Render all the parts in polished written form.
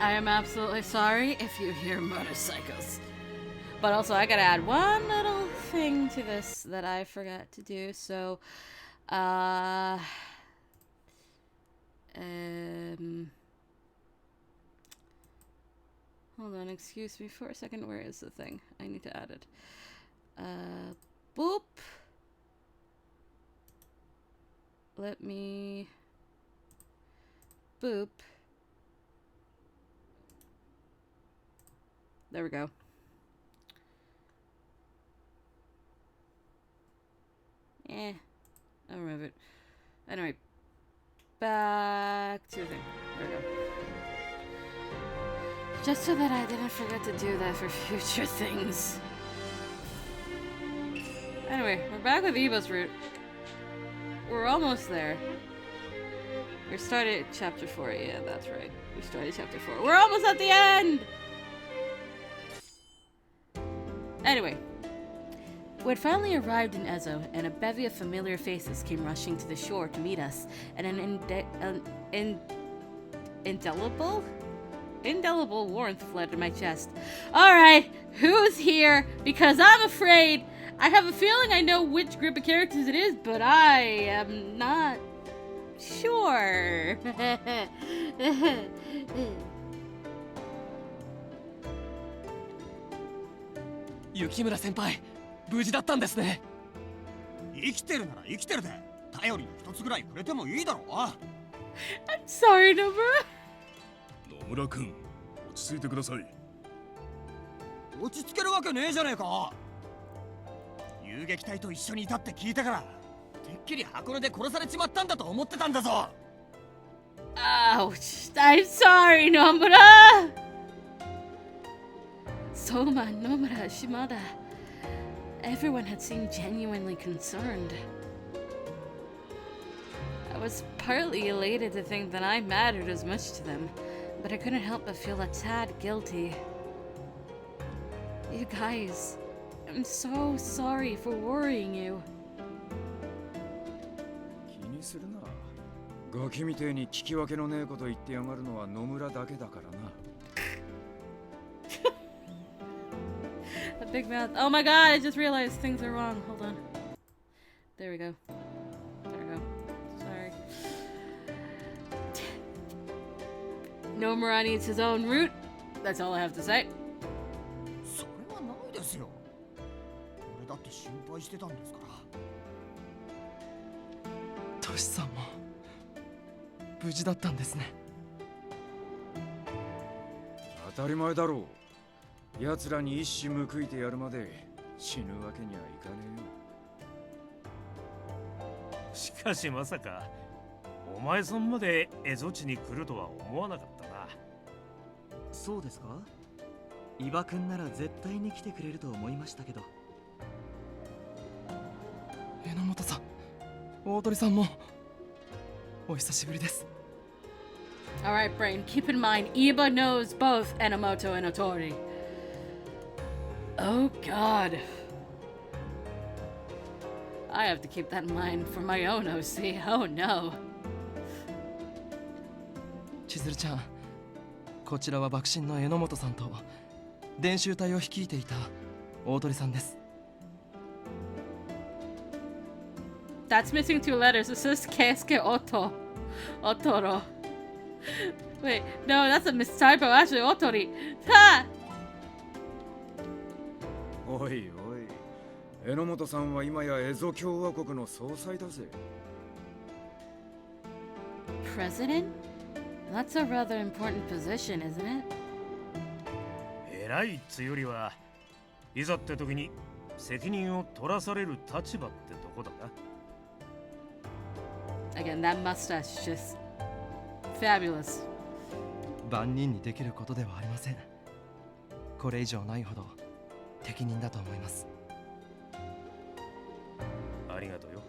I am absolutely sorry if you hear motorcycles. But also, I gotta add one little thing to this that I forgot to do. So, hold on, excuse me for a second. Where is the thing? I need to add it. Boop. Let me boop. There we go. I'll remove it. Anyway, back to the thing. There we go. Just so that I didn't forget to do that for future things. Anyway, we're back with Eva's route. We're almost there. We started chapter 4. Yeah, that's right. We started chapter 4. We're almost at the end! Anyway. We had finally arrived in Ezo, and a bevy of familiar faces came rushing to the shore to meet us, and an indelible warmth fled to my chest. Alright, who's here? Because I'm afraid. I have a feeling I know which group of characters it is, but I am not sure. Yukimura senpai, 無事だったんですね。生きてるなら生きてるで、頼りの一つぐらいくれてもいいだろう。I'm sorry, Nomura. 野村君、落ち着いてください。落ち着けるわけねえじゃねえか。遊撃隊と一緒にいたって聞いたから、てっきり箱根で殺されちまったんだと思ってたんだぞ。Ouch! I'm sorry, Nomura. Soma, Nomura, Shimada. Everyone had seemed genuinely concerned. I was partly elated to think that I mattered as much to them, but I couldn't help but feel a tad guilty. You guys, I'm so sorry for worrying you. 気にするな。ガキみてえに聞き分けのねえこと言ってやがるのは野村だけだからな。A big mouth. Oh my god, I just realized things are wrong. Hold on. There we go. There we go. Sorry. Nomura needs his own route. That's all I have to say. それはないですよ。俺だって心配してたんですから。トシさんも無事だったんですね。当たり前だろう。奴らに一矢報いてやるまで死ぬわけにはいかねえよ。しかしまさかお前さんまで蝦夷地に来るとは思わなかったな。そうですか？伊庭くんなら絶対に来てくれると思いましたけど。榎本さん、大鳥さんもお久しぶりです。Alright, Brain, keep in mind, Iba knows both Enomoto and Otori. Oh god. I have to keep that in mind for my own OC. Oh no. 千鶴ちゃん、こちらは幕臣の榎本さんと伝習隊を率いていた大鳥さんです。That's missing 2 letters. It says Keisuke Oto. Otoro. Wait, no, that's a mistypo. Actually, Otori. Ha! え。おいおい。榎本さんは今や蝦夷共和国の総裁だぜ。President? That's a rather important position, isn't it? 偉いっつよりはいざって時に責任を取らされる立場ってとこだな。Again, that mustache just fabulous. 万人にできることではありません。これ以上ないほど適任だと思います。ありがとうよ。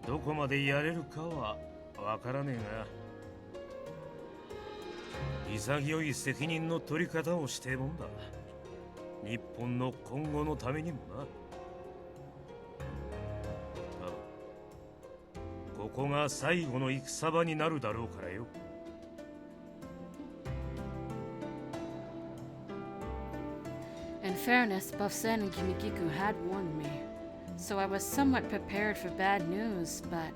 どこまでやれるかはわからねえが、潔い責任の取り方をしてもんだ。日本の今後のためにもな。ここが最後の戦場になるだろうからよ。fairness, Buff-sen and Kimikiku had warned me, so I was somewhat prepared for bad news, but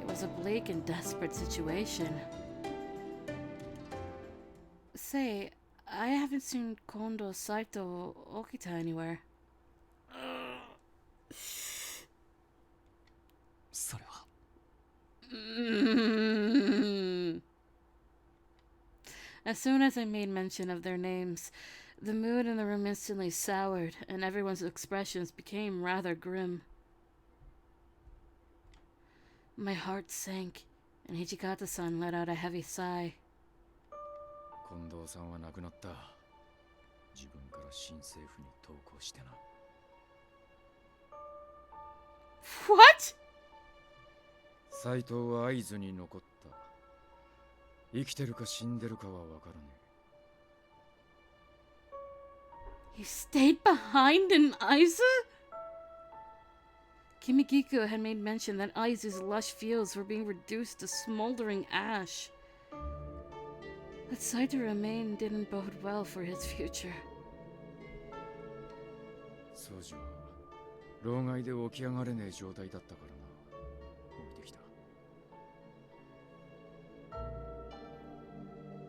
it was a bleak and desperate situation. Say, I haven't seen Kondo, Saito, or Okita anywhere. それは As soon as I made mention of their names, the mood in the room instantly soured, and everyone's expressions became rather grim. My heart sank, and Hijikata-san let out a heavy sigh. 近藤さんは亡くなった。自分から新政府に投降してな。What? 斎藤は会津に残った。生きてるか死んでるかはわからねえ。 He stayed behind in Aizu? Kimikiku had made mention that Aizu's lush fields were being reduced to smoldering ash. That Saito remain didn't bode well for his future. 宗司は老害で起き上がれねえ状態だったからな。置いてきた。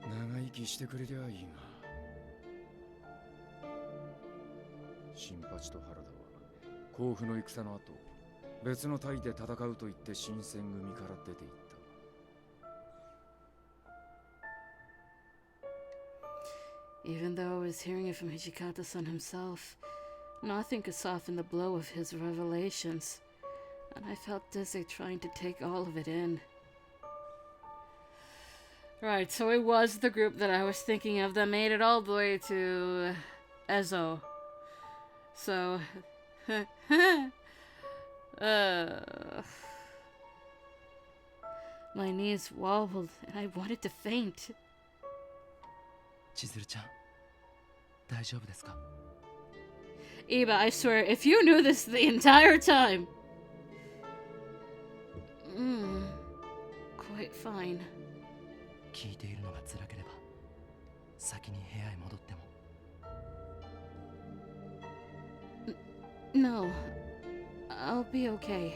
長生きしてくれりゃいいが。新八と原田は甲府の戦の後、別の隊で戦うと言って新選組から出て行った。Even though I was hearing it from Hijikata-san himself, nothing could soften the blow of his revelations, and I felt dizzy trying to take all of it in. Right, so it was the group that I was thinking of that made it all the way to Ezo. So, my knees wobbled and I wanted to faint. 千鶴ちゃん大丈夫ですか Eva, I swear, if you knew this the entire time. Quite fine. 聞いているのが辛ければ先に部屋へ戻っても No, I'll be okay.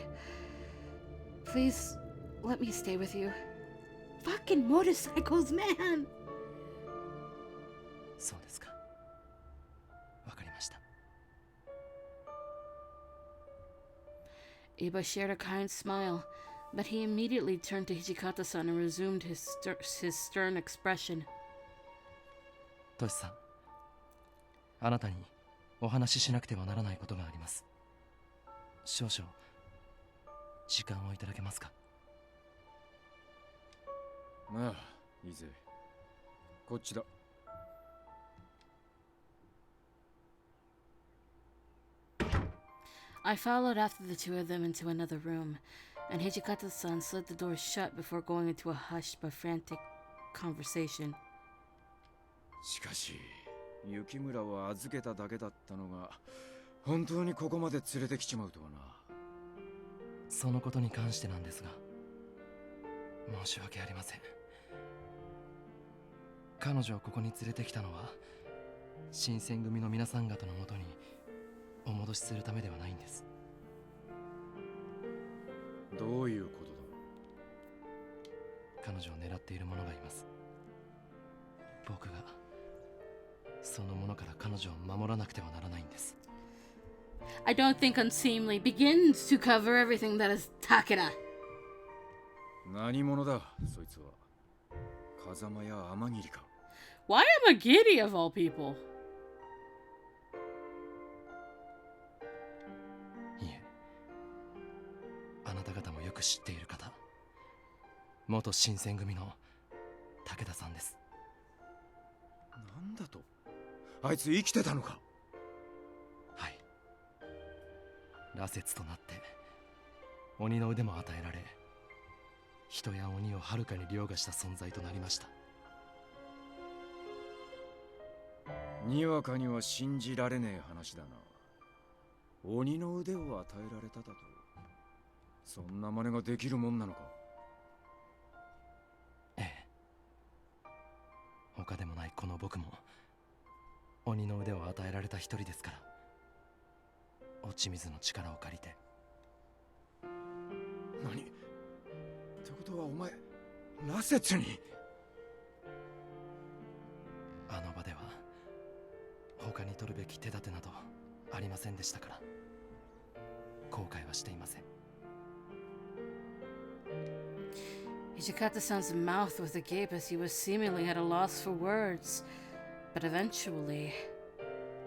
Please, let me stay with you. Fucking motorcycles, man! そうですかわかりました Iba shared a kind smile, but he immediately turned to Hijikata-san and resumed his stern expression. トシさんあなたにお話ししなくてはならないことがあります少々時間をいただけますかまあいいぜこっちだ I followed after the two of them into another room, and Hijikata-san slid the door shut before going into a hushed but frantic conversation. しかし雪村は預けただけだったのが本当にここまで連れてきちまうとはなそのことに関してなんですが申し訳ありません彼女をここに連れてきたのは新選組の皆さん方のもとにお戻しするためではないんですどういうことだ彼女を狙っている者がいます僕がその者から彼女を守らなくてはならないんです I don't think unseemly begins to cover everything that is Takeda. 何者だそいつは風間や天霧か Why am Agiri of all people? いえあなた方もよく知っている方元新選組の武田さんですなんだとあいつ生きてたのかはい羅刹となって鬼の腕も与えられ人や鬼をはるかに凌駕した存在となりましたにわかには信じられねえ話だな鬼の腕を与えられただとそんな真似ができるもんなのかええ他でもないこの僕も鬼の腕を与えられた一人ですから、落ち水の力を借りて。何ってことはお前羅刹に。あの場では他に取るべき手立てなどありませんでしたから、後悔はしていません。Hijikata-san's mouth was agape as he was seemingly at a loss for words. But eventually...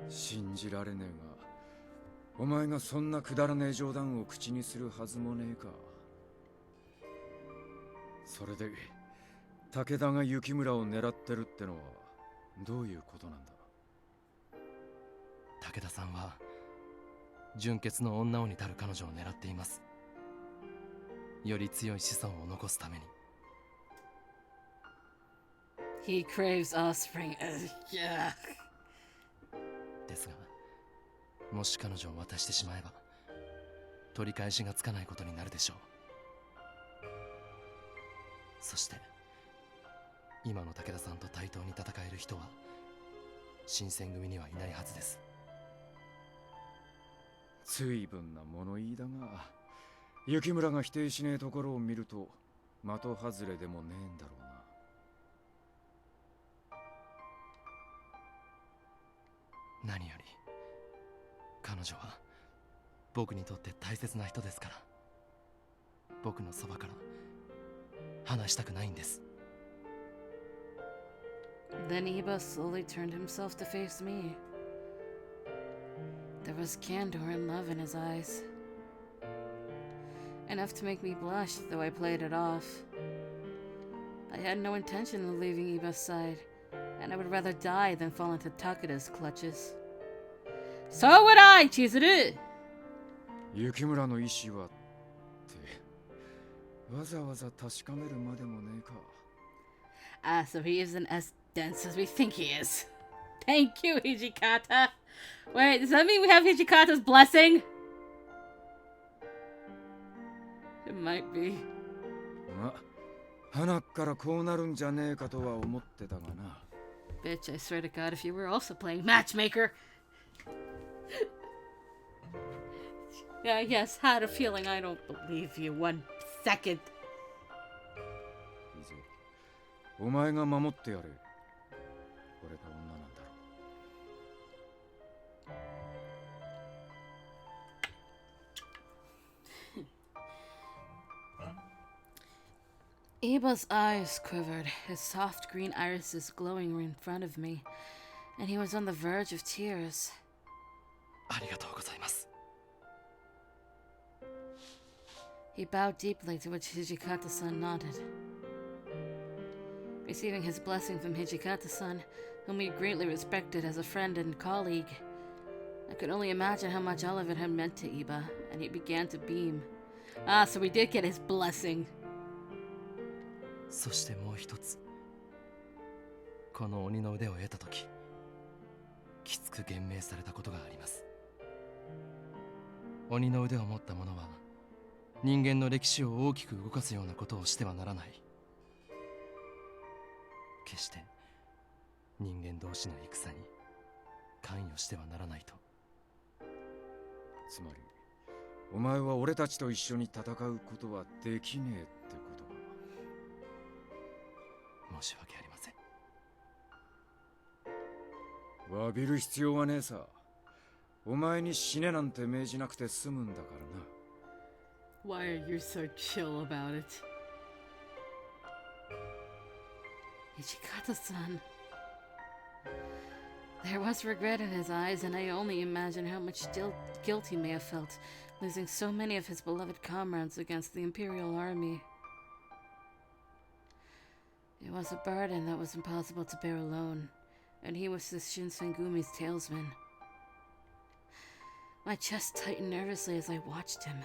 信じられねえが、お前がそんなくだらねえ冗談を口にするはずもねえか。それで武田が雪村を狙ってるってのはどういうことなんだ。武田さんは純潔の女王にたる彼女を狙っています。より強い子孫を残すために。He craves offspring. Yeah. ですが、もし彼女を渡してしまえば取り返しがつかないことになるでしょう。そして今の武田さんと対等に戦える人は新選組にはいないはずです。随分な物言いだが、雪村が否定しねえところを見ると的外れでもねえんだろうな。何より彼女は僕にとって大切な人ですから、僕のそばから離したくないんです。Then Iba slowly turned himself to face me. There was candor and love in his eyes. Enough to make me blush, though I played it off. I had no intention of leaving Iba's side, and I would rather die than fall into Takeda's clutches. So would I, Chizuru! 雪村の意志はってわざわざ確かめるまでもねえか。Ah, so he isn't as dense as we think he is. Thank you, Hijikata. Wait, does that mean we have Hijikata's blessing? It might be. ま、花からこうなるんじゃねえかとは思ってたがな。Bitch, I swear to God, if you were also playing matchmaker. Yeah, yes, had a feeling. I don't believe you 1 second. いいぜ、お前が守ってやれ。俺が女なんだろ。Iba's eyes quivered, his soft green irises glowing in front of me, and he was on the verge of tears. ありがとうございます。He bowed deeply, to which Hijikata-san nodded. Receiving his blessing from Hijikata-san, whom he greatly respected as a friend and colleague, I could only imagine how much all of it had meant to Iba, and he began to beam. Ah, so we did get his blessing. そしてもう一つ、この鬼の腕を得たとき、きつく言明されたことがあります。鬼の腕を持った者は人間の歴史を大きく動かすようなことをしてはならない。決して人間同士の戦に関与してはならないと。つまりお前は俺たちと一緒に戦うことはできねえってことか。申し訳ありません。詫びる必要はねえさ。お前に死ねなんて命じなくて済むんだからな。Why are you so chill about it? Hijikata-san. There was regret in his eyes, and I only imagine how much guilt he may have felt, losing so many of his beloved comrades against the Imperial Army. It was a burden that was impossible to bear alone, and he was the Shinsengumi's talesman. My chest tightened nervously as I watched him.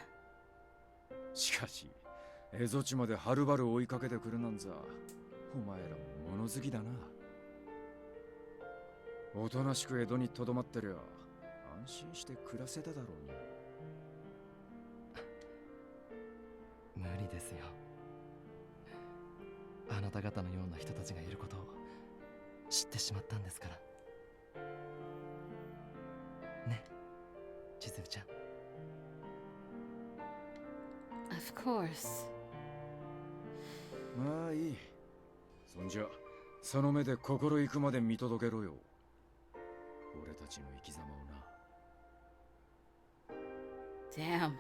しかし、蝦夷地まではるばる追いかけてくるなんざ、お前らも物好きだな。おとなしく江戸にとどまってりゃ、安心して暮らせただろうに。無理ですよ。あなた方のような人たちがいることを知ってしまったんですから。千鶴ちゃん。 Of course. まあいい。そんじゃその目で心行くまで見届けろよ。俺たちの生き様をな。 Damn.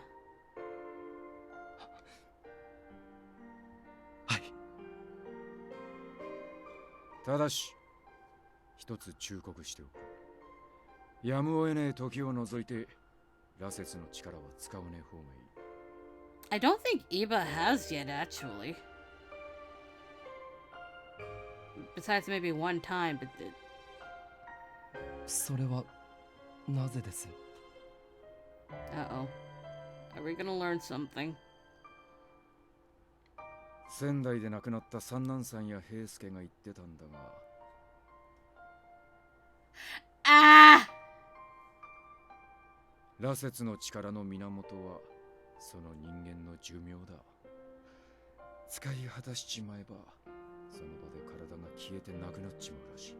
はい。ただし一つ忠告しておく。やむを得ねえ時を除いて羅刹の力は使わねえ方がいい。 I don't think Iba has yet, actually. Besides maybe one time, but それはなぜです？ uh-oh. Are we gonna learn something? 仙台で亡くなった三男さんや平助が言ってたんだが、 Ah! 羅刹の力の源はその人間の寿命だ。使い果たしちまえばその場で体が消えてなくなっちまうらしい。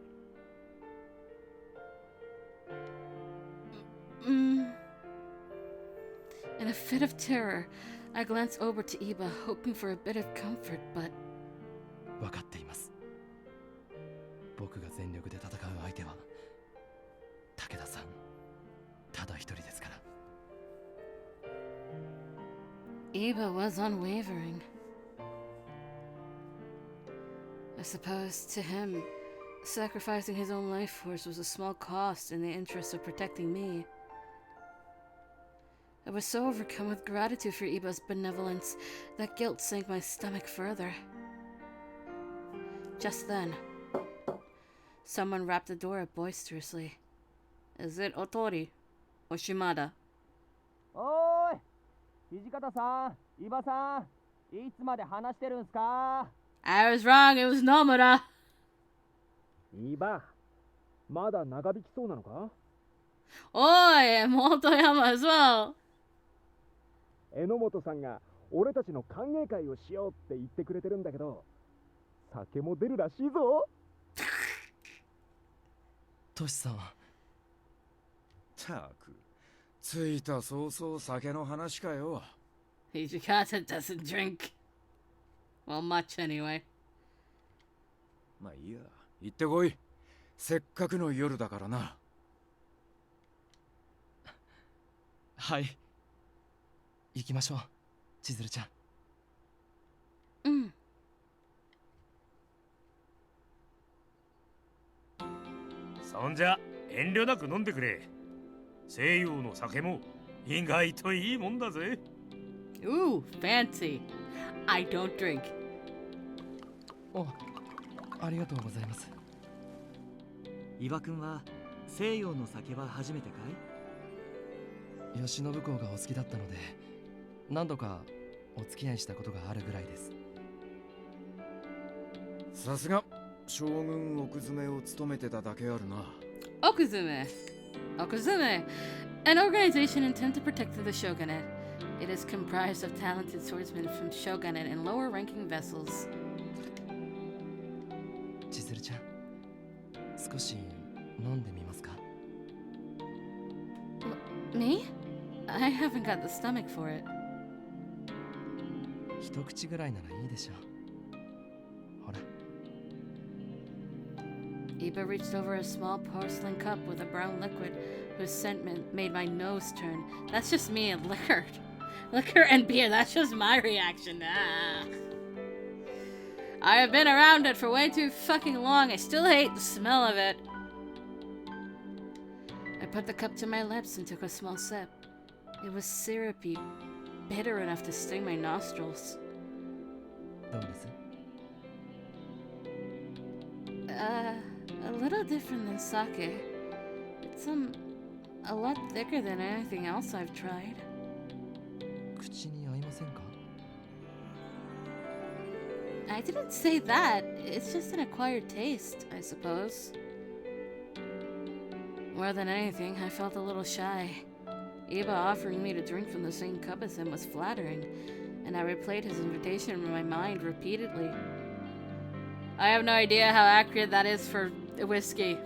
In a fit of terror, I glanced over to Iba, hoping for a bit of comfort, but 分かっています。僕が全力で戦う相手は武田さんただ一人ですから。 Iba was unwavering. I suppose to him, sacrificing his own life force was a small cost in the interest of protecting me. I was so overcome with gratitude for Iba's benevolence that guilt sank my stomach further. Just then, someone rapped the door boisterously. Is it Otori? Oshimada? おーい、土方さん、伊庭さん、いつまで話してるんすか？ I was wrong, it was Nomura. 伊庭、まだ長引きそうなのか？ Oi, Motoyama as well. 榎本さんが俺たちの歓迎会をしようって言ってくれてるんだけど、酒も出るらしいぞ。トシさん。たく、着いた早々酒の話かよ。 Hijikata doesn't drink. Well, much anyway. まあいいや、行ってこい。せっかくの夜だからな。はい。行きましょう、千鶴ちゃん。そんじゃ遠慮なく飲んでくれ。西洋の酒も意外といいもんだぜ。 Ooh, fancy. I don't drink. お、ありがとうございます。伊庭くんは西洋の酒は初めてかい？慶喜公がお好きだったので何度かお付き合いしたことがあるぐらいです。さすが将軍奥詰めを務めてただけあるな。 Okuzume. Okuzume. An organization intended to protect the shogunate. It is comprised of talented swordsmen from shogunate and lower-ranking vessels. 千鶴ちゃん、少し飲んでみますか？ Me? I haven't got the stomach for it. 一口ぐらいならいいでしょう。ほら。 Iba reached over a small porcelain cup with a brown liquid whose scent made my nose turn. That's just me and liquor. Liquor and beer, that's just my reaction. Ah. I have been around it for way too fucking long. I still hate the smell of it. I put the cup to my lips and took a small sip. It was syrupy, bitter enough to sting my nostrils. どうです？ A little different than sake. It's a lot thicker than anything else I've tried. 口に合いませんか？ I didn't say that. It's just an acquired taste, I suppose. More than anything, I felt a little shy. Iba offering me to drink from the same cup as him was flattering, and I replayed his invitation in my mind repeatedly. I have no idea how accurate that is for whiskey.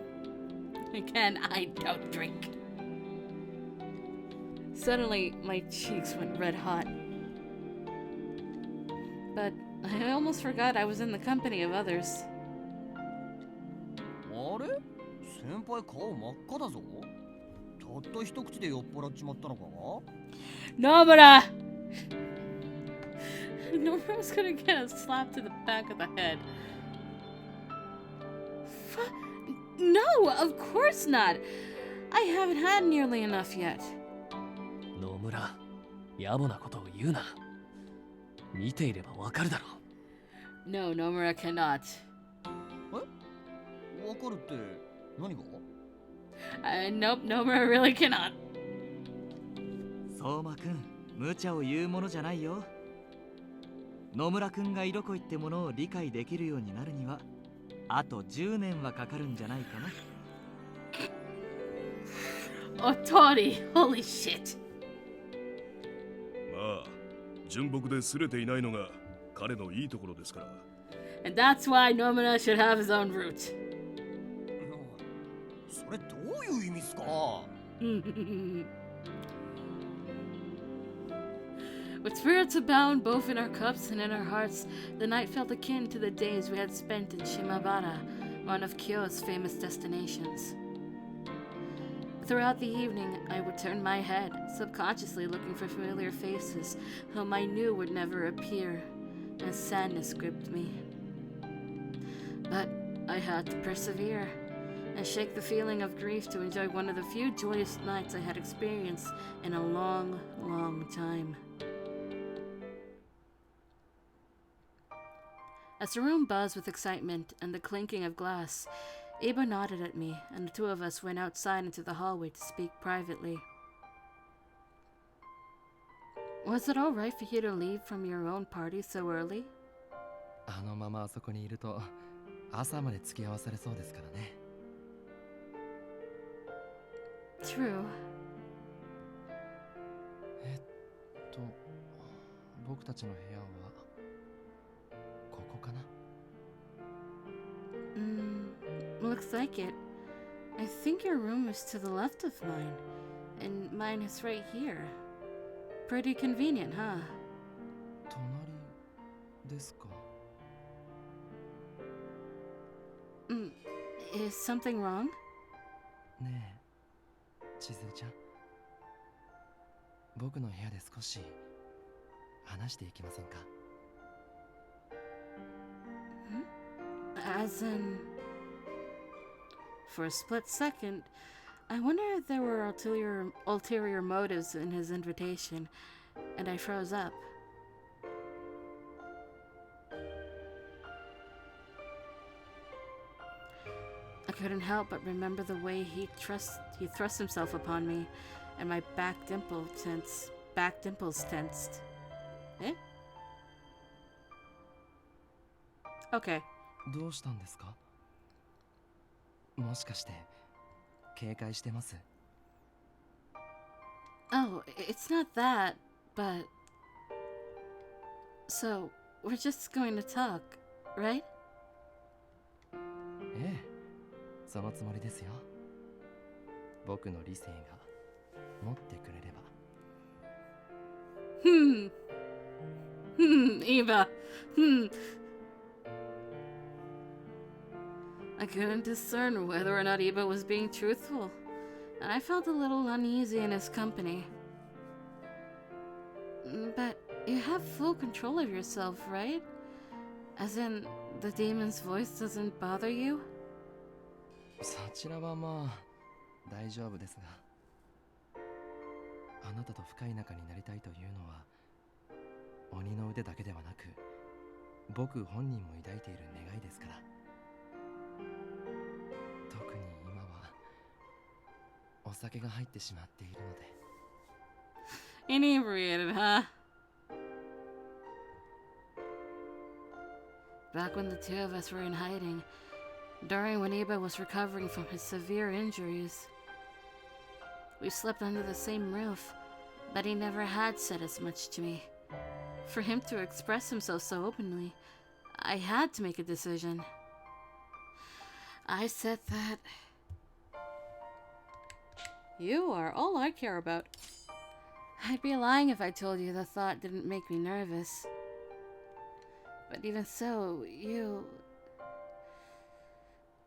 Again, I don't drink. Suddenly, my cheeks went red hot. But I almost forgot I was in the company of others. あれ先輩顔真っ赤だぞ。たった一口で酔っ払っちまったのか Nomura! Nomura's gonna get a slap to the back of the head. No, of course not. I haven't had nearly enough yet. 野村、野暮なことを言うな。見ていればわかるだろう。 No, Nomura cannot. わかるって何が Nope, Nomura really cannot. 相馬くん、無茶を言うものじゃないよ。野村くんが色恋ってものを理解できるようになるには、あと10年はかかるんじゃないかな。Otori, holy shit. まあ純朴で擦れていないのが彼のいいところですから。 And that's why Nomura should have his own route. それどういう意味っすか With spirits abound both in our cups and in our hearts, the night felt akin to the days we had spent in Shimabara, one of Kyoto's famous destinations. Throughout the evening, I would turn my head, subconsciously looking for familiar faces whom I knew would never appear, and sadness gripped me. But I had to persevere and shake the feeling of grief to enjoy one of the few joyous nights I had experienced in a long, long time. As the room buzzed with excitement and the clinking of glass, Iba nodded at me, and the two of us went outside into the hallway to speak privately. Was it all right for you to leave from your own party so early? あのままあそこにいると朝まで付き合わされそうですからね。True. 僕たちの部屋はここかな。Looks like it. I think your room is to the left of mine, and mine is right here. Pretty convenient, huh? 隣ですか。Is something wrong? ねえ、千鶴ちゃん。僕の部屋で少し話していきませんか。As in... For a split second, I wondered if there were ulterior motives in his invitation, and I froze up. I couldn't help but remember the way he thrust himself upon me, and my back dimples tensed. Eh? Okay. どうしたんですか。もしかして警戒してます。 Oh, it's not that, but... So, we're just going to talk, right? ええ、そのつもりですよ。僕の理性が持ってくれれば。Eva. I couldn't discern whether or not Eva was being truthful, and I felt a little uneasy in his company. But you have full control of yourself, right? As in, the demon's voice doesn't bother you? そちらはまあ大丈夫ですが、あなたと深い仲になりたいというのは鬼の腕だけではなく僕本人も抱いている願いですから。特に今はお酒が入ってしまっているので。 Inebriated, huh? Back when the two of us were in hiding, during when Iba was recovering from his severe injuries, we slept under the same roof, but he never had said as much to me. For him to express himself so openly, I had to make a decision. I said that... You are all I care about. I'd be lying if I told you the thought didn't make me nervous. But even so, you're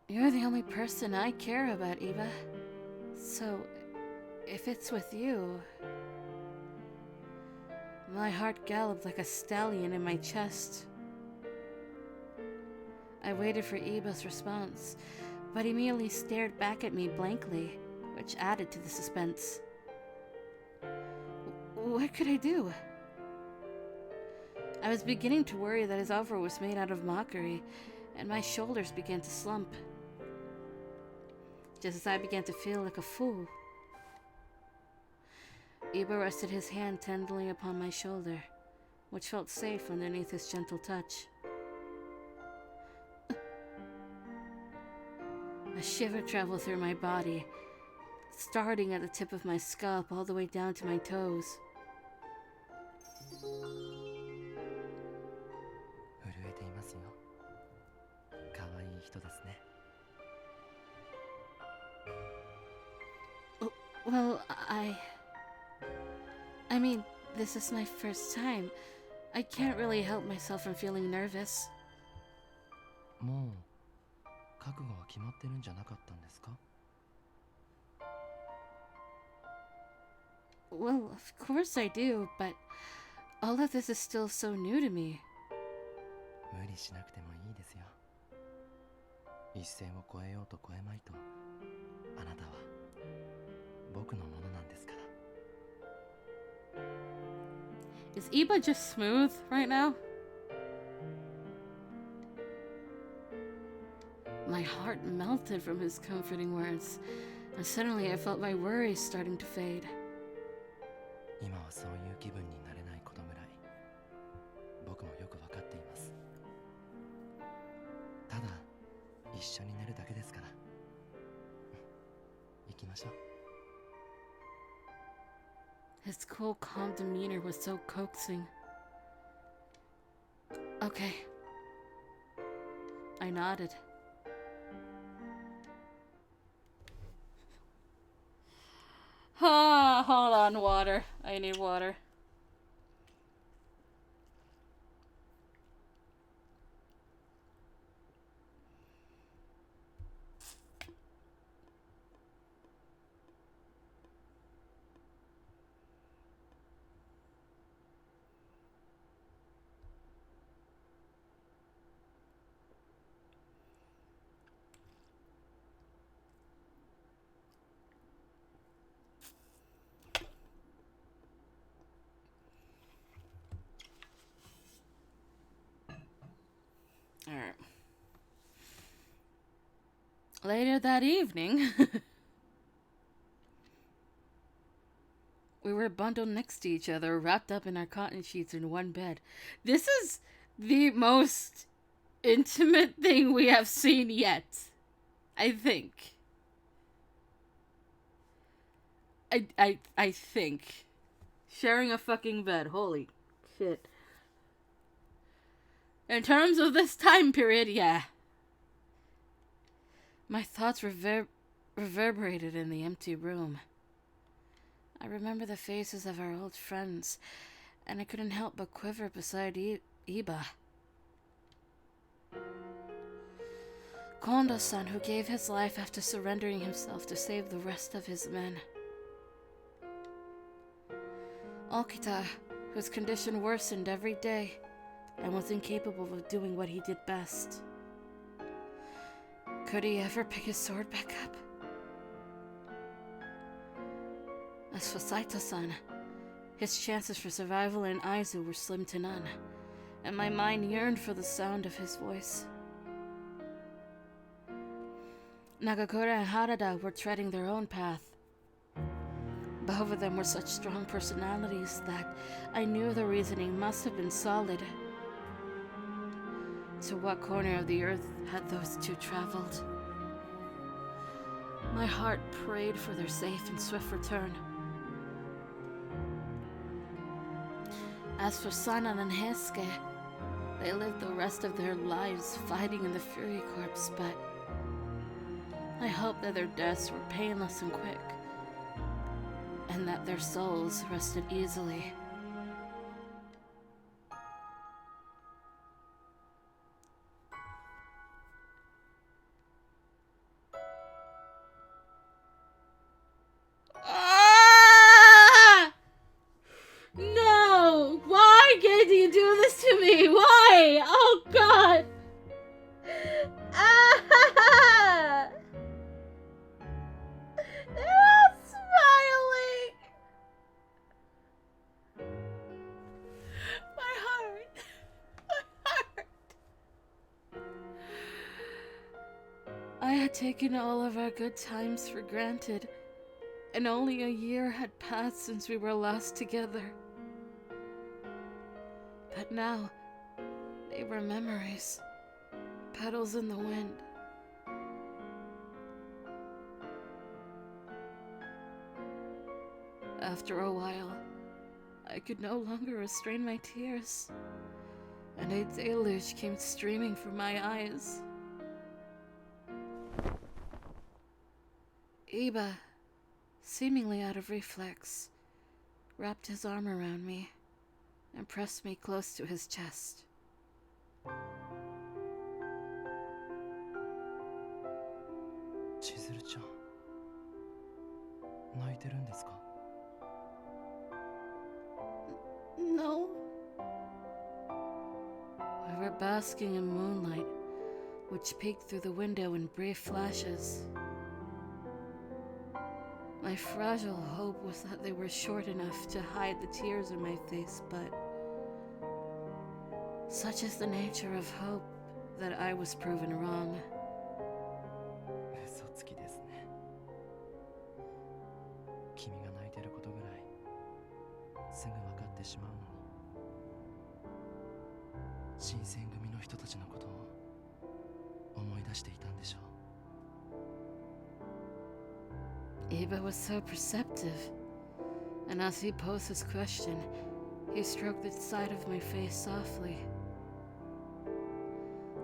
the only person I care about, Iba. So, if it's with you... My heart galloped like a stallion in my chest. I waited for Iba's response, but he merely stared back at me blankly, which added to the suspense. What could I do? I was beginning to worry that his offer was made out of mockery, and my shoulders began to slump. Just as I began to feel like a fool. Iba rested his hand tenderly upon my shoulder, which felt safe underneath his gentle touch. A shiver traveled through my body, starting at the tip of my scalp all the way down to my toes. 震えていますよ。可愛い人ですね。 Well, I mean, this is my first time. I can't really help myself from feeling nervous. もう覚悟は決まってるんじゃなかったんですか? Well, of course I do, but all of this is still so new to me. 無理しなくてもいいですよ。一線を越えようと越えまいと、あなたは僕のものなんですから。 Is Iba just smooth right now? My heart melted from his comforting words, and suddenly I felt my worries starting to fade. 今はそういう気分になれないことぐらい僕もよくわかっています。ただ一緒に寝るだけですから。行きましょう。 His cool, calm demeanor was so coaxing. Okay. I nodded. Hold on, water. I need water. Alright. Later that evening, we were bundled next to each other, wrapped up in our cotton sheets in one bed. This is the most intimate thing we have seen yet, I think. I think. Sharing a fucking bed. Holy shit. In terms of this time period, yeah. My thoughts reverberated in the empty room. I remember the faces of our old friends, and I couldn't help but quiver beside Iba. Kondo-san, who gave his life after surrendering himself to save the rest of his men. Okita, whose condition worsened every day and was incapable of doing what he did best. Could he ever pick his sword back up? As for Saito-san, his chances for survival in Aizu were slim to none, and my mind yearned for the sound of his voice. Nagakura and Harada were treading their own path. Both of them were such strong personalities that I knew the reasoning must have been solid. To what corner of the earth had those two traveled? My heart prayed for their safe and swift return. As for Sanan and Heisuke, they lived the rest of their lives fighting in the Fury Corps, but I hope that their deaths were painless and quick. and that their souls rested easily. Ah! No! Why did you do this to me? Why? Oh God! Ah! They're all smiling! My heart. My heart. I had taken all of our good times for granted, and only a year had passed since we were last together. But now, they were memories, petals in the wind. After a while, I could no longer restrain my tears, and a deluge came streaming from my eyes. Iba, seemingly out of reflex, wrapped his arm around me and pressed me close to his chest. Chizuru-chan, 泣いてるんですか? No. We were basking in moonlight, which peeked through the window in brief flashes. My fragile hope was that they were short enough to hide the tears in my face, but such is the nature of hope that I was proven wrong. 嘘つきですね。君が泣いてることぐらいすぐ分かってしまうのに。新選組の人たちのことを思い出していたんでしょう。Iba was so perceptive, and as he posed his question, he stroked the side of my face softly.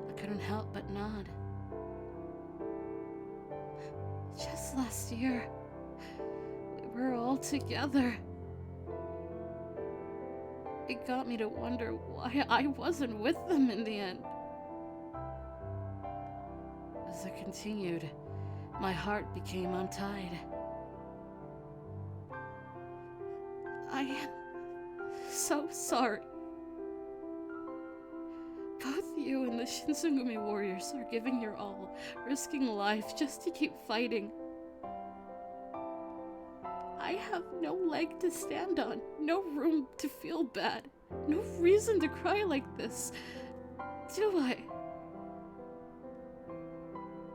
I couldn't help but nod. Just last year, we were all together. It got me to wonder why I wasn't with them in the end. As I continued, my heart became untied. I am so sorry. Both you and the Shinsengumi warriors are giving your all, risking life just to keep fighting. I have no leg to stand on, no room to feel bad, no reason to cry like this, do I?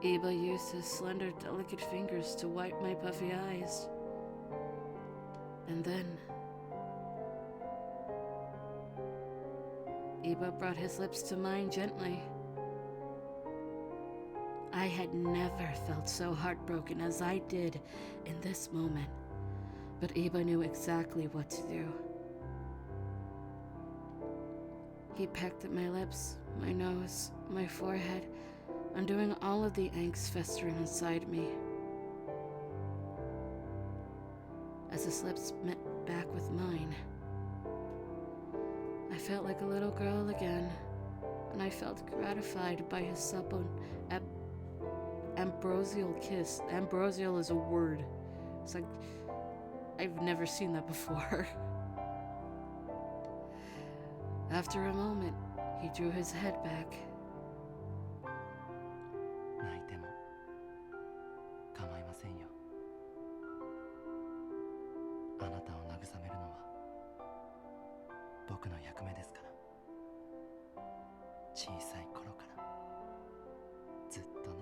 Iba used his slender, delicate fingers to wipe my puffy eyes. And then Iba brought his lips to mine gently. I had never felt so heartbroken as I did in this moment, but Iba knew exactly what to do. He pecked at my lips, my nose, my forehead, undoing all of the angst festering inside me. As his lips met back with mine, I felt like a little girl again, and I felt gratified by his supple, ambrosial kiss. Ambrosial is a word. It's like, I've never seen that before. After a moment, he drew his head back. 泣いても構いませんよ。あなたを慰めるのは僕の役目ですから。小さい頃からずっとね。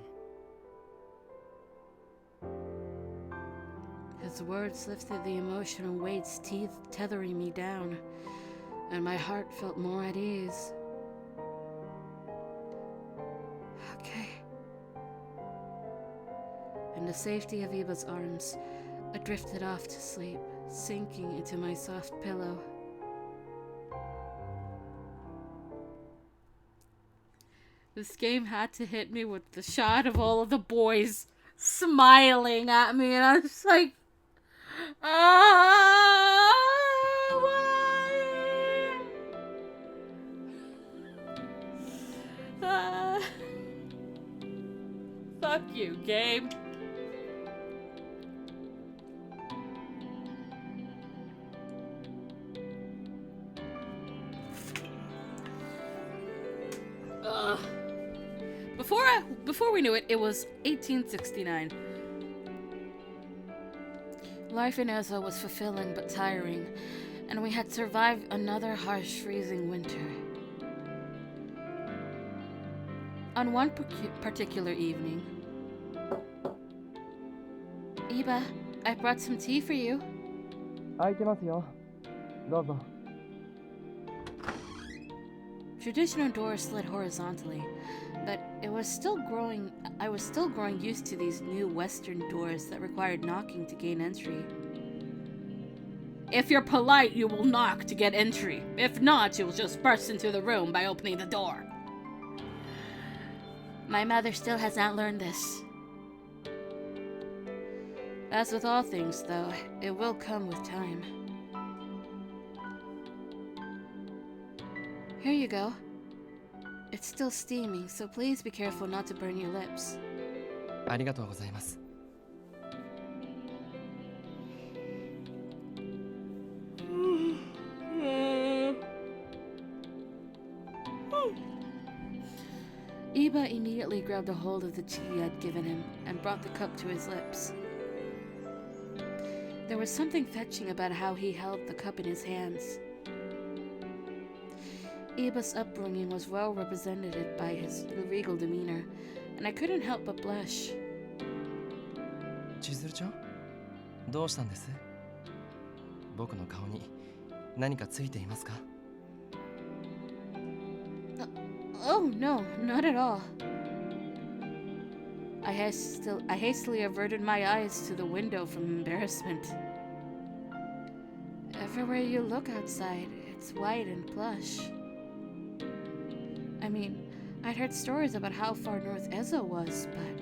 His words lifted the emotional weights tethering me down, and my heart felt more at ease. Okay. In the safety of Iba's arms, I drifted off to sleep, sinking into my soft pillow. This game had to hit me with the shot of all of the boys smiling at me, and I was like, ah! game. Before we knew it, it was 1869. Life in Ezo was fulfilling but tiring, and we had survived another harsh, freezing winter. On one particular evening, Iba, I brought some tea for you. 空いてますよ。どうぞ。 Traditional doors slid horizontally, but I was still growing used to these new Western doors that required knocking to gain entry. If you're polite, you will knock to get entry. If not, you will just burst into the room by opening the door. My mother still has not learned this. As with all things, though, it will come with time. Here you go. It's still steaming, so please be careful not to burn your lips. ありがとうございます。 Iba immediately grabbed a hold of the tea I'd given him and brought the cup to his lips. There was something fetching about how he held the cup in his hands. Iba's upbringing was well represented by his regal demeanor, and I couldn't help but blush. 千鶴ちゃん、どうしたんです？僕の顔に何かついていますか？ Oh, no, not at all. I hastily averted my eyes to the window from embarrassment. Everywhere you look outside, it's white and plush. I mean, I'd heard stories about how far north Ezo was, but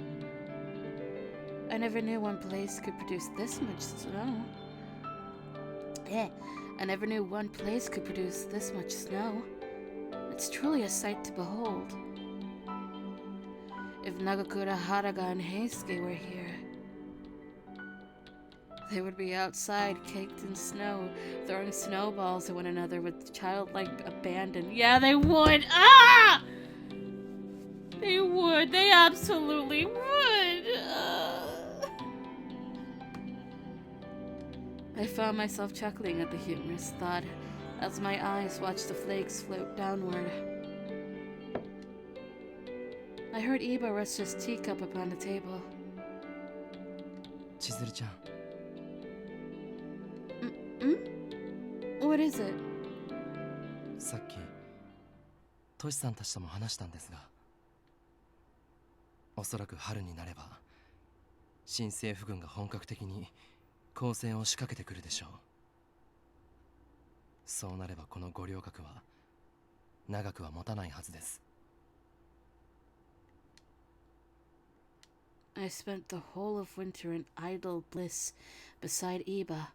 I never knew one place could produce this much snow. I never knew one place could produce this much snow. It's truly a sight to behold. If Nagakura, Haraga, and Heisuke were here, they would be outside, caked in snow, throwing snowballs at one another with childlike abandon. Yeah, they would! Ah! They would. They absolutely would. I found myself chuckling at the humorous thought as my eyes watched the flakes float downward. I heard Iba rest his teacup upon the table. 千鶴ちゃん、 What is it? さっきトシさんたちとも話したんですが、おそらく春になれば新政府軍が本格的に攻勢を仕掛けてくるでしょう。そうなればこの五稜郭は長くは持たないはずです。 I spent the whole of winter in idle bliss beside Iba,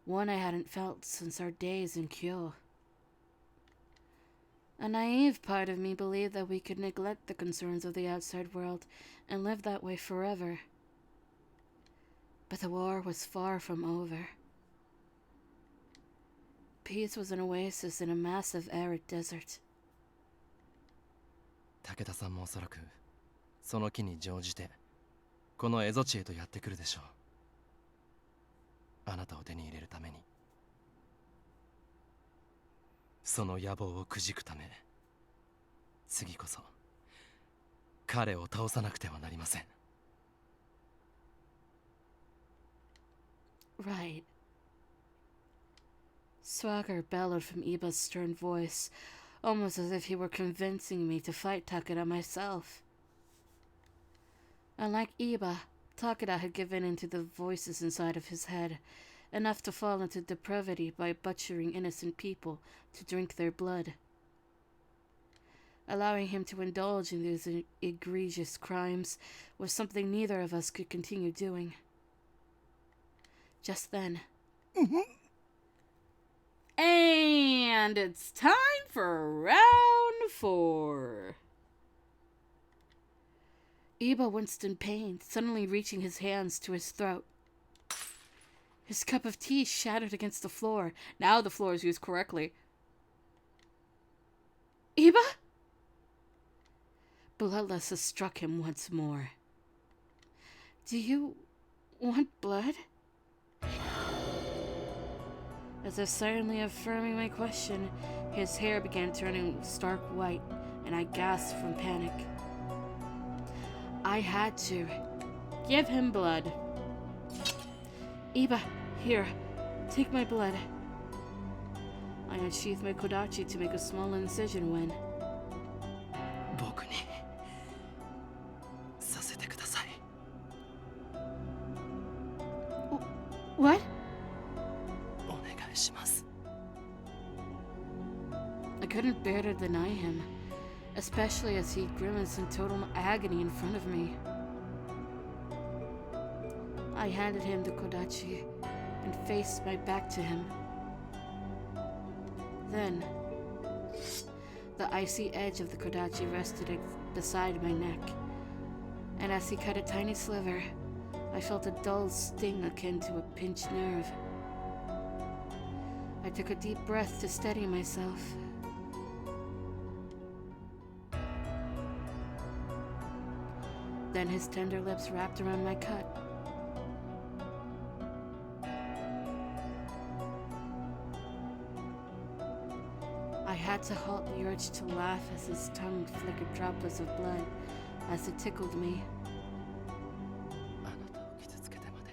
one I hadn't felt since our days in Kyoto. A naive part of me believed that we could neglect the concerns of the outside world and live that way forever. But the war was far from over. Peace was an oasis in a massive arid desert. 武田さんもおそらくその機に乗じてこの蝦夷地へとやってくるでしょう。あなたを手に入れるために、その野望をくじくため、次こそ彼を倒さなくてはなりません。 Right. Swagger bellowed from Iba's stern voice, almost as if he were convincing me to fight Takeda myself. Unlike Iba, Takeda had given in to the voices inside of his head, enough to fall into depravity by butchering innocent people to drink their blood. Allowing him to indulge in these egregious crimes was something neither of us could continue doing. Just then. And it's time for round 4. Iba winced in pain, suddenly reaching his hands to his throat. His cup of tea shattered against the floor. Now the floor is used correctly. Iba? Bloodlust has struck him once more. Do you want blood? As if silently affirming my question, his hair began turning stark white, and I gasped from panic. I had to give him blood. Iba, here, take my blood. I unsheathed my kodachi to make a small incision when... 僕にさせてください。 What? お願いします。 I couldn't bear to deny him, especially as he grimaced in total agony in front of me. I handed him the kodachi and faced my back to him. Then, the icy edge of the kodachi rested beside my neck, and as he cut a tiny sliver, I felt a dull sting akin to a pinched nerve. I took a deep breath to steady myself. Then his tender lips wrapped around my cut. I had to halt the urge to laugh as his tongue flickered droplets of blood as it tickled me. あなたを傷つけてまで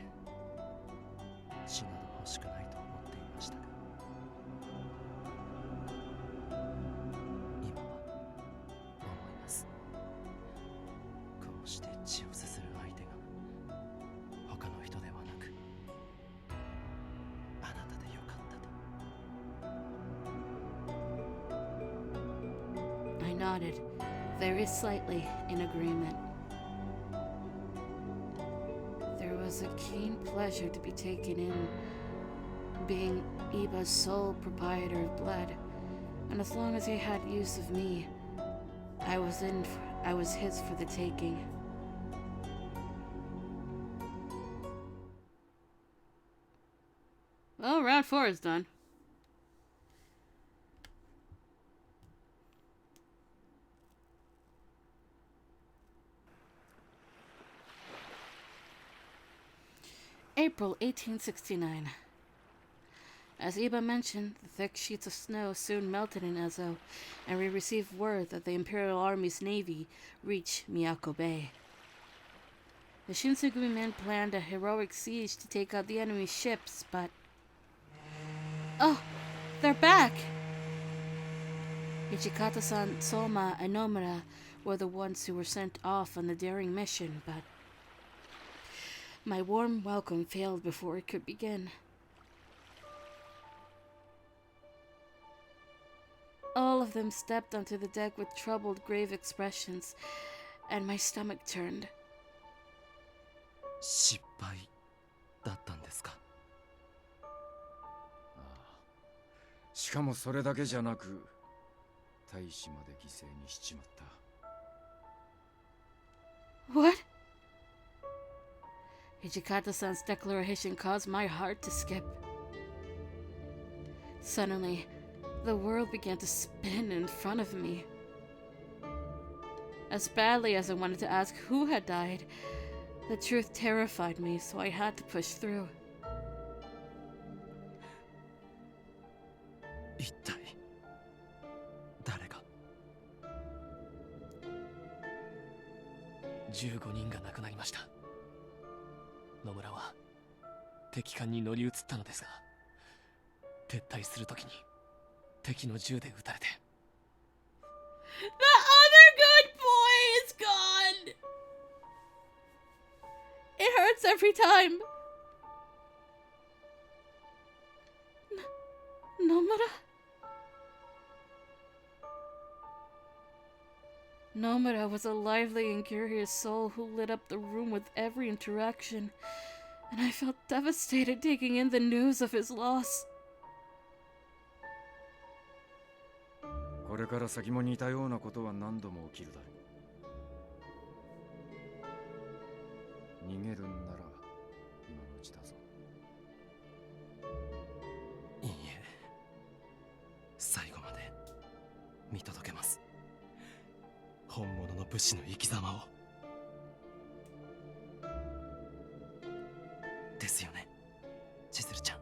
血など欲しくないと思っていましたが、今は思います。こうして血をすする相手が他の人ではなくあなたでよかったと。 I nodded, very slightly in agreement. There was a keen pleasure to be taken in being Iba's sole proprietor of blood, and as long as he had use of me, I was his for the taking. Well, round 4 is done. April 1869. As Iba mentioned, the thick sheets of snow soon melted in Ezo, and we received word that the Imperial Army's navy reached Miyako Bay. The Shinsengumi men planned a heroic siege to take out the enemy's ships, but... Oh, they're back! Ichikata-san, Soma, and Nomura were the ones who were sent off on the daring mission, but... my warm welcome failed before it could begin. All of them stepped onto the deck with troubled, grave expressions, and my stomach turned. 失敗だったんですか。ああ、しかもそれだけじゃなく大使まで犠牲にしちまった。 What? Hijikata-san's declaration caused my heart to skip. Suddenly, the world began to spin in front of me. As badly as I wanted to ask who had died, the truth terrified me, so I had to push through. 一体誰が。15人が亡くなりました。野村は敵艦に乗り移ったのですが、撤退するときに敵の銃で撃たれて。 The other good boy is gone! It hurts every time. Nomura? Nomura was a lively and curious soul who lit up the room with every interaction, and I felt devastated taking in the news of his loss. これから先も似たようなことは何度も起きるだろ逃げるんなら今のうちだぞ。いいえ、最後まで見届けます。本物の武士の生き様を。ですよね、千鶴ちゃん。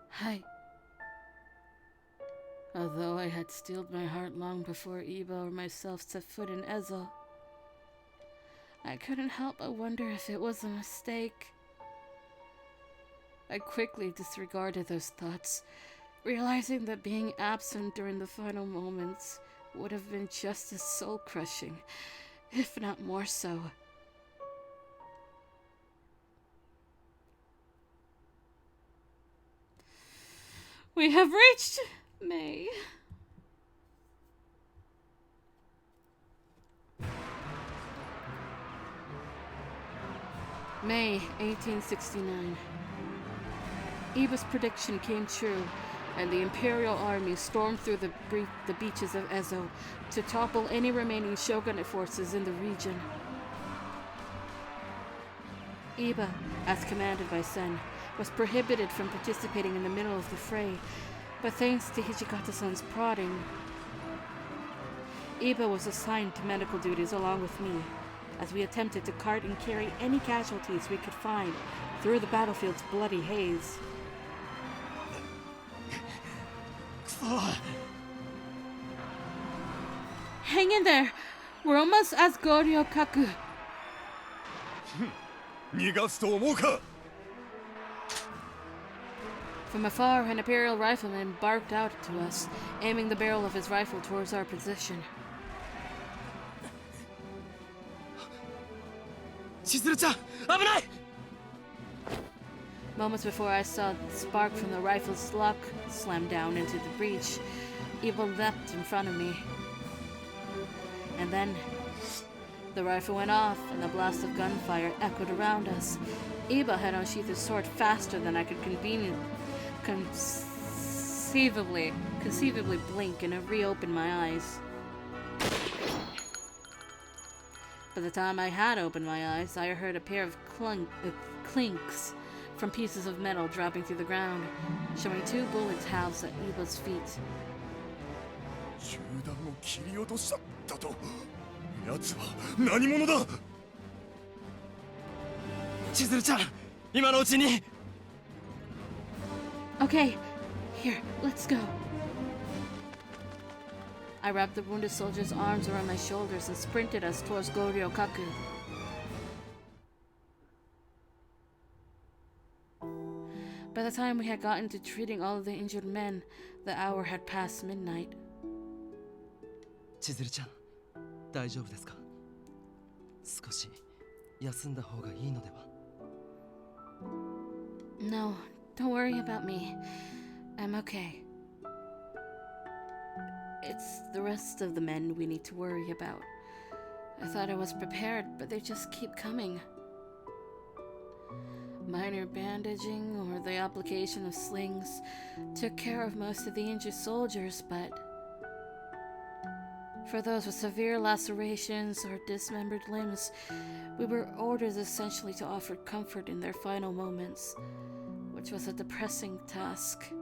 Hi. Although I had steeled my heart long before Iba or myself set foot in Ezel, I couldn't help but wonder if it was a mistake. I quickly disregarded those thoughts, realizing that being absent during the final moments would have been just as soul-crushing, if not more so. We have reached May. May 1869. Eva's prediction came true, and the Imperial Army stormed through the beaches of Ezo to topple any remaining shogunate forces in the region. Iba, as commanded by Sen, was prohibited from participating in the middle of the fray, but thanks to Hijikata-san's prodding, Iba was assigned to medical duties along with me, as we attempted to cart and carry any casualties we could find through the battlefield's bloody haze. Hang in there! We're almost as Goryokaku. 逃がすと思うか。 From afar, an Imperial rifleman barked out to us, aiming the barrel of his rifle towards our position. 千鶴ちゃん、危ない！ Moments before I saw the spark from the rifle's slug slam down into the breach, Iba leapt in front of me. And then, the rifle went off, and the blast of gunfire echoed around us. Iba had unsheathed his sword faster than I could conceivably blink and reopen my eyes. By the time I had opened my eyes, I heard a pair of clinks from pieces of metal dropping through the ground, showing 2 bullets housed at Iba's feet. 銃弾を切り落としただと。奴は何者だ。千鶴ちゃん、今のうちに。 Okay, here, let's go. I wrapped the wounded soldier's arms around my shoulders and sprinted us towards Goryokaku. By the time we had gotten to treating all of the injured men, the hour had passed midnight. 千鶴ちゃん、大丈夫ですか？少し休んだ方がいいのでは？ No, don't worry about me. I'm okay. It's the rest of the men we need to worry about. I thought I was prepared, but they just keep coming. Minor bandaging or the application of slings took care of most of the injured soldiers, but for those with severe lacerations or dismembered limbs, we were ordered essentially to offer comfort in their final moments, which was a depressing task.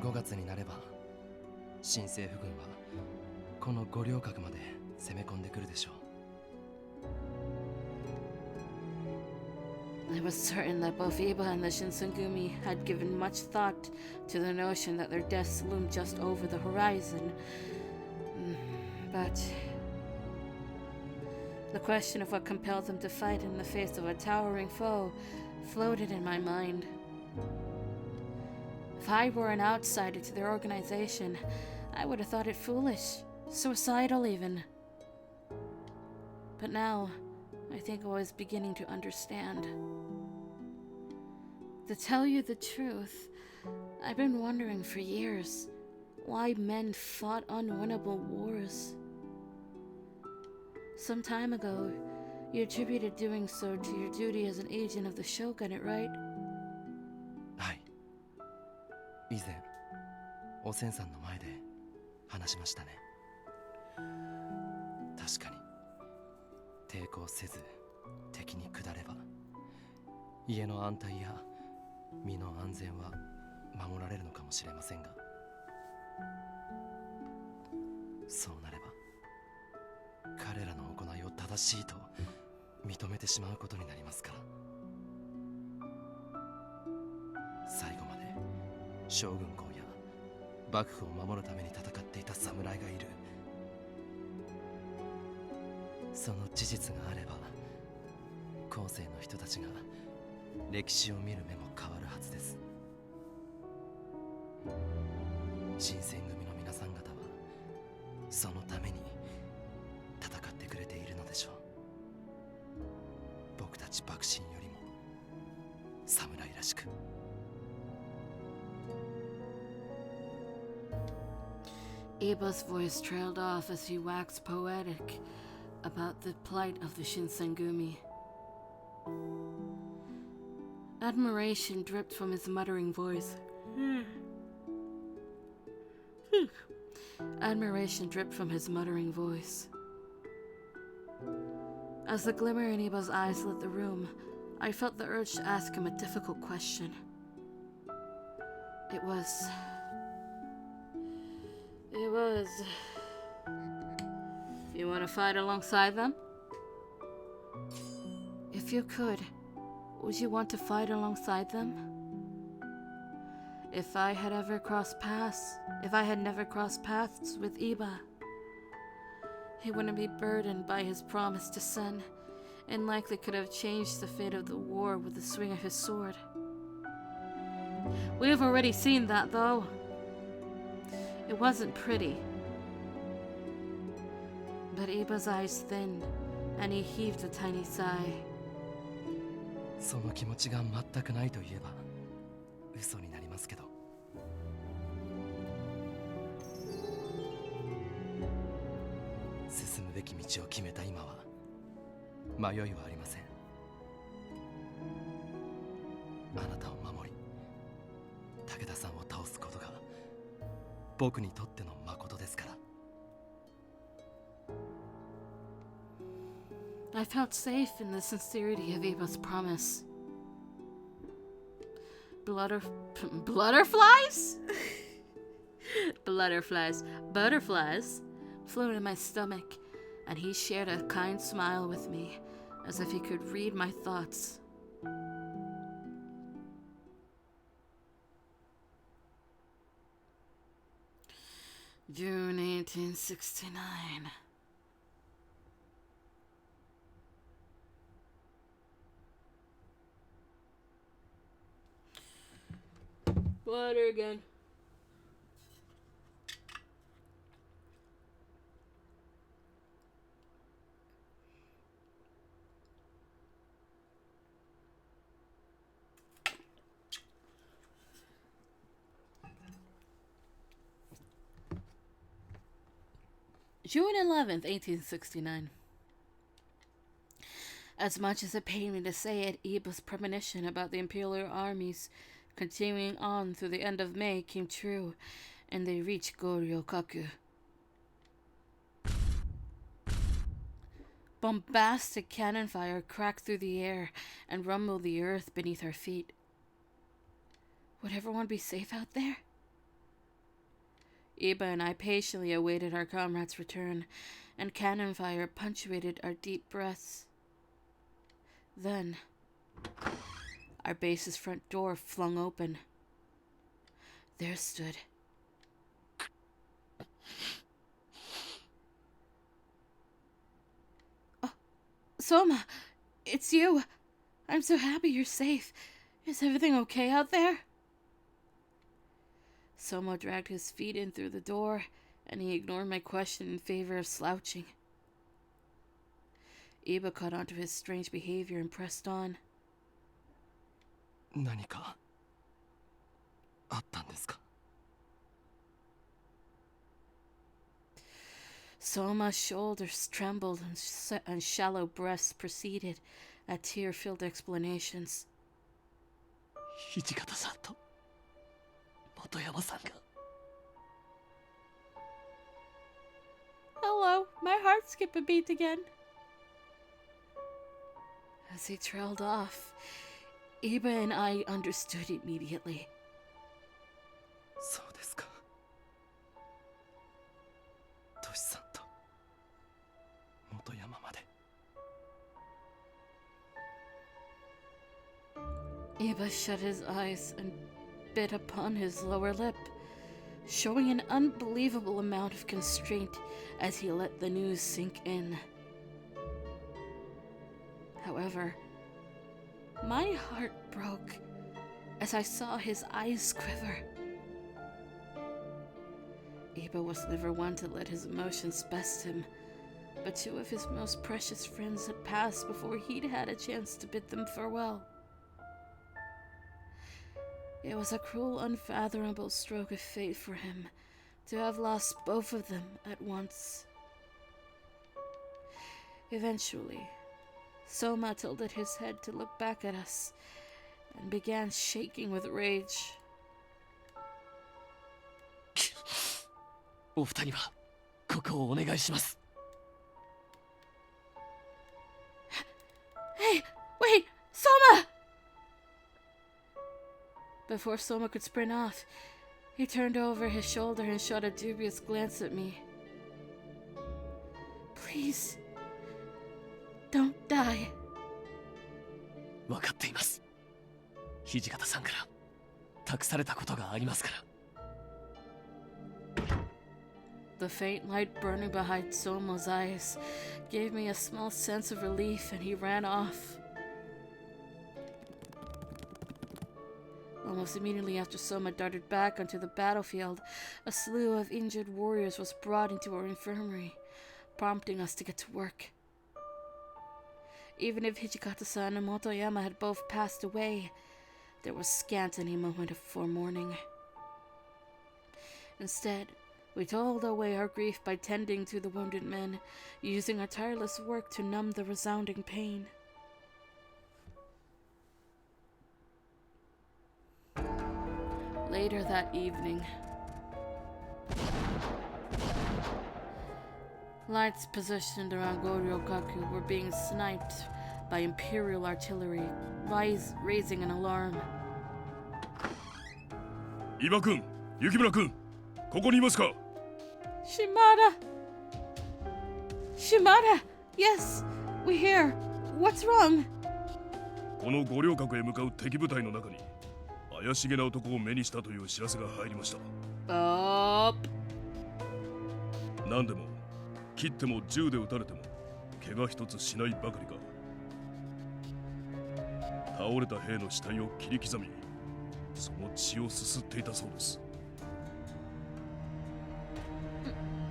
5月になれば新政府軍はこの五稜郭まで攻め込んでくるでしょう。 I was certain that both Iba and the Shinsengumi had given much thought to the notion that their deaths loomed just over the horizon. But the question of what compelled them to fight in the face of a towering foe floated in my mind. If I were an outsider to their organization, I would have thought it foolish, suicidal even. But now, I think I was beginning to understand. To tell you the truth, I've been wondering for years why men fought unwinnable wars. Some time ago, you attributed doing so to your duty as an agent of the shogunate, right? はい。以前、おせんさんの前で話しましたね。確かに抵抗せず敵に下れば家の安泰や身の安全は守られるのかもしれませんが、そうなれば彼らの行いを正しいと認めてしまうことになりますから。最後まで将軍公や幕府を守るために戦っていた侍がいる、その事実があれば後世の人たちが歴史を見る目も変わるはずです。新選組の皆さん方はそのために戦ってくれているのでしょう。僕たち幕臣よりも侍らしく。Iba's voice trailed off as he waxed poetic about the plight of the Shinsengumi. Admiration dripped from his muttering voice. Admiration dripped from his muttering voice. As the glimmer in Iba's eyes lit the room, I felt the urge to ask him a difficult question. It was... You want to fight alongside them? If you could, would you want to fight alongside them? If I had never crossed paths with Iba, he wouldn't be burdened by his promise to Sen, and likely could have changed the fate of the war with the swing of his sword. We have already seen that, though. It wasn't pretty. But Iba's eyes thinned, and he heaved a tiny sigh. その気持ちが全くないと言えば嘘になりますけど、進むべき道を決めた今は迷いはありません。あなたを守り武田さんを倒すことが僕にとっての誠ですから。I felt safe in the sincerity of Iba's promise. Butterflies flew in my stomach, and he shared a kind smile with me, as if he could read my thoughts. June 1869. Water again. June 11th, 1869. As much as it pained me to say it, Iba's premonition about the imperial armies continuing on through the end of May came true, and they reached Goryokaku. Bombastic cannon fire cracked through the air and rumbled the earth beneath our feet. Would everyone be safe out there? Iba and I patiently awaited our comrades' return, and cannon fire punctuated our deep breaths. Then, our base's front door flung open. There stood Soma, it's you. I'm so happy you're safe. Is everything okay out there? Soma dragged his feet in through the door, and he ignored my question in favor of slouching. Iba caught on to his strange behavior and pressed on. 何かあったんですか? Soma's shoulders trembled and shallow breasts proceeded at tear-filled explanations. 土方さんと本山さんが。Hello, my heart skipped a beat again. As he trailed off, Iba and I understood immediately. そうですか。トシさんと元山まで。 Iba shut his eyes and bit upon his lower lip, showing an unbelievable amount of constraint as he let the news sink in. However, my heart broke as I saw his eyes quiver. Iba was never one to let his emotions best him, but 2 of his most precious friends had passed before he'd had a chance to bid them farewell. It was a cruel, unfathomable stroke of fate for him to have lost both of them at once. Eventually, Soma tilted his head to look back at us and began shaking with rage. お二人はここをお願いします。 Hey, wait, Soma! Before Soma could sprint off, he turned over his shoulder and shot a dubious glance at me. Please, don't die. 分かっています。土方さんから託されたことがありますから。 The faint light burning behind Soma's eyes gave me a small sense of relief, and he ran off. Almost immediately after Soma darted back onto the battlefield, a slew of injured warriors was brought into our infirmary, prompting us to get to work. Even if Hijikata-san and Motoyama had both passed away, there was scant any moment of foremourning. Instead, we told away our grief by tending to the wounded men, using our tireless work to numb the resounding pain. Later that evening, lights positioned around Goryokaku were being sniped by Imperial artillery, raising an alarm. 伊庭君、雪村君、ここにいますか？ Shimada! Shimada! Yes, we hear. What's wrong? この五稜郭へ向かう敵部隊の中に怪しげな男を目にしたという知らせが入りました。何でも切っても銃で撃たれても怪我一つしないばかりか。倒れた兵の死体を切り刻み、その血をすすっていたそうです。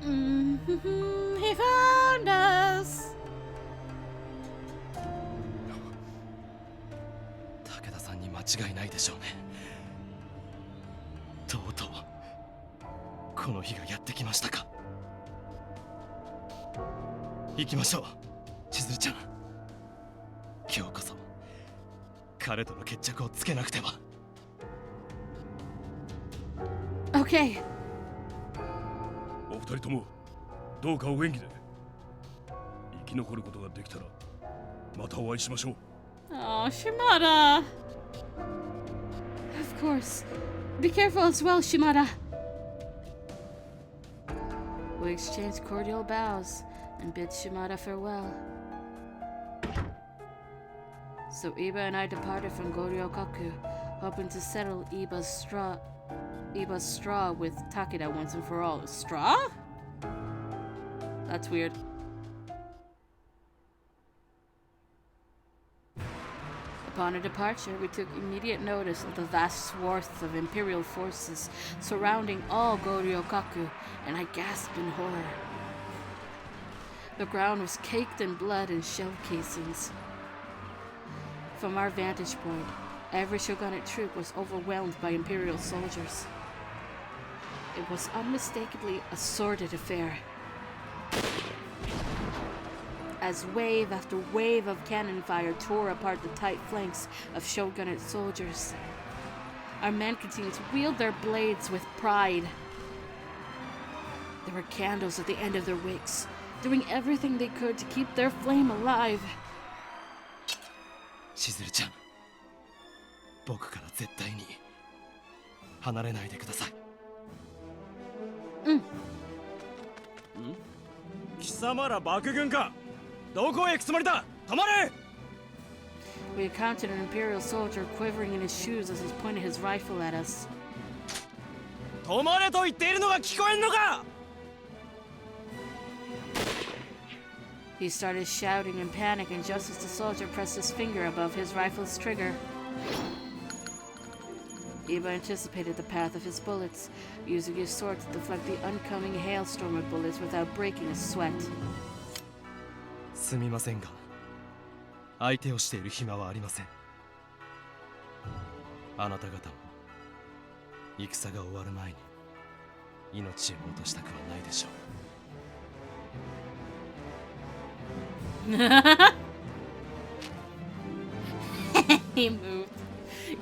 He found us! 武田さんに間違いないでしょうね。とうとうこの日がやってきましたか。行きましょう、千鶴ちゃん。今日こそ彼との決着をつけなくては。 Okay. お二人ともどうかお元気で。生き残ることができたらまたお会いしましょう。 Oh, Shimada! Of course. Be careful as well, Shimada. We exchanged cordial bows and bid Shimada farewell. So Iba and I departed from Goryokaku, hoping to settle Iba's straw with Takeda once and for all. Straw? That's weird. Upon our departure, we took immediate notice of the vast swath of Imperial forces surrounding all Goryokaku, and I gasped in horror. The ground was caked in blood and shell casings. From our vantage point, every shogunate troop was overwhelmed by Imperial soldiers. It was unmistakably a sordid affair. As wave after wave of cannon fire tore apart the tight flanks of shogunate soldiers, our men continued to wield their blades with pride. There were candles at the end of their wicks, doing everything they could to keep their flame alive. しずるちゃん、僕から絶対に離れないでください。貴様ら幕軍か。どこへ行くつもりだ。止まれ。 We encountered an Imperial soldier quivering in his shoes as he pointed his rifle at us. 止まれと言っているのが聞こえんのか。 He started shouting in panic, and just as the soldier pressed his finger above his rifle's trigger, Iba anticipated the path of his bullets, using his sword to deflect the oncoming hailstorm of bullets without breaking a sweat. すみませんが、相手をしている暇はありません。あなた方も戦が終わる前に命を落としたくはないでしょう。He moved.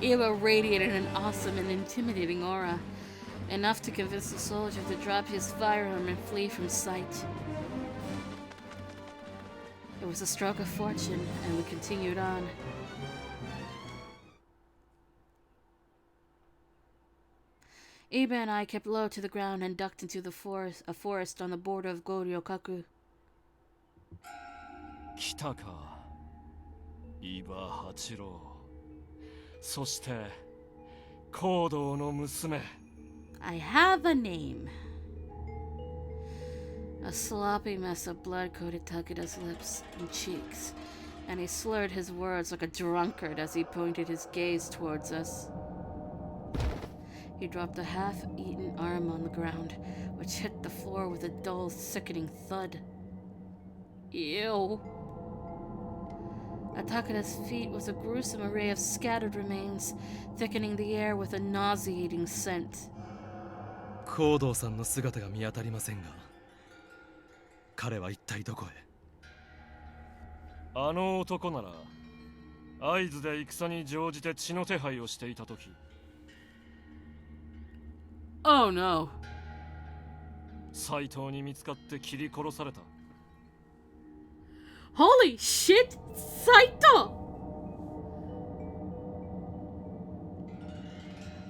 Iba radiated an awesome and intimidating aura, enough to convince the soldier to drop his firearm and flee from sight. It was a stroke of fortune, and we continued on. Iba and I kept low to the ground and ducked into a forest on the border of Goryokaku. 来たか、伊庭八郎。そして行動の娘。 I have a name. A sloppy mess of blood coated Takeda's lips and cheeks, and he slurred his words like a drunkard as he pointed his gaze towards us. He dropped a half-eaten arm on the ground, which hit the floor with a dull, sickening thud. Ew. At Takeda's feet was a gruesome array of scattered remains, thickening the air with a nauseating scent. 行動さんの姿が見当たりませんが、彼は一体どこへ。あの男なら会津で戦に乗じて血の手配をしていた時。 Oh no. 斎藤に見つかって切り殺された。 Holy shit! Saito!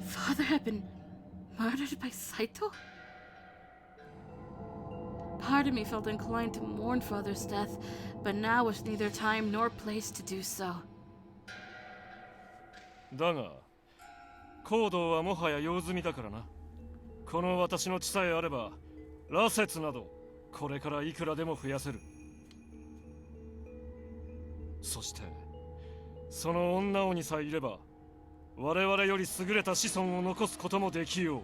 Father had been murdered by Saito? Part of me felt inclined to mourn Father's death, but now was neither time nor place to do so. だが、行動はもはや用済みだからな。この私の血さえあれば、羅刹などこれからいくらでも増やせる。そして、その女鬼さえいれば、我々より優れた子孫を残すこともできよう。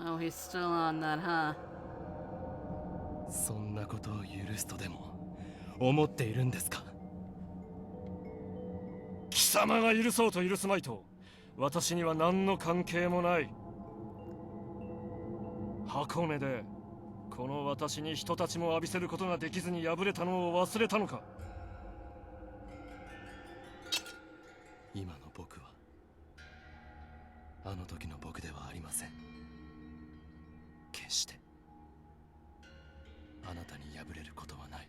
Oh, he's still on that, huh? そんなことを許すとでも思っているんですか。貴様が許そうと許すまいと、私には何の関係もない。箱根でこの私に人たちも浴びせることができずに敗れたのを忘れたのか。今の僕はあの時の僕ではありません。決してあなたに敗れることはない。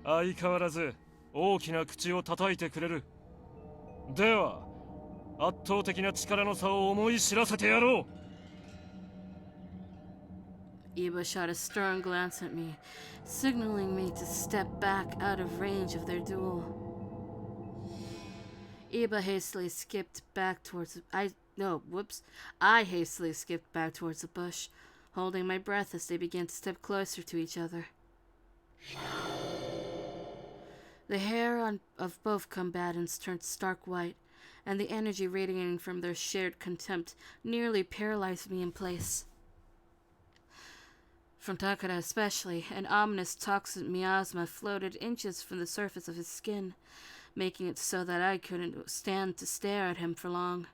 相変わらず大きな口を叩いてくれる。では圧倒的な力の差を思い知らせてやろう。 Iba shot a stern glance at me, signaling me to step back out of range of their duel. I hastily skipped back towards the bush, holding my breath as they began to step closer to each other. The hair of both combatants turned stark white, and the energy radiating from their shared contempt nearly paralyzed me in place. From Takeda especially, an ominous toxic miasma floated inches from the surface of his skin, making it so that I couldn't stand to stare at him for long.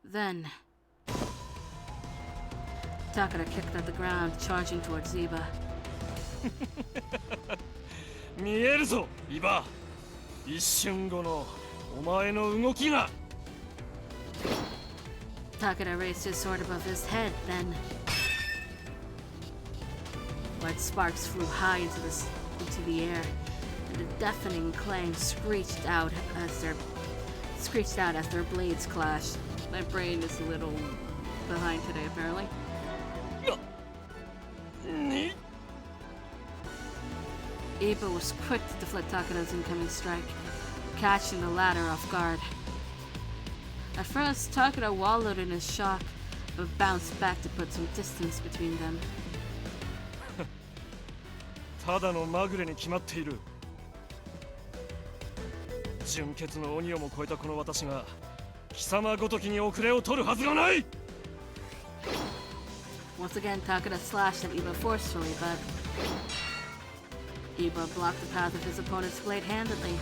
Then, Takeda kicked at the ground, charging towards Iba. 見えるぞ、イバ。一瞬後のお前の動きが。Takeda raised his sword above his head, then white sparks flew high into the air, and a deafening clang screeched out as their blades clashed. My brain is a little behind today, apparently. Iba was quick to deflect Takeda's incoming strike, catching the latter off guard. At first, Takeda wallowed in his shock, but bounced back to put some distance between them. ただのまぐれに決まっている。純血の鬼をも超えたこの私が貴様ごときに遅れを取るはずがない。 Once again, Takeda slashed at Iba forcefully, but Iba blocked the path of his opponent's blade handedly.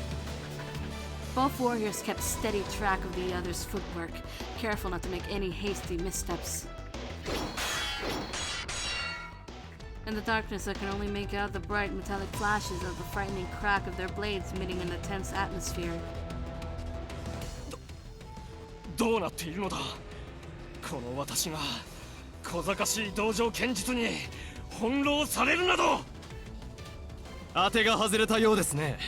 Both warriors kept steady track of the other's footwork, careful not to make any hasty missteps. In the darkness, I could only make out the bright metallic flashes of the frightening crack of their blades emitting in the tense atmosphere. どうなっているのだ。この私が小賢しい道場剣術に翻弄されるなど。当てが外れたようですね。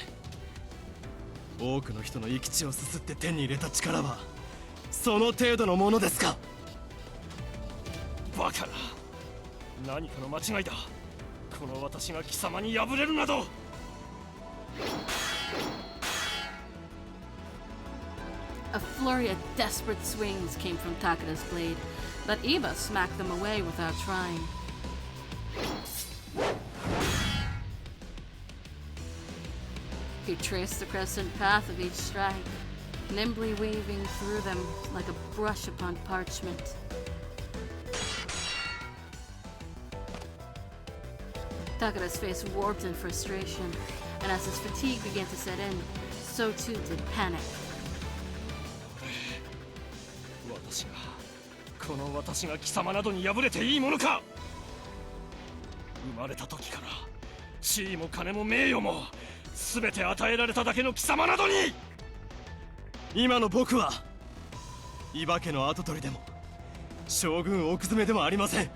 多くの人の生き血をすすって手に入れた力はその程度のものですか。バカな。何かの間違いだ。この私が貴様に敗れるなど。A flurry of desperate swings came from Takeda's blade, but Iba smacked them away without trying. He traced the crescent path of each strike, nimbly weaving through them like a brush upon parchment. Takeda's face warped in frustration, and as his fatigue began to set in, so too did panic. この私が貴様などに敗れていいものか。生まれた時から地位も金も名誉も全て与えられただけの貴様などに。今の僕は伊庭家の跡取りでも将軍奥詰めでもありません。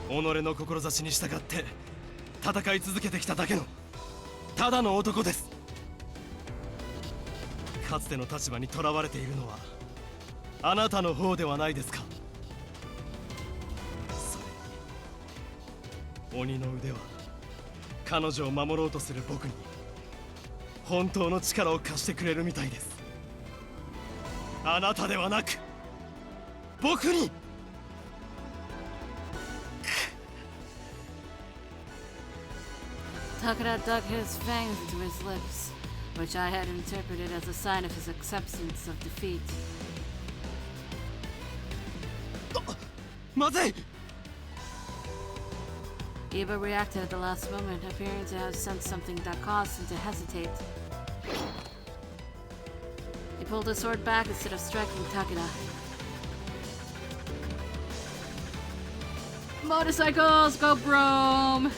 己の志に従って戦い続けてきただけのただの男です。かつての立場にとらわれているのはあなたの方ではないですか。それに鬼の腕は彼女を守ろうとする僕に本当の力を貸してくれるみたいです。あなたではなく僕に。Takeda dug his fangs into his lips, which I had interpreted as a sign of his acceptance of defeat. まずい。 Iba reacted at the last moment, appearing to have sensed something that caused him to hesitate. He pulled his sword back instead of striking Takeda. Motorcycles, go Brome!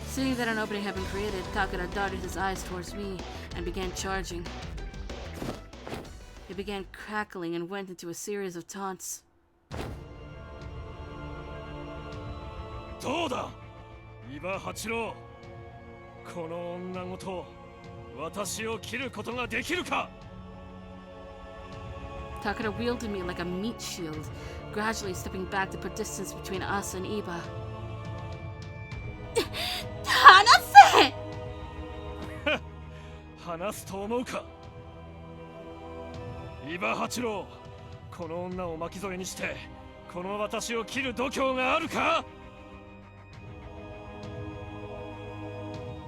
Seeing that an opening had been created, Takeda darted his eyes towards me and began charging. He began crackling and went into a series of taunts. どうだ伊庭八郎、この女ごと私を切ることができるか。 Takeda wielded me like a meat shield, gradually stepping back to put distance between us and Iba. Hanase! 話すと思うか。伊庭八郎、この女を巻き添えにしてこの私を切る度胸があるか。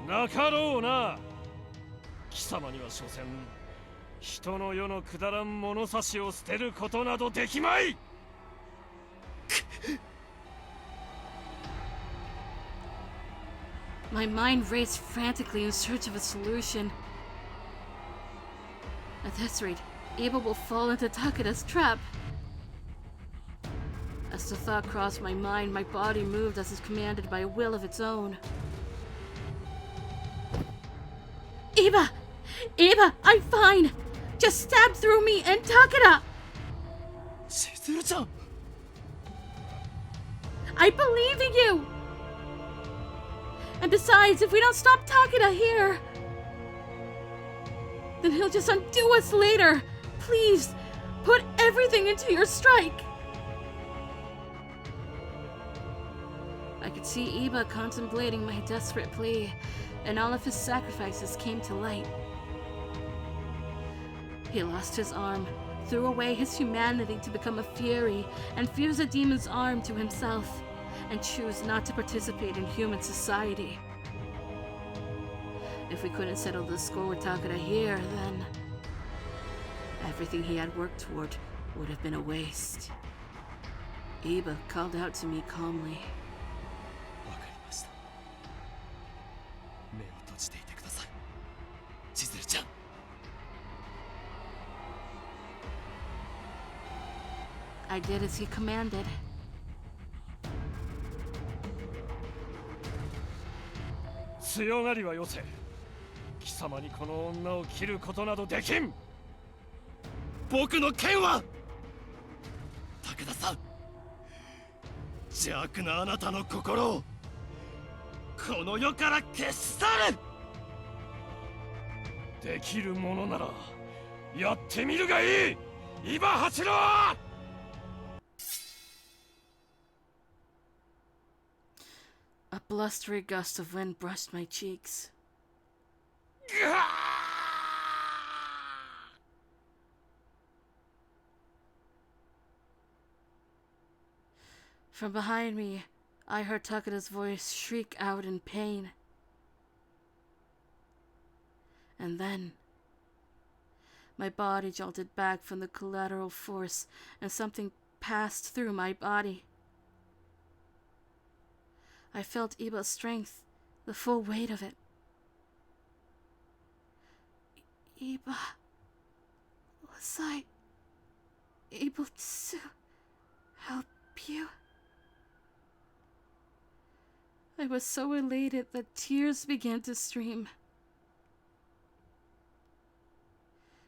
なかろうな。貴様には所詮人の世のくだらん物差しを捨てることなどできまい。My mind raced frantically in search of a solution. At this rate, Iba will fall into Takeda's trap. As the thought crossed my mind, my body moved as if commanded by a will of its own. Iba! Iba, I'm fine! just stabbed through me and Takeda! 千鶴ちゃん I believe in you! And besides, if we don't stop Takeda here, then he'll just undo us later. Please, put everything into your strike. I could see Iba contemplating my desperate plea, and all of his sacrifices came to light. He lost his arm, threw away his humanity to become a fury, and fuse a demon's arm to himself, and choose not to participate in human society. If we couldn't settle the score with Takeda here, then everything he had worked toward would have been a waste. Iba called out to me calmly. わかりました目を閉じていてください千鶴ちゃん I did as he commanded. 強がりはよせ貴様にこの女を切ることなどできん僕の剣は武田さん邪悪なあなたの心をこの世から消し去るできるものならやってみるがいい今走ろう A blustery gust of wind brushed my cheeks. From behind me, I heard Takeda's voice shriek out in pain. And then, my body jolted back from the collateral force, and something passed through my body. I felt Iba's strength, the full weight of it. Iba, was I able to help you? I was so elated that tears began to stream.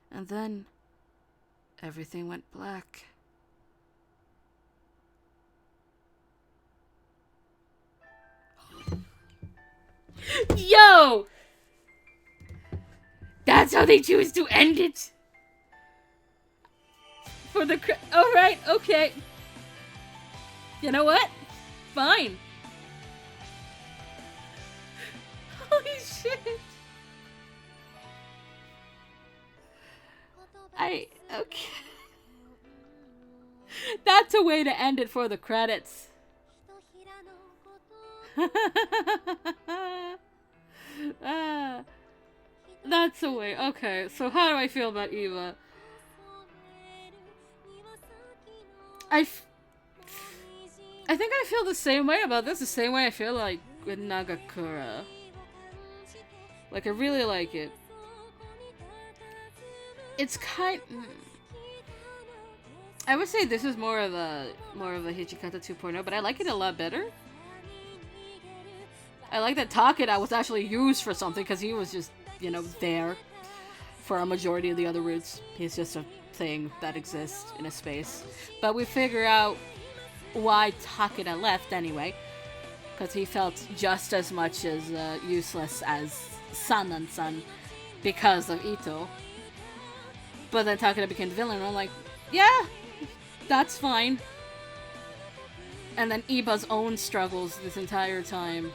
And then, everything went black. Yo! That's how they choose to end it? For the alright, okay. You know what? Fine. Holy shit. Okay. That's a way to end it for the credits. That's a way. Okay, so how do I feel about Eva? I think I feel the same way about this, the same way I feel like with Nagakura. Like, I really like it. It's I would say this is more of a Hichikata 2.0, but I like it a lot better. I like that Takeda was actually used for something because he was just, you know, there for a majority of the other routes. He's just a thing that exists in a space. But we figure out why Takeda left anyway, because he felt just as much as useless as San because of Ito. But then Takeda became the villain, and I'm like, yeah, that's fine. And then Iba's own struggles this entire time.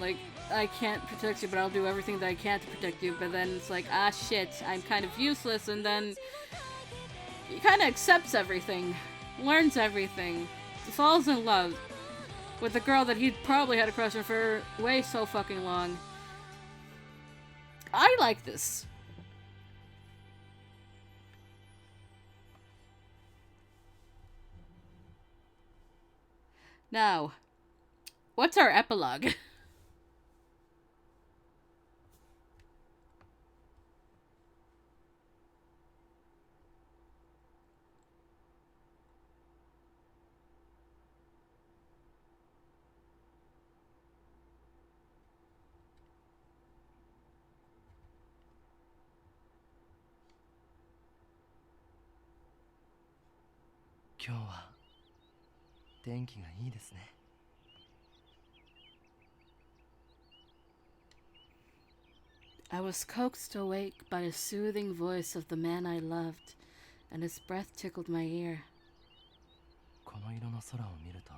Like, I can't protect you, but I'll do everything that I can to protect you. But then it's like, ah, shit, I'm kind of useless. And then he kind of accepts everything, learns everything, falls in love with the girl that he'd probably had a crush on for way so fucking long. I like this. Now, what's our epilogue? 今日は天気がいいですね。I was coaxed awake by the soothing voice of the man I loved, and his breath tickled my ear. この色の空を見ると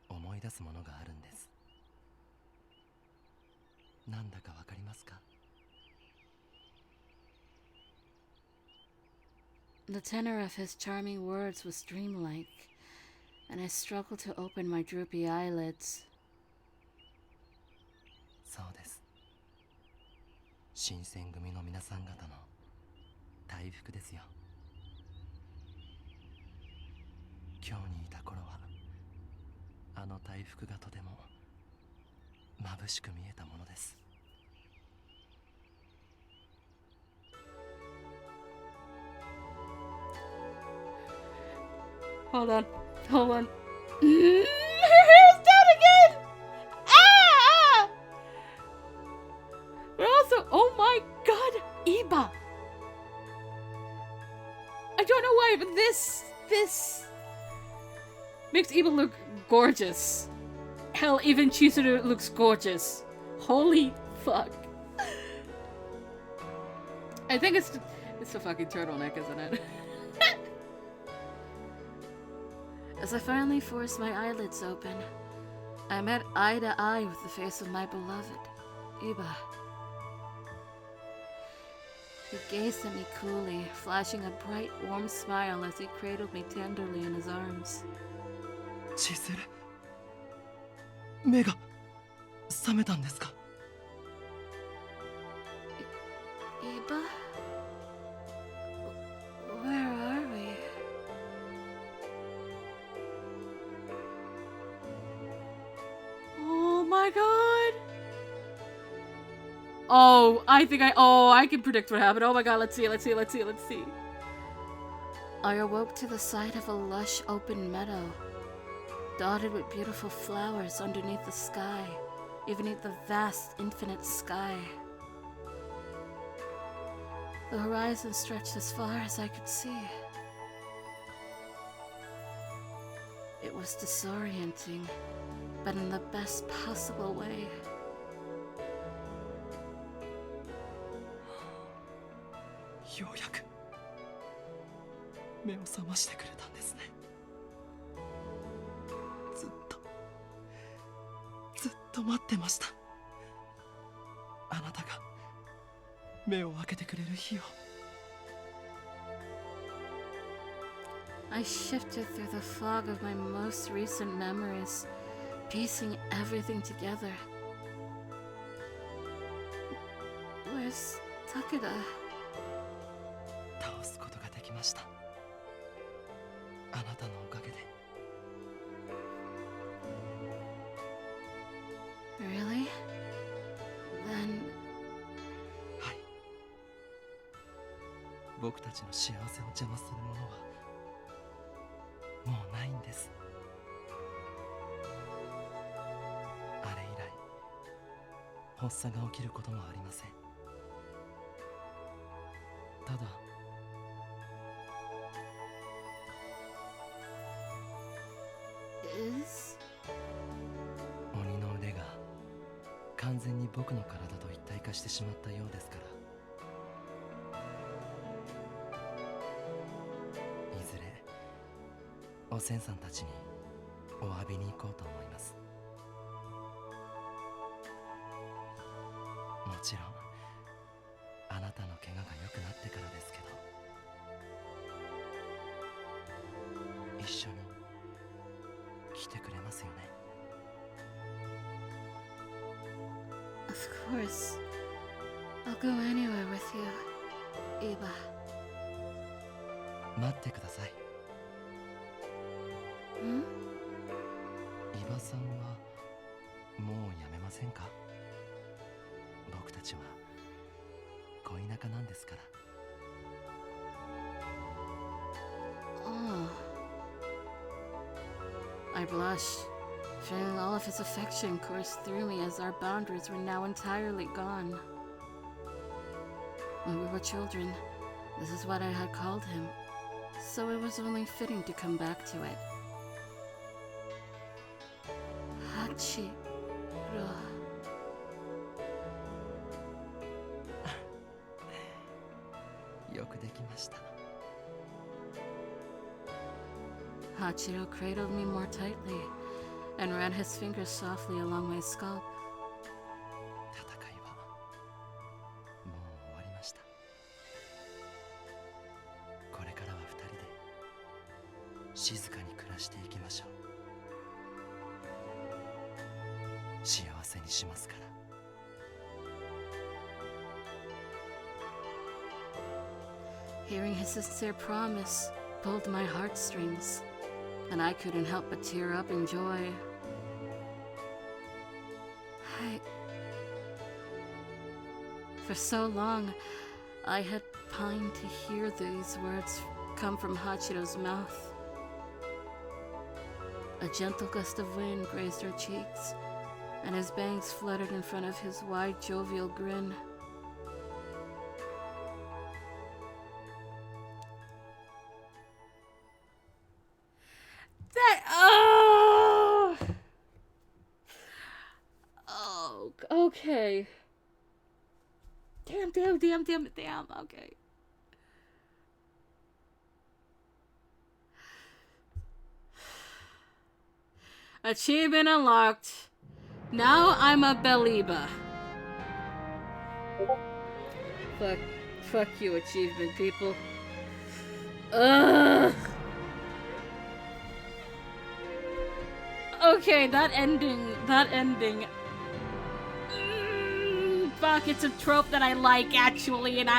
思い出すものがあるんです。なんだかわかりますか？ The tenor of his charming words was dreamlike, and I struggled to open my droopy eyelids. そうです。新選組の皆さん方の大福ですよ。今日にいた頃はあの大福がとても眩しく見えたものです。Hold on. Hold on. Her hair's down again! Ah! But also, oh my god, Iba! I don't know why, but this makes Iba look gorgeous. Hell, even Chizuru looks gorgeous. Holy fuck. I think it's a fucking turtleneck, isn't it? As I finally forced my eyelids open, I met eye to eye with the face of my beloved, Iba. He gazed at me coolly, flashing a bright, warm smile as he cradled me tenderly in his arms. 千鶴、目が覚めたんですかIba? Where are we? Oh my god! Oh, I can predict what happened. Oh my god, let's see. I awoke to the sight of a lush open meadow, dotted with beautiful flowers underneath the sky, beneath the vast, infinite sky. The horizon stretched as far as I could see. It was disorienting, but in the best possible way. ようやく目を覚ましてくれたんですね。ずっと待ってました。あなたが目を開けてくれる日を。I shifted through the fog of my most recent memories, piecing everything together. Where's Takeda? 倒すことができました。あなたのおかげで。Really? Then... はい。僕たちの幸せを邪魔するものはもうないんです。あれ以来発作が起きることもありません。ただ鬼の腕が完全に僕の体と一体化してしまったようですから、いずれおせんさんたちにお詫びに行こうと思います。もちろんあなたの怪我が良くなってからですけど、一緒に来てくれますよね。Of course. I'll go anywhere with you, Iba. 待ってください。ん？伊庭さんはもうやめませんか？僕たちは恋仲なんですから。Oh. I blushed, feeling all of his affection course through me as our boundaries were now entirely gone. When we were children, this is what I had called him, So it was only fitting to come back to it. Hachiro. よくできました。 Hachiro cradled me more tightly and ran his fingers softly along my scalp. 戦いはもう終わりました。これからは二人で静かに暮らしていきましょう。幸せにしますから。 Hearing his sincere promise pulled my heartstrings, and I couldn't help but tear up in joy. For so long, I had pined to hear these words come from Hachiro's mouth. A gentle gust of wind grazed our cheeks, and his bangs fluttered in front of his wide, jovial grin. Okay. Damn. Okay. Achievement unlocked. Now I'm a Beliba. Fuck you, achievement people. Ugh. Okay, that ending. Fuck, it's a trope that I like, actually, and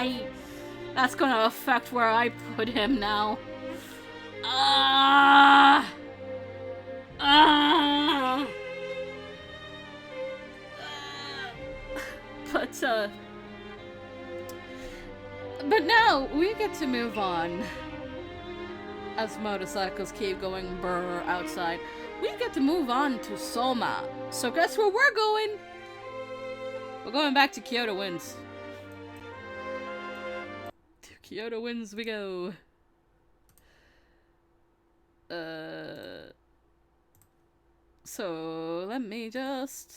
that's gonna affect where I put him now. But now we get to move on. As motorcycles keep going brr outside, we get to move on to Soma. So guess where we're going? We're going back to Kyoto Winds. To Kyoto Winds we go. So let me just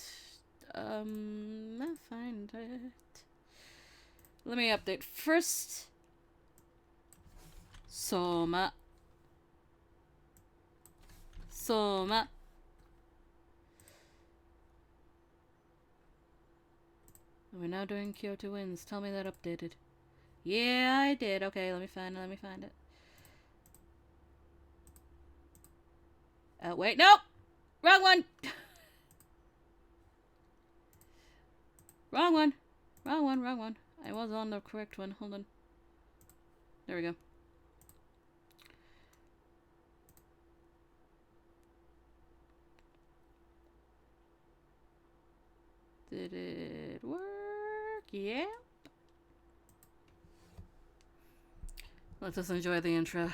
find it. Let me update first. Soma. We're now doing Kyoto Winds. Tell me that updated. Yeah, I did. Okay, let me find it. Wait, nope! Wrong one! Wrong one. I was on the correct one. Hold on. There we go. Did it work? Yeah. Let's just enjoy the intro.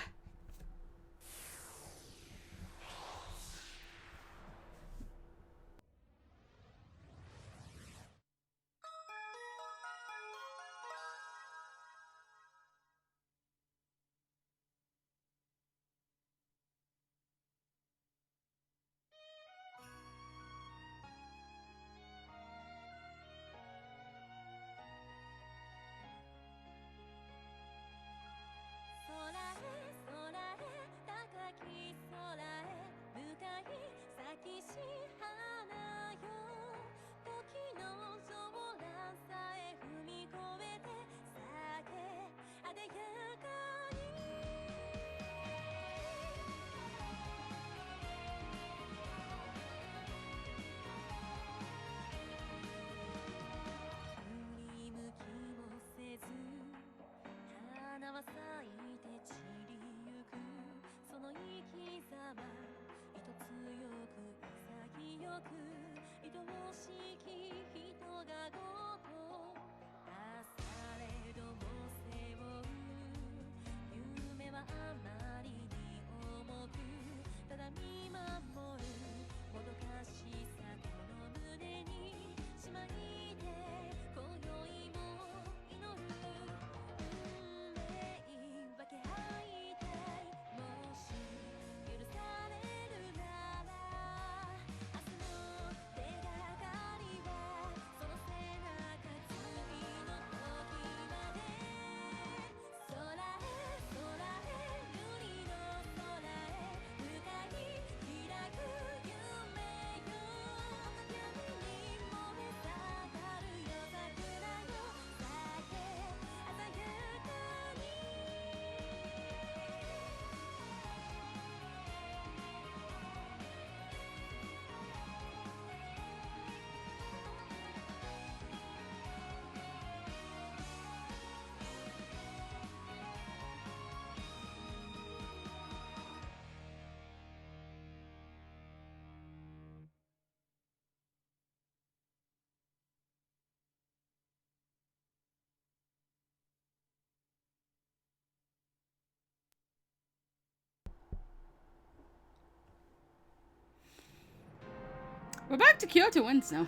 We're back to Kyoto wins now.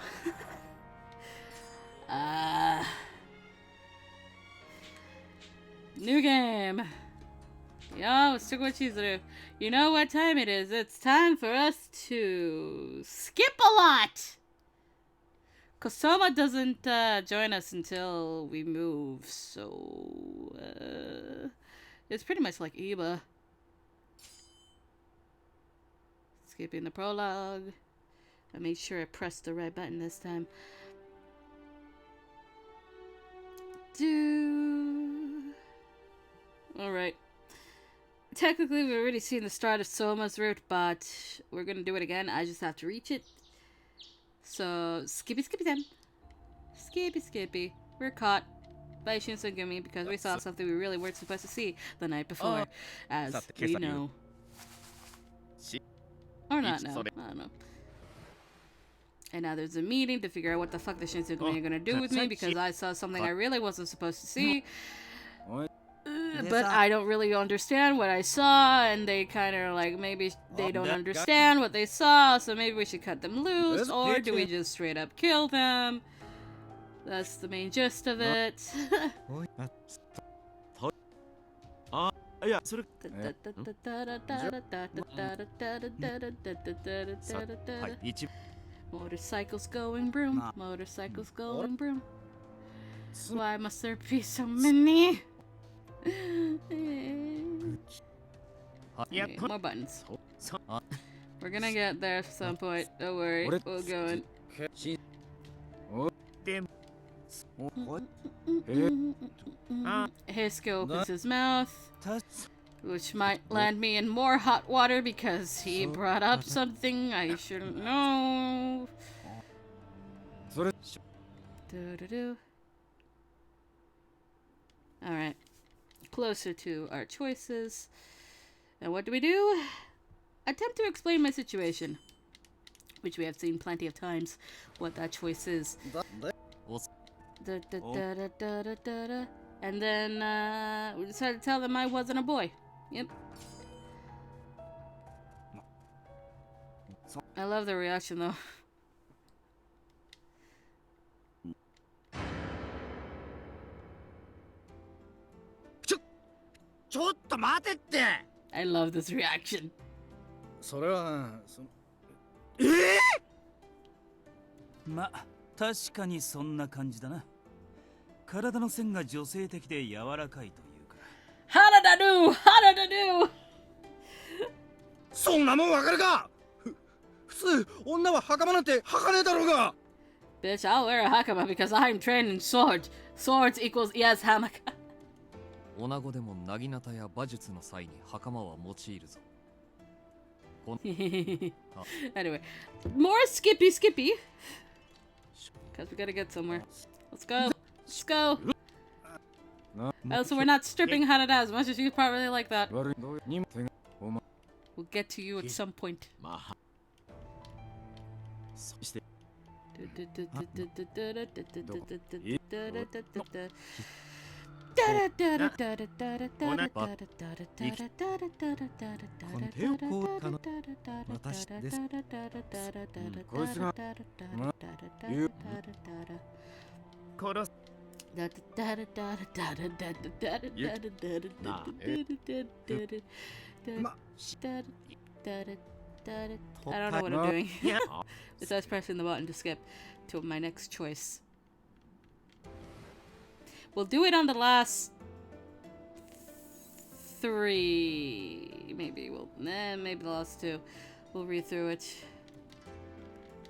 New game. Yo, stick with Chizuru. You know what time it is. It's time for us to skip a lot. Kosoma doesn't join us until we move, so it's pretty much like Iba. Skipping the prologue. I made sure I pressed the right button this time. Alright. Technically, we've already seen the start of Soma's route, but we're gonna do it again. I just have to reach it. So, skippy then. Skippy. We're caught by Shinsengumi because we saw something we really weren't supposed to see the night before. As we know. Or not now. I don't know. And now there's a meeting to figure out what the fuck the Shinsengumi are gonna do with me because I saw something I really wasn't supposed to see. But I don't really understand what I saw, and they kind of like, maybe they don't understand what they saw, so maybe we should cut them loose, or do we just straight up kill them? That's the main gist of it. Motorcycles going broom, motorcycles going broom. Why must there be so many? Okay, more buttons. We're gonna get there at some point. Don't worry, we're going. Hisko opens his mouth, which might land me in more hot water because he brought up something I shouldn't know. Alright. Closer to our choices. And what do? Attempt to explain my situation. Which we have seen plenty of times what that choice is. And then we decided to tell them I wasn't a boy. Yep. I love the reaction though. I love this reaction. それはま、確かにそんな感じだな。体の線が女性的で柔らかいというか。How did I do? How did I do? そんなもんわかるか。普通女は袴なんて履かねえだろうが。Bitch, I'll wear a hakama because I'm trained in swords. Swords equals yes, hamaka. 女子でもなぎなたや馬術の際に袴は用いるぞ。Anyway, more skippy. Because we gotta get somewhere. Let's go. Let's go. Oh, so we're not stripping Harada as much as you probably like that. We'll get to you at some point. I don't know what I'm doing. Besides pressing the button to skip to my next choice. We'll do it on the last 3. Maybe maybe the last 2. We'll read through it.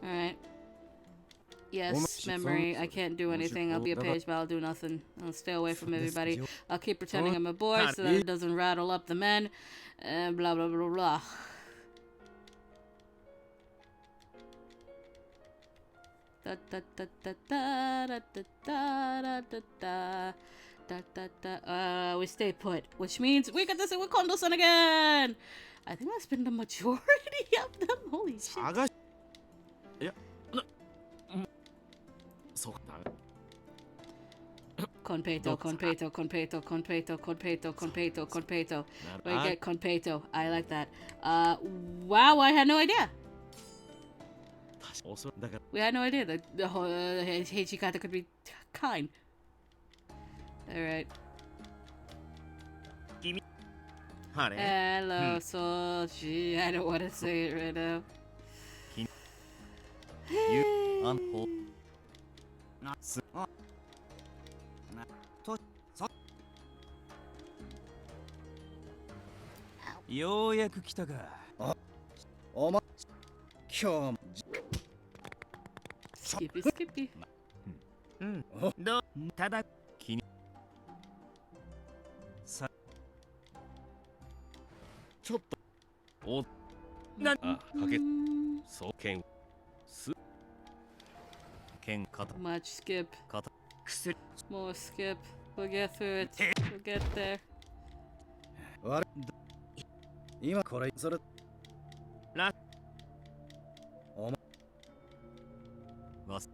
Alright. Yes, memory. I can't do anything. I'll be a page, but I'll do nothing. I'll stay away from everybody. I'll keep pretending I'm a boy so that it doesn't rattle up the men. Blah, blah, blah, blah. We stay put, which means we get to sit with Kondo-san again. I think that's been the majority of them. Holy shit. Conpeto. We get Conpeto. I like that. Wow, I had no idea. We had no idea that the whole Heichikata could be kind. Alright. Hello, Soji. I don't want to say it right now.ようやく来たか。おま今日 Skippy, skippy. どたださちょっとおなあかけ Mm, そうけんすけんかた much skip. かた薬 More skip. We'll get through it. We'll get there. 悪い今これそれらおまわす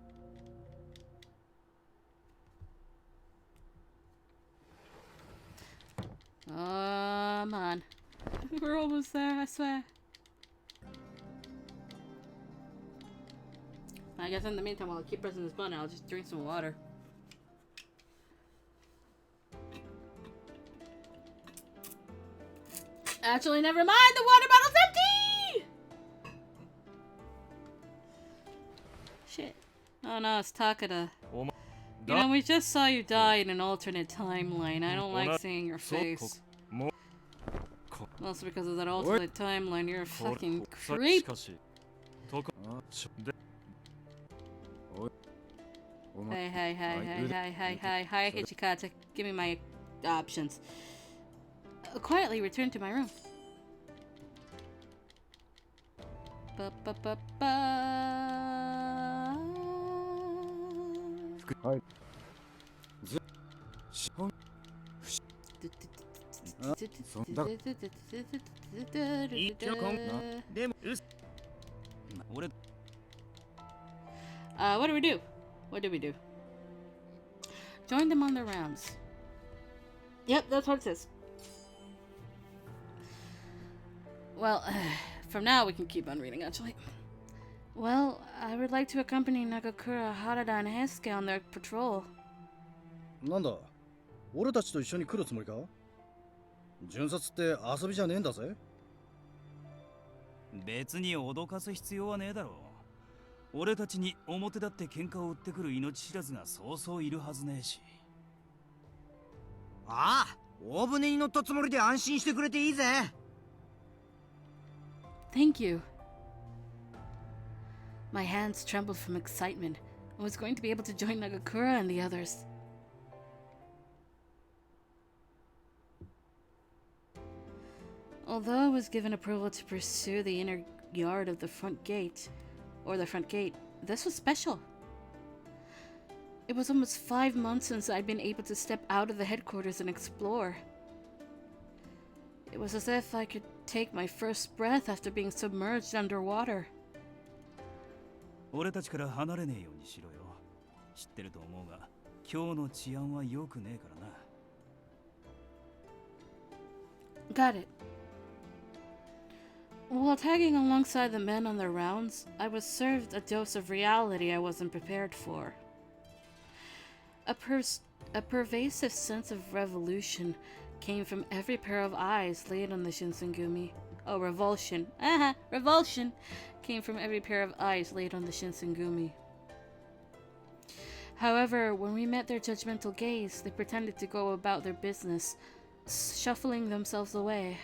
Come on. We're almost there, I swear. I guess in the meantime, while I keep pressing this button, I'll just drink some water. Actually, never mind! The water bottle's empty! Shit. Oh no, it's Takada. Oh my- You know, we just saw you die in an alternate timeline. I don't like seeing your face. Also because of that alternate timeline, you're a fucking creep. どこちょで Hey, hey, hey, hey, hey, hey, hey, hi, Hichikata. Give me my options. Quietly return to my room. Ba ba ba ba. はいずしほんでもうす俺 What do we do? What do we do? Join them on their rounds. Yep, that's what it says. Well, from now we can keep on reading, actually. Well, I would like to accompany Nagakura, Harada, and Heisuke on their patrol. なんだ俺たちと一緒に来るつもりか巡察って遊びじゃねえんだぜ別に脅かす必要はねえだろう。俺たちに表立って喧嘩を売ってくる命知らずがそうそういるはずねえし。ああ、大船に乗ったつもりで安心してくれていいぜ。Thank you. My hands trembled from excitement. I was going to be able to join Nagakura and the others. Although I was given approval to pursue the inner yard of the front gate, this was special. It was almost 5 months since I'd been able to step out of the headquarters and explore. It was as if I could take my first breath after being submerged underwater. 俺たちから離れねえようにしろよ。知ってると思うが、今日の治安は良くねえからな。Got it. While tagging alongside the men on their rounds, I was served a dose of reality I wasn't prepared for. A pervasive sense of revolution came from every pair of eyes laid on the Shinsengumi. Oh, revulsion. Revulsion came from every pair of eyes laid on the Shinsengumi. However, when we met their judgmental gaze, they pretended to go about their business, shuffling themselves away.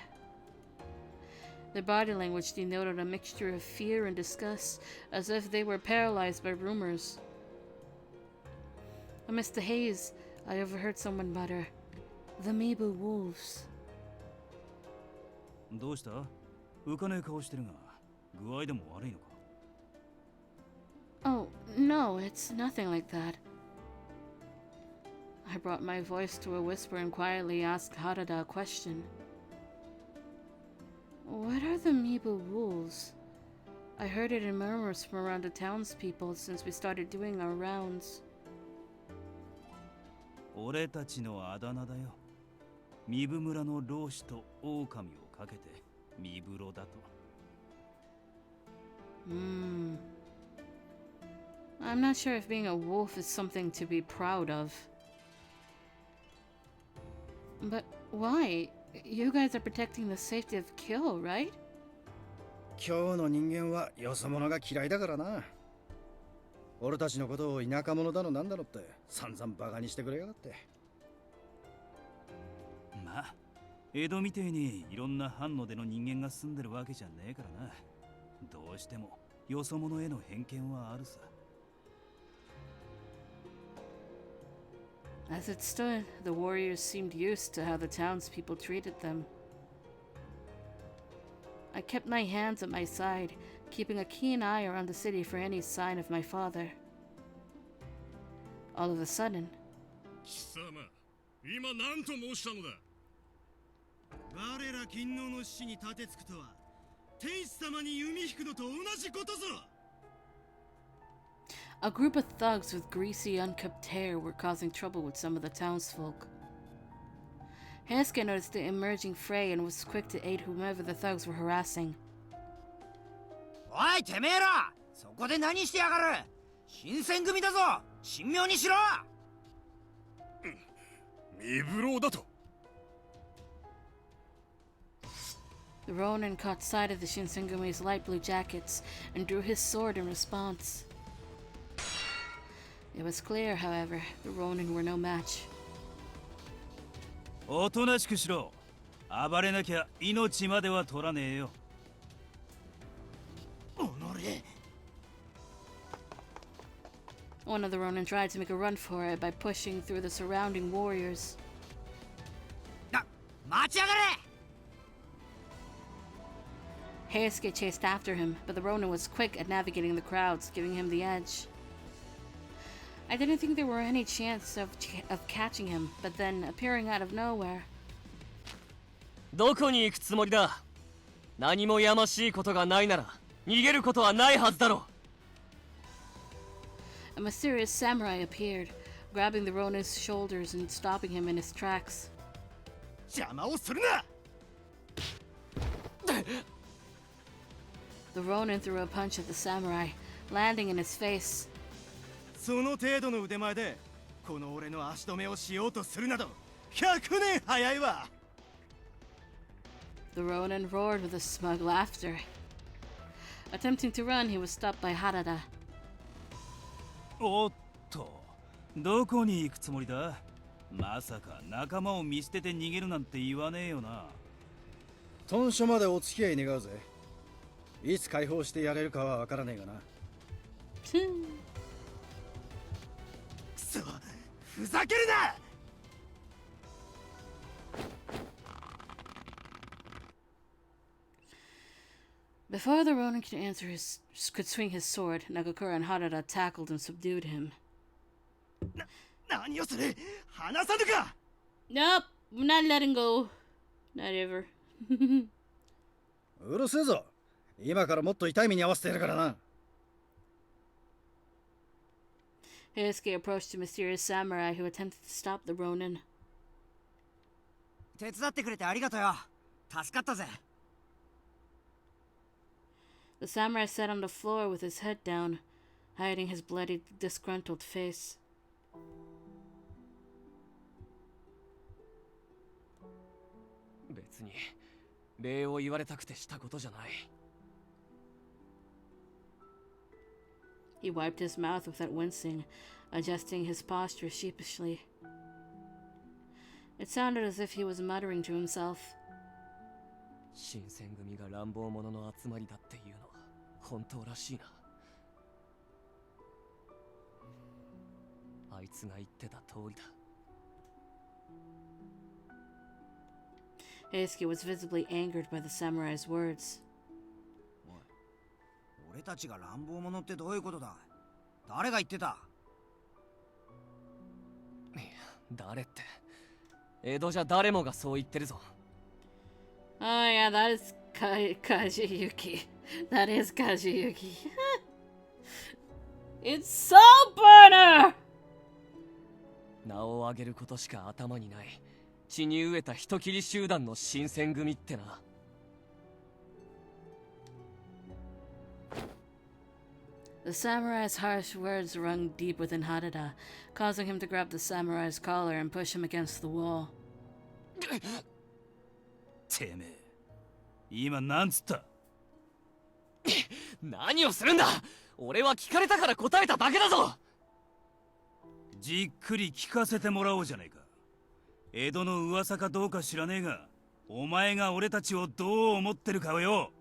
Their body language denoted a mixture of fear and disgust, as if they were paralyzed by rumors. Amidst the haze, I overheard someone mutter, "The Mibu Wolves." どうした？浮かねえ顔してるが、具合でも悪いのか？ Oh, no, it's nothing like that. I brought my voice to a whisper and quietly asked Harada a question. What are the Mibu Wolves? I heard it in murmurs from around the townspeople since we started doing our rounds. 俺たちのあだ名だよ。ミブ村の老子と狼をかけてミブロだと。I'm not sure if being a wolf is something to be proud of. But why? You guys are protecting the safety of Kyo, right? 今日の人間はよそ者が嫌いだからな。俺たちのことを田舎者だのなんだのって散々バカにしてくれやがって。まあ、江戸みてえにいろんな藩の出の人間が住んでるわけじゃねえからな。どうしてもよそ者への偏見はあるさ。As it stood, the warriors seemed used to how the townspeople treated them. I kept my hands at my side, keeping a keen eye around the city for any sign of my father. All of a sudden, 貴様、今何と申したのだ。我ら勤王の死に立てつくとは、天使様に弓引くのと同じことぞ。a group of thugs with greasy, unkempt hair were causing trouble with some of the townsfolk. Heisuke noticed the emerging fray and was quick to aid whomever the thugs were harassing. おいてめえら、そこで何してやがる。新選組だぞ。神妙にしろ。身分郎だと。The Ronin caught sight of the Shinsengumi's light blue jackets and drew his sword in response. It was clear, however, the Ronin were no match. おとなしくしろ。暴れなきゃ命までは取らねえよ。One of the Ronin tried to make a run for it by pushing through the surrounding warriors. 待ちやがれ。 Heisuke chased after him, but the Ronin was quick at navigating the crowds, giving him the edge. I didn't think there were any chance of catching him, but then appearing out of nowhere. どこに行くつもりだ。何もやましいことがないなら逃げることはないはずだろう。 A mysterious samurai appeared, grabbing the Ronin's shoulders and stopping him in his tracks. 邪魔をするな。 The Ronin threw a punch at the samurai, landing in his face. その程度の腕前でこの俺の足止めをしようとするなど100年早いわ。 The Ronin roared with a smug laughter. Attempting to run, he was stopped by Harada. おっと、どこに行くつもりだ。まさか仲間を見捨てて逃げるなんて言わねえよな。豚書までお付き合い願うぜ。いつ解放してやれるかはわからねえがな。くそ、ふざけるな。 Before the Ronin could swing his sword, Nagakura and Harada tackled and subdued him. 何をする。離さぬか。 Nope, I'm not letting go. Not ever. うるせえぞ。今からもっと痛い目に遭わせてやるからな。 Heisuke approached a mysterious samurai who attempted to stop the Ronin. 手伝ってくれてありがとうよ。助かったぜ。 The samurai sat on the floor with his head down, hiding his bloody, disgruntled face. 別に礼を言われたくてしたことじゃない。 He wiped his mouth without wincing, adjusting his posture sheepishly. It sounded as if he was muttering to himself. 新選組が乱暴者の集まりだっていうのは本当らしいな。あいつが言ってた通りだ。 Heisuke was visibly angered by the samurai's words. 俺たちが乱暴者ってどういうことだ。誰が言ってた。いや、誰って。江戸じゃ誰もがそう言ってるぞ。 Oh yeah, that is Kajiyuki. That is Kajiyuki. It's Soul Burner! 名を上げることしか頭にない。血に飢えた人斬り集団の新選組ってな。 The The samurai's harsh words rung deep within Harada, causing him to grab the samurai's collar and push him against the wall. てめえ、今なんつった？何をするんだ！俺は聞かれたから答えただけだぞ！じっくり聞かせてもらおうじゃないか。江戸の噂かどうか知らねえが、お前が俺たちをどう思ってるかをよ。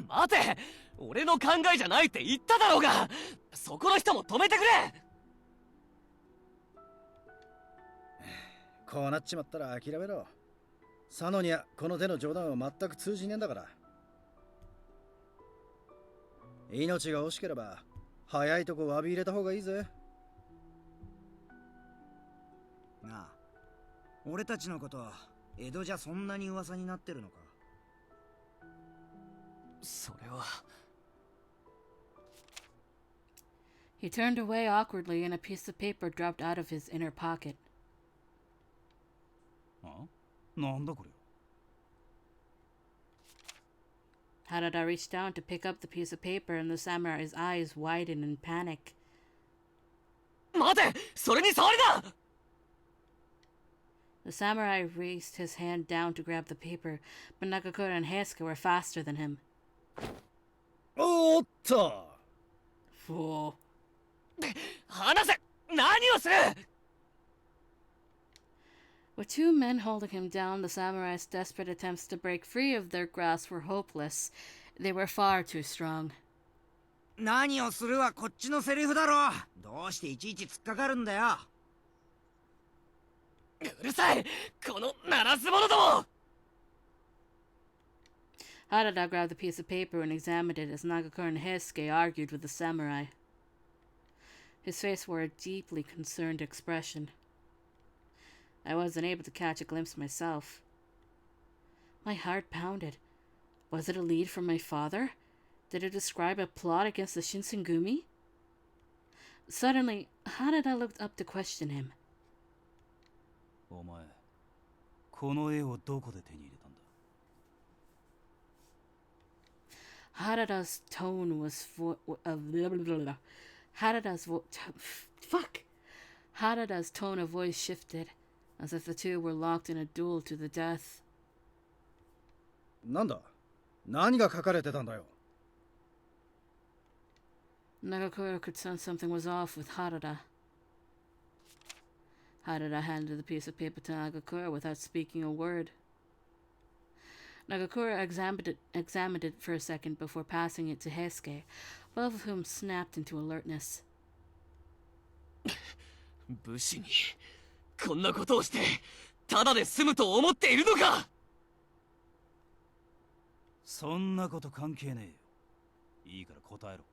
待て！俺の考えじゃないって言っただろうが！そこの人も止めてくれ！こうなっちまったら諦めろ。佐野にはこの手の冗談は全く通じねえんだから。命が惜しければ早いとこ詫び入れた方がいいぜ。なあ、俺たちのこと江戸じゃそんなに噂になってるのか？それは。He turned away awkwardly and a piece of paper dropped out of his inner pocket. あ？なんだこれ。Harada reached down to pick up the piece of paper and the samurai's eyes widened in panic. 待て！それに触りだ！ The samurai raised his hand down to grab the paper, but Nagakura and Heisuke were faster than him. おっと！ Fool. 離せ！何をする！ With two men holding him down, the samurai's desperate attempts to break free of their grasp were hopeless. They were far too strong. 何をするはこっちのセリフだろ。どうしていちいち突っかかるんだよ。うるさい！この鳴らす者ども！ Harada grabbed the piece of paper and examined it as Nagakura and Heisuke argued with the samurai. His face wore a deeply concerned expression. I wasn't able to catch a glimpse myself. My heart pounded. Was it a lead from my father? Did it describe a plot against the Shinsengumi? Suddenly, Harada looked up to question him. お前、この絵をどこで手に入れたんだ？ Harada's tone was Harada's tone of voice shifted, as if the two were locked in a duel to the death. なんだ？何が書かれてたんだよ。Nagakura could sense something was off with Harada. Harada handed the piece of paper to Nagakura without speaking a word. Nagakura examined it for a second before passing it to Heisuke, both of whom snapped into alertness. 武士にこんなことをしてただで済むと思っているのか！そんなこと関係ねえよ。いいから答えろ。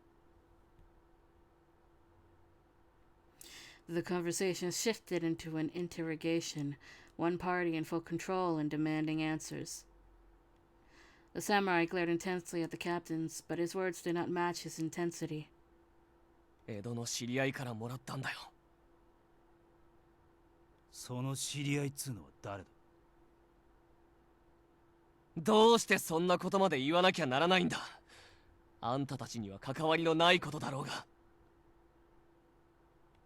The conversation shifted into an interrogation, one party in full control and demanding answers. The samurai glared intensely at the captains, but his words did not match his intensity. 江戸の知り合いからもらったんだよ。その知り合いっつうのは誰だ？どうしてそんなことまで言わなきゃならないんだ。あんたたちには関わりのないことだろうが。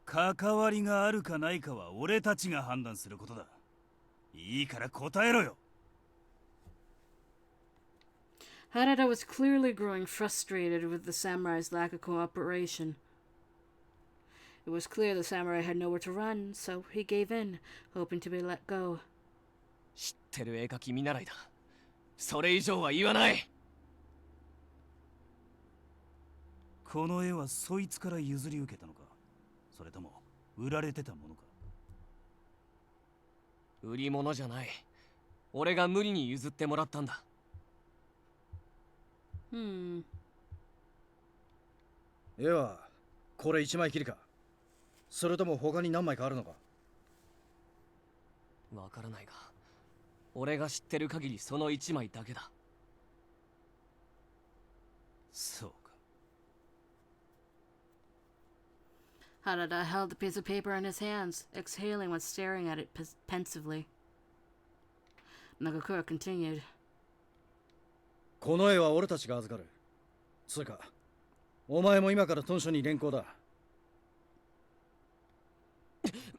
関わりがあるかないかは俺たちが判断することだ。いいから答えろよ。Harada was clearly growing frustrated with the samurai's lack of cooperation. It was clear the samurai had nowhere to run, so he gave in, hoping to be let go. 知ってる絵描き見習いだ。それ以上は言わない。この絵はそいつから譲り受けたのか、それとも売られてたものか。売り物じゃない。俺が無理に譲ってもらったんだ。絵はこれ一枚きりか、それとも他に何枚かあるのか。わからないが、俺が知ってる限りその一枚だけだ。そうか。Harada held the piece of paper in his hands, exhaling while staring at it pensively. Nagakura continued. この絵は俺たちが預かる。つうかお前も今からトンショに連行だ。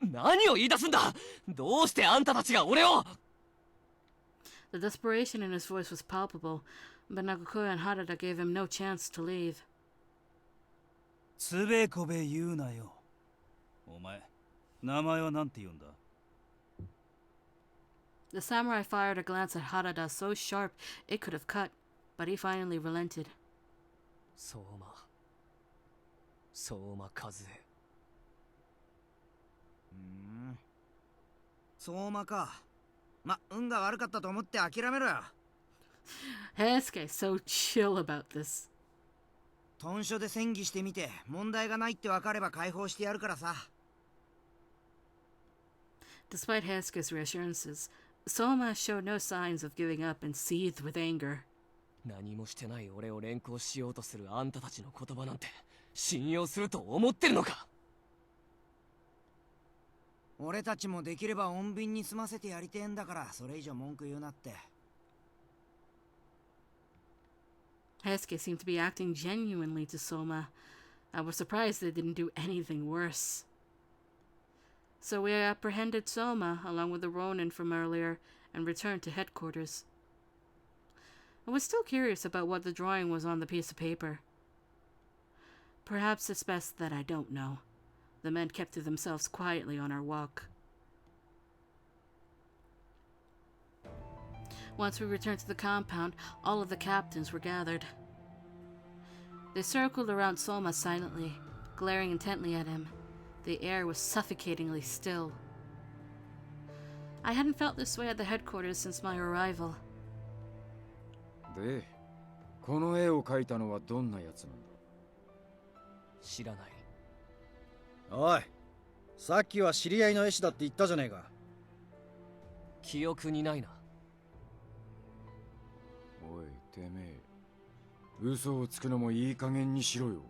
何を言い出すんだ。どうしてあんたたちが俺を。 The desperation in his voice was palpable, but Nagokoyo and Harada gave him no chance to leave. つべこべ言うなよ。お前、名前はなんて言うんだ？ The samurai fired a glance at Harada so sharp it could have cut, but he finally relented. 相馬和恵。相馬か。ま、運が悪かったと思って諦めろよ。Heisuke so chill about this. 豚書で戦技してみて問題がないって分かれば解放してやるからさ。Despite Heisuke's reassurances, Soma showed no signs of giving up and seethed with anger. 何もしてない俺を連行しようとするあんたたちの言葉なんて信用すると思ってるのか。俺たちもできれば穏便に済ませてやりてえんだから、それ以上文句言うなって。Heisuke seemed to be acting genuinely to Soma. I was surprised they didn't do anything worse. So we apprehended Soma along with the Ronin from earlier and returned to headquarters. I was still curious about what the drawing was on the piece of paper. Perhaps it's best that I don't know. The men kept to themselves quietly on our walk. Once we returned to the compound, all of the captains were gathered. They circled around Soma silently, glaring intently at him. The air was suffocatingly still. I hadn't felt this way at the headquarters since my arrival. で、この絵を描いたのはどんなやつなんだ？知らない。おい、さっきは知り合いの絵師だって言ったじゃねえか。記憶にないな。おい、てめえ、嘘をつくのもいい加減にしろよ。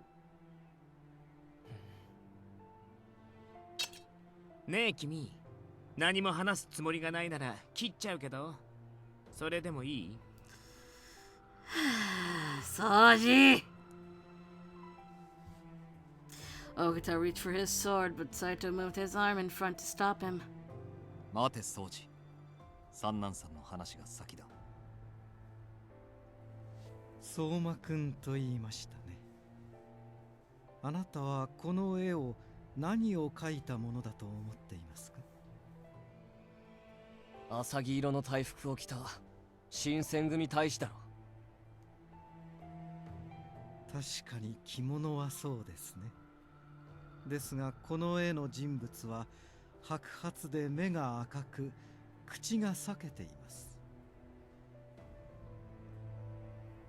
ねえ君、何も話すつもりがないなら切っちゃうけど、それでもいい？掃除! Ogata reached for his sword, but Saito moved his arm in front to stop him. 待て、掃除。三男さんの話が先だ。相馬くんと言いましたね。あなたはこの絵を何を描いたものだと思っていますか？浅黄色の大服を着た新選組大使だろ。確かに着物はそうですね。ですがこの絵の人物は白髪で目が赤く口が裂けています。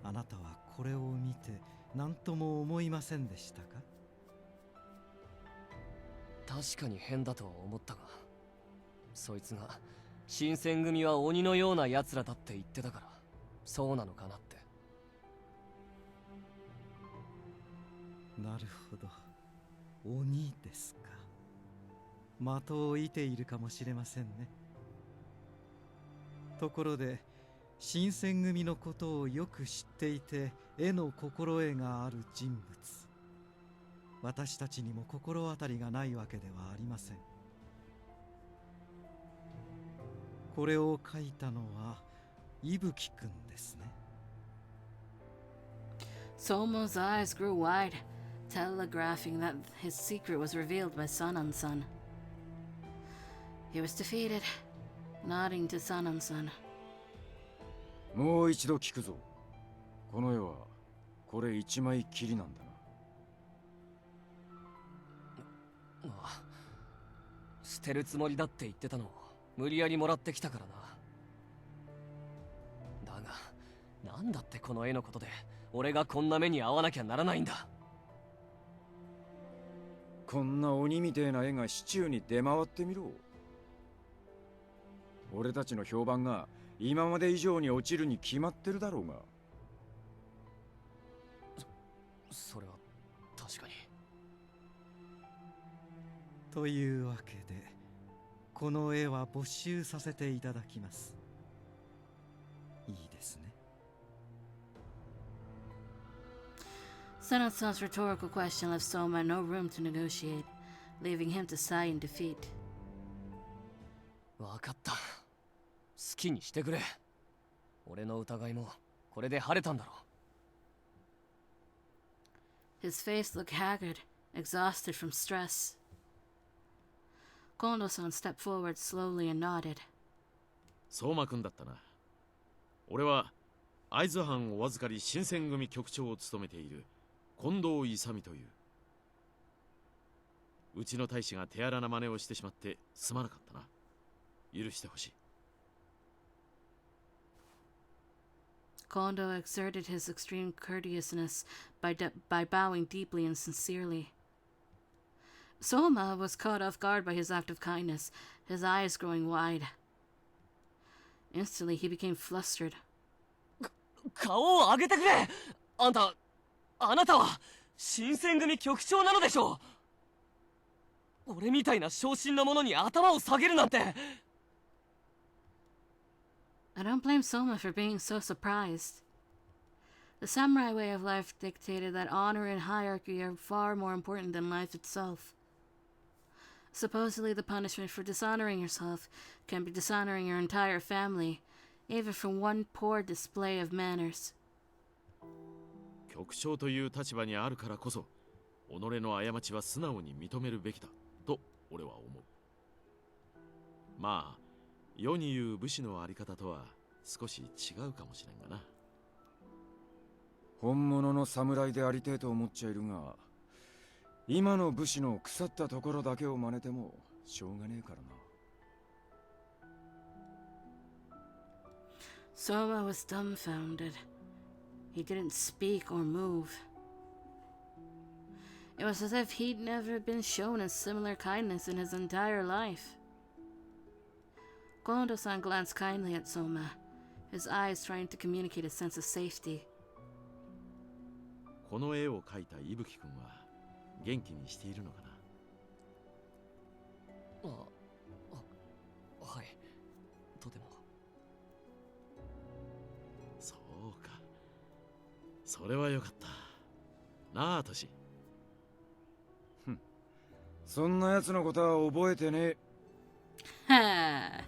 あなたはこれを見て何とも思いませんでしたか？確かに変だとは思ったが、そいつが新選組は鬼のような奴らだって言ってたからそうなのかなって。なるほど、鬼ですか。的を射ているかもしれませんね。ところで新選組のことをよく知っていて絵の心得がある人物、私たちにも心当たりがないわけではありません。これを描いたのは伊吹くんですね。 Somo's eyes grew wide, telegraphing that his secret was revealed by Sanan-san. He was defeated, nodding to Sanan-san. もう一度聞くぞ。この絵はこれ一枚きりなんだな。ああ、捨てるつもりだって言ってたのを無理やりもらってきたからな。だがなんだってこの絵のことで俺がこんな目に遭わなきゃならないんだ。こんな鬼みてえな絵が市中に出回ってみろ。俺たちの評判が今まで以上に落ちるに決まってるだろうが。それは確かに。というわけでこの絵は没収させていただきます。いいですね。Senatsu's rhetorical question left Soma no room to negotiate, leaving him to sigh in defeat. わかった。好きにしてくれ。俺の疑いもこれで晴れたんだろう。 His face looked haggard, exhausted from stress. Kondo-san stepped forward slowly and nodded. 相馬くんだったな。俺は会津藩お預かり新選組局長を務めている近藤勇という。うちの大使が手荒な真似をしてしまってすまなかったな。許してほしい。Kondo exerted his extreme courteousness by bowing deeply and sincerely. Soma was caught off guard by his act of kindness, his eyes growing wide. Instantly, he became flustered. 顔を上げてくれ。あなたは新選組局長なのでしょう。俺みたいな小心な者に頭を下げるなんて。I don't blame Soma for being so surprised. The samurai way of life dictated that honor and hierarchy are far more important than life itself. Supposedly, the punishment for dishonoring yourself can be dishonoring your entire family, even for one poor display of manners. 局長という立場にあるからこそ、己の過ちは素直に認めるべきだと俺は思う。まあ、世に言う武士のあり方とは少し違うかもしれんがな。本物の侍でありてえと思っちゃいるが、今の武士の腐ったところだけを真似てもしょうがねえからな。Soma was dumbfounded. He didn't speak or move. It was as if he'd never been shown a similar kindness in his entire life. Kondo-san glanced kindly at Soma, his eyes trying to communicate a sense of safety. この絵を描いた伊吹君は元気にしているのかな。はい、とても。そうか。それはよかった。なあ、トシ。そんな奴のことは覚えてねえ。Ha!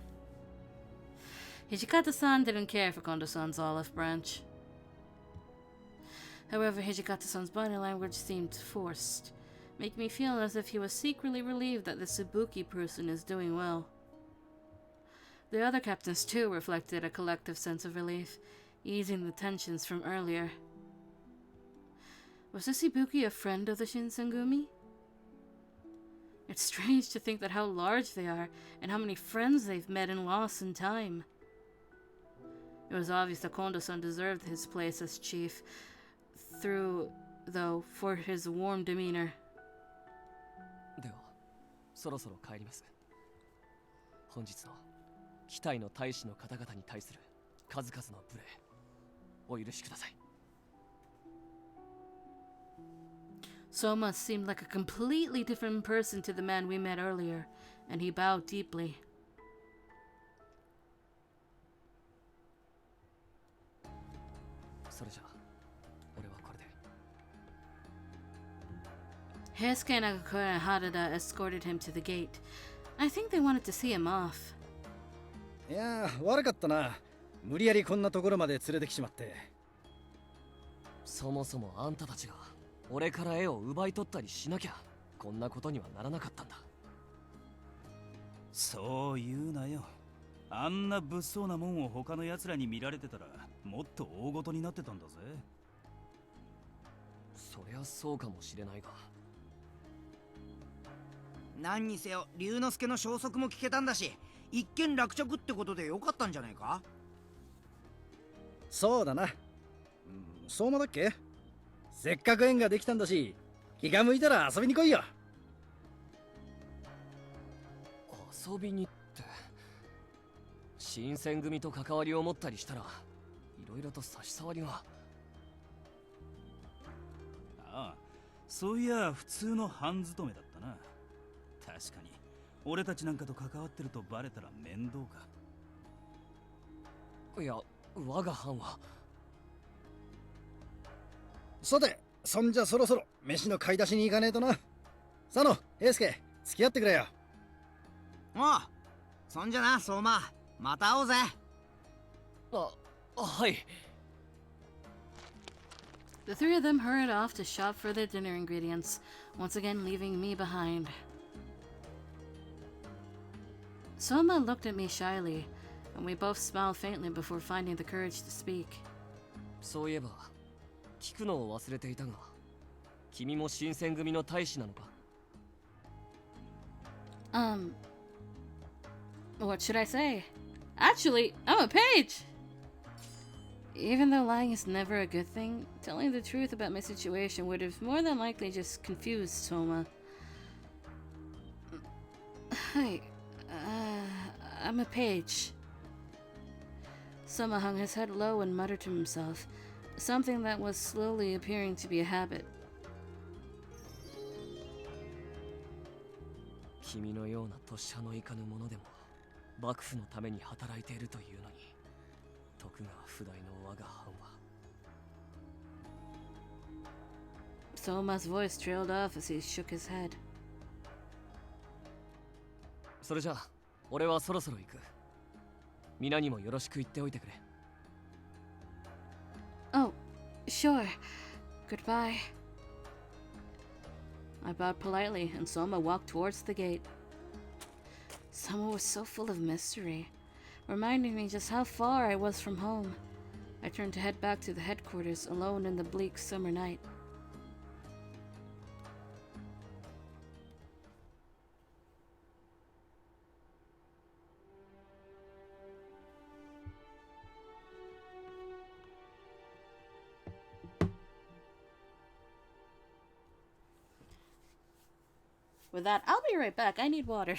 Hijikata-san didn't care for Kondo-san's olive branch. However, Hijikata-san's body language seemed forced, making me feel as if he was secretly relieved that the Tsubuki person is doing well. The other captains too reflected a collective sense of relief, easing the tensions from earlier. Was the Tsubuki a friend of the Shinsengumi? It's strange to think that how large they are and how many friends they've met and lost in time. It was obvious that Kondo-san deserved his place as chief, for his warm demeanor. では、そろそろ帰ります。本日の期待の大使の方々に対する数々の無礼、お許しください。Soma seemed like a completely different person to the man we met earlier, and he bowed deeply. Heisuke Nagakura and Harada escorted him to the gate. I think they wanted to see him off. いやー、悪かったな。無理やりこんなところまで連れてきちまって。そもそもあんたたちが俺から絵を奪い取ったりしなきゃこんなことにはならなかったんだ。そう言うなよ。あんな物騒なもんを他の奴らに見られてたらもっと大ごとになってたんだぜ。そりゃそうかもしれないが。何にせよ龍之介の消息も聞けたんだし、一件落着ってことでよかったんじゃないか。そうだな。相馬だっけ。せっかく縁ができたんだし、気が向いたら遊びに来いよ。遊びにって、新選組と関わりを持ったりしたらいろいろと差し障りが。ああ、そういや普通の藩勤めだったな。確かに俺たちなんかと関わってるとバレたら面倒か。いや、我が藩は。さて、そんじゃそろそろ飯の買い出しに行かねえとな。佐野、平介、付き合ってくれよ。おう、そんじゃな、相馬。また会おうぜ。はい。 The three of them hurried off to shop for their dinner ingredients, once again leaving me behind. Soma looked at me shyly, and we both smiled faintly before finding the courage to speak. そういえば聞くのを忘れていたが、君も新選組の大使なのか？ What should I say? Actually, I'm a page! Even though lying is never a good thing, telling the truth about my situation would have more than likely just confused Soma. Hi, I'm a page. Soma hung his head low and muttered to himself, something that was slowly appearing to be a habit. 君のような年派のいかぬ者でも幕府のために働いているというのに、徳川不代の我が藩は。 Soma's voice trailed off as he shook his head. それじゃあ俺はそろそろ行く。皆にもよろしく言っておいてくれ。 Oh, sure. Goodbye. I bowed politely, and Soma walked towards the gate. Soma was so full of mystery, reminding me just how far I was from home. I turned to head back to the headquarters, alone in the bleak summer night. With that, I'll be right back. I need water.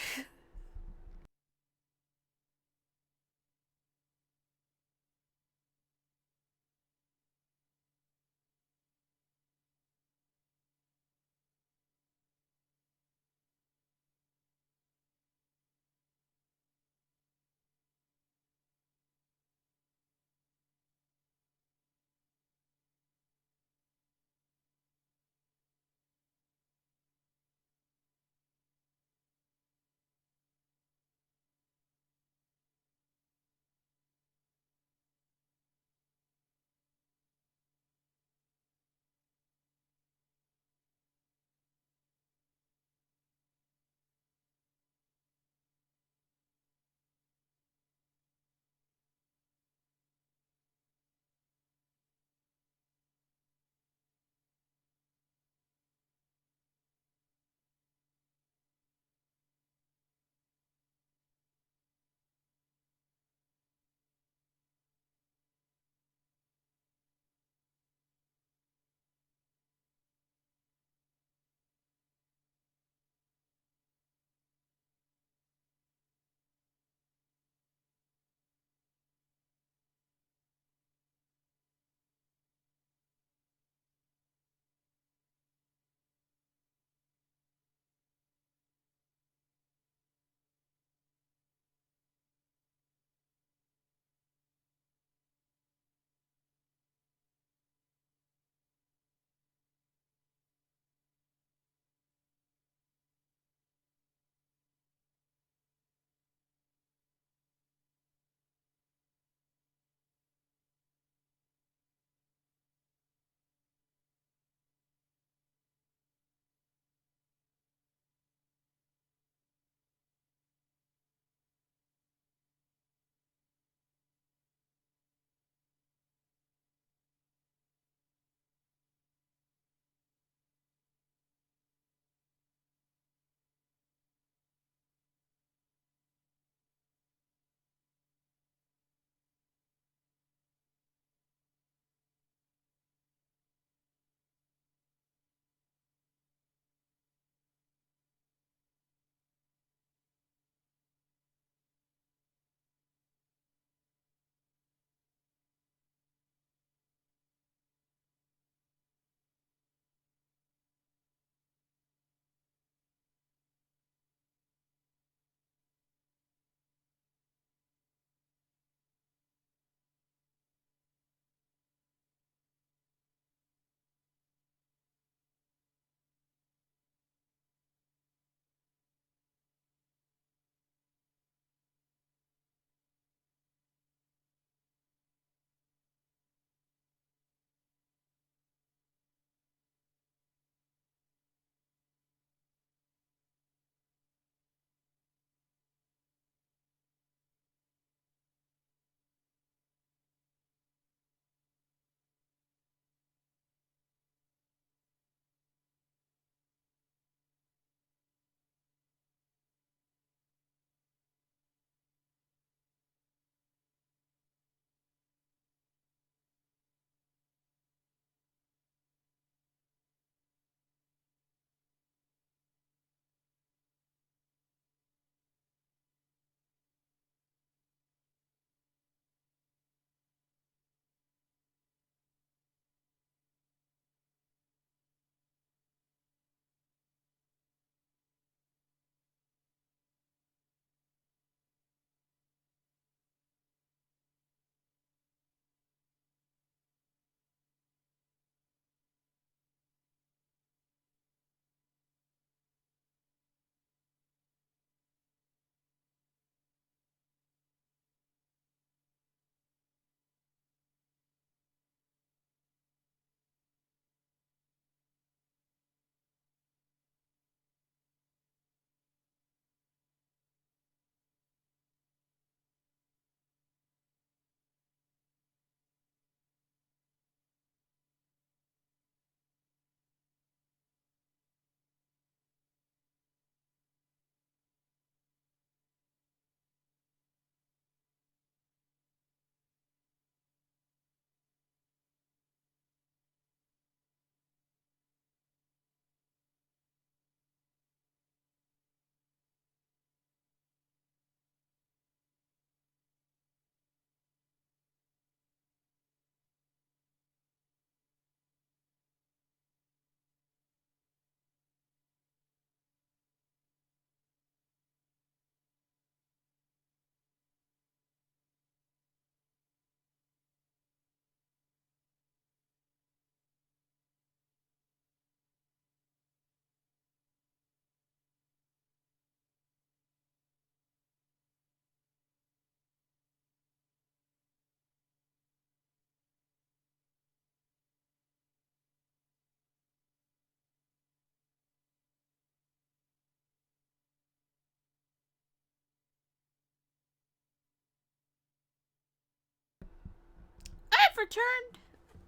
have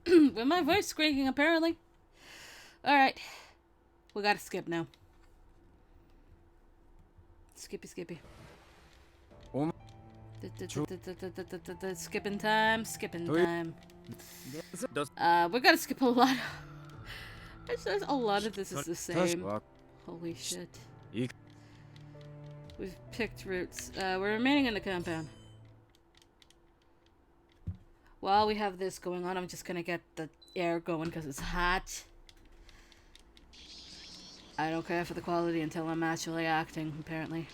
returned. With my voice squeaking, apparently. Alright. We gotta skip now. Skippy. Skipping time. We gotta skip a lot. There's a lot of this is the same. Holy shit. We've picked routes. We're remaining in the compound. While we have this going on, I'm just gonna get the air going because it's hot. I don't care for the quality until I'm actually acting, apparently.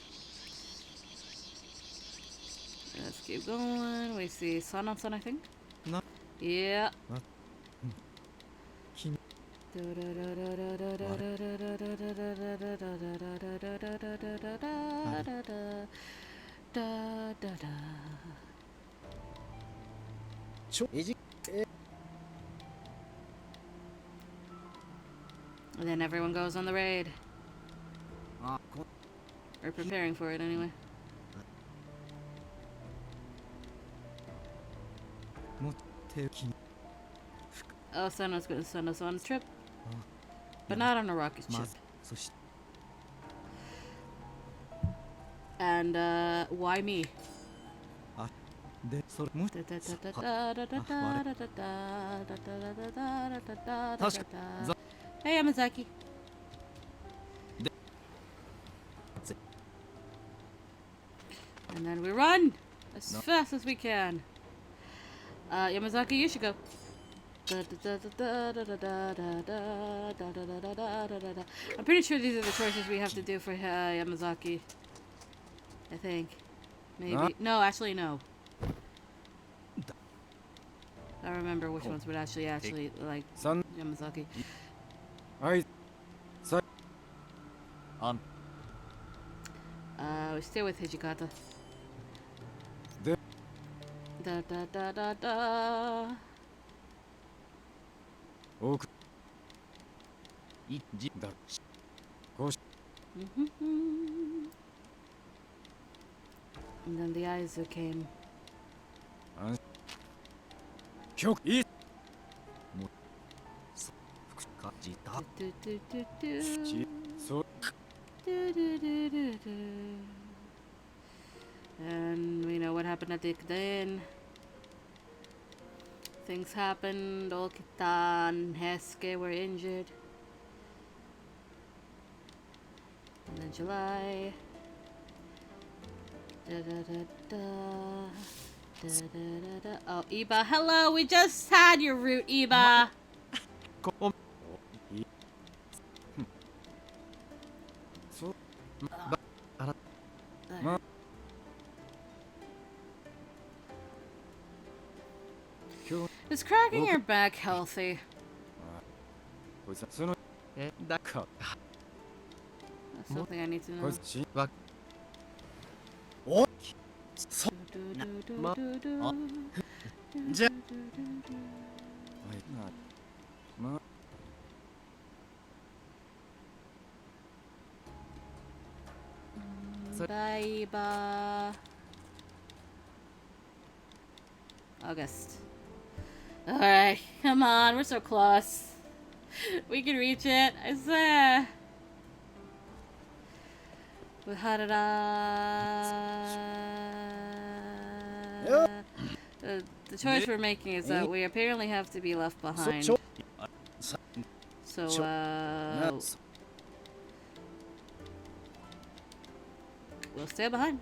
Let's keep going. We see sun on sun, I think. No. Yeah. And then everyone goes on the raid. We're preparing for it anyway. Oh, Sano's gonna send us on a trip. But not on a rocket ship. And, why me? Hey, Yamazaki. And then we run as fast as we can. Yamazaki, you should go. I'm pretty sure these are the choices we have to do for Yamazaki. I think. Maybe. No, actually, no. I remember which ones would actually like Yamazaki. We stay with Hijikata. And then the Aizu came. And we know what happened at the Ikuden. Things happened. Okita and Hesuke were injured. And then July. Oh, Iba. Hello, we just had your route, Iba. Is cracking your back healthy? That's something I need to know. Bye, Iba. August. Alright, come on, we're so close. We can reach it, I swear. With the choice we're making is that we apparently have to be left behind. So, we'll stay behind.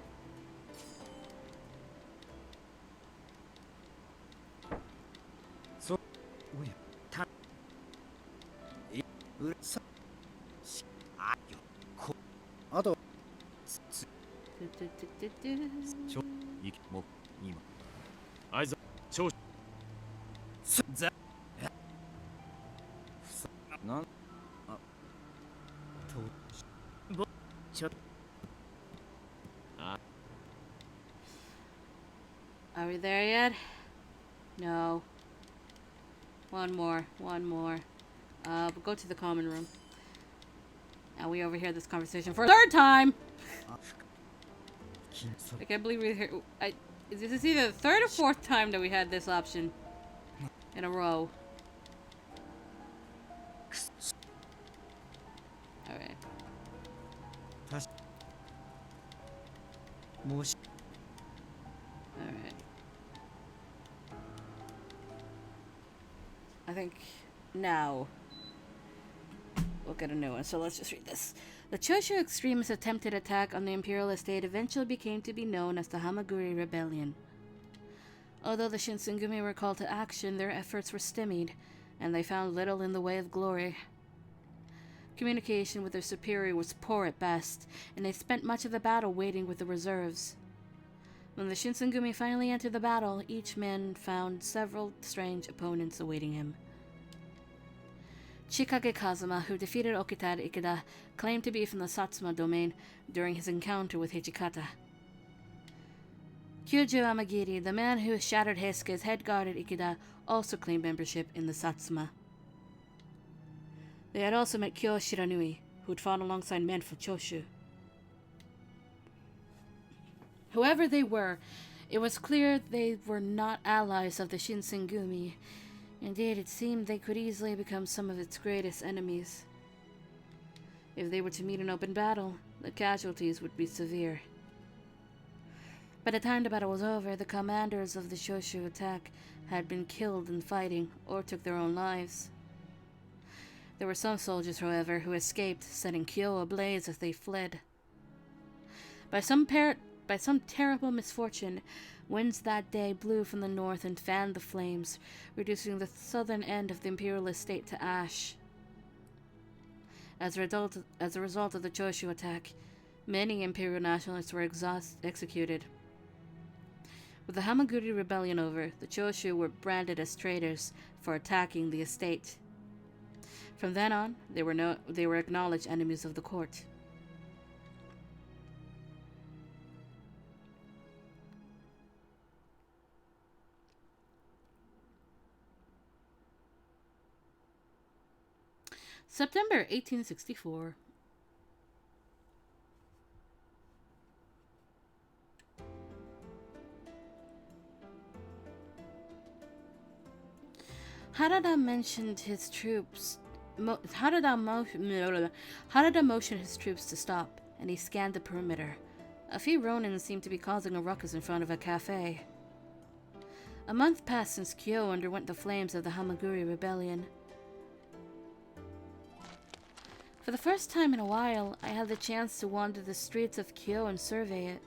Are we there yet? No. One more. We'll go to the common room. And we overhear this conversation for a third time! I can't believe we hear. This is either the third or fourth time that we had this option. in a row. Alright. Alright. I think now we'll get a new one, so let's just read this. The Choshu extremists' attempted attack on the imperial estate eventually became to be known as the Hamaguri Rebellion. Although the Shinsengumi were called to action, their efforts were stymied, and they found little in the way of glory. Communication with their superior was poor at best, and they spent much of the battle waiting with the reserves. When the Shinsengumi finally entered the battle, each man found several strange opponents awaiting him. Chikage Kazuma, who defeated Okita Ikeda, claimed to be from the Satsuma domain during his encounter with Hijikata. Kyujo Amagiri, the man who shattered Heisuke's head guard at Ikeda, also claimed membership in the Satsuma. They had also met Kyo Shiranui, who had fought alongside men from Choshu. Whoever they were, it was clear they were not allies of the Shinsengumi. Indeed, it seemed they could easily become some of its greatest enemies. If they were to meet in open battle, the casualties would be severe. By the time the battle was over, the commanders of the Choshu attack had been killed in fighting or took their own lives. There were some soldiers, however, who escaped, setting Kyo ablaze as they fled. By some terrible misfortune, winds that day blew from the north and fanned the flames, reducing the southern end of the imperial estate to ash. As a result of the Choshu attack, many imperial nationalists were executed. With the Hamaguri rebellion over, the Choshu were branded as traitors for attacking the estate. From then on, they were acknowledged enemies of the court. September 1864. Harada motioned his troops to stop, and he scanned the perimeter. A few Ronin seemed to be causing a ruckus in front of a cafe. A month passed since Kyo underwent the flames of the Hamaguri rebellion. For the first time in a while, I had the chance to wander the streets of Kyo and survey it.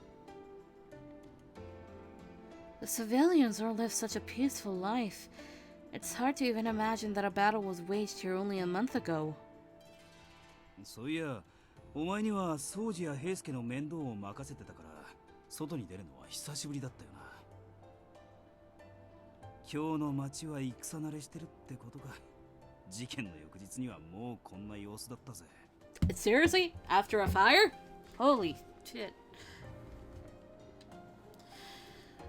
The civilians all lived such a peaceful life. It's hard to even imagine that a battle was waged here only a month ago. そういや、お前には宗司や平助の面倒を任せてたから、外に出るのは久しぶりだったよな。今日の町は戦慣れしてるってことか。事件の翌日にはもうこんな様子だったぜ。Seriously? After a fire? Holy shit.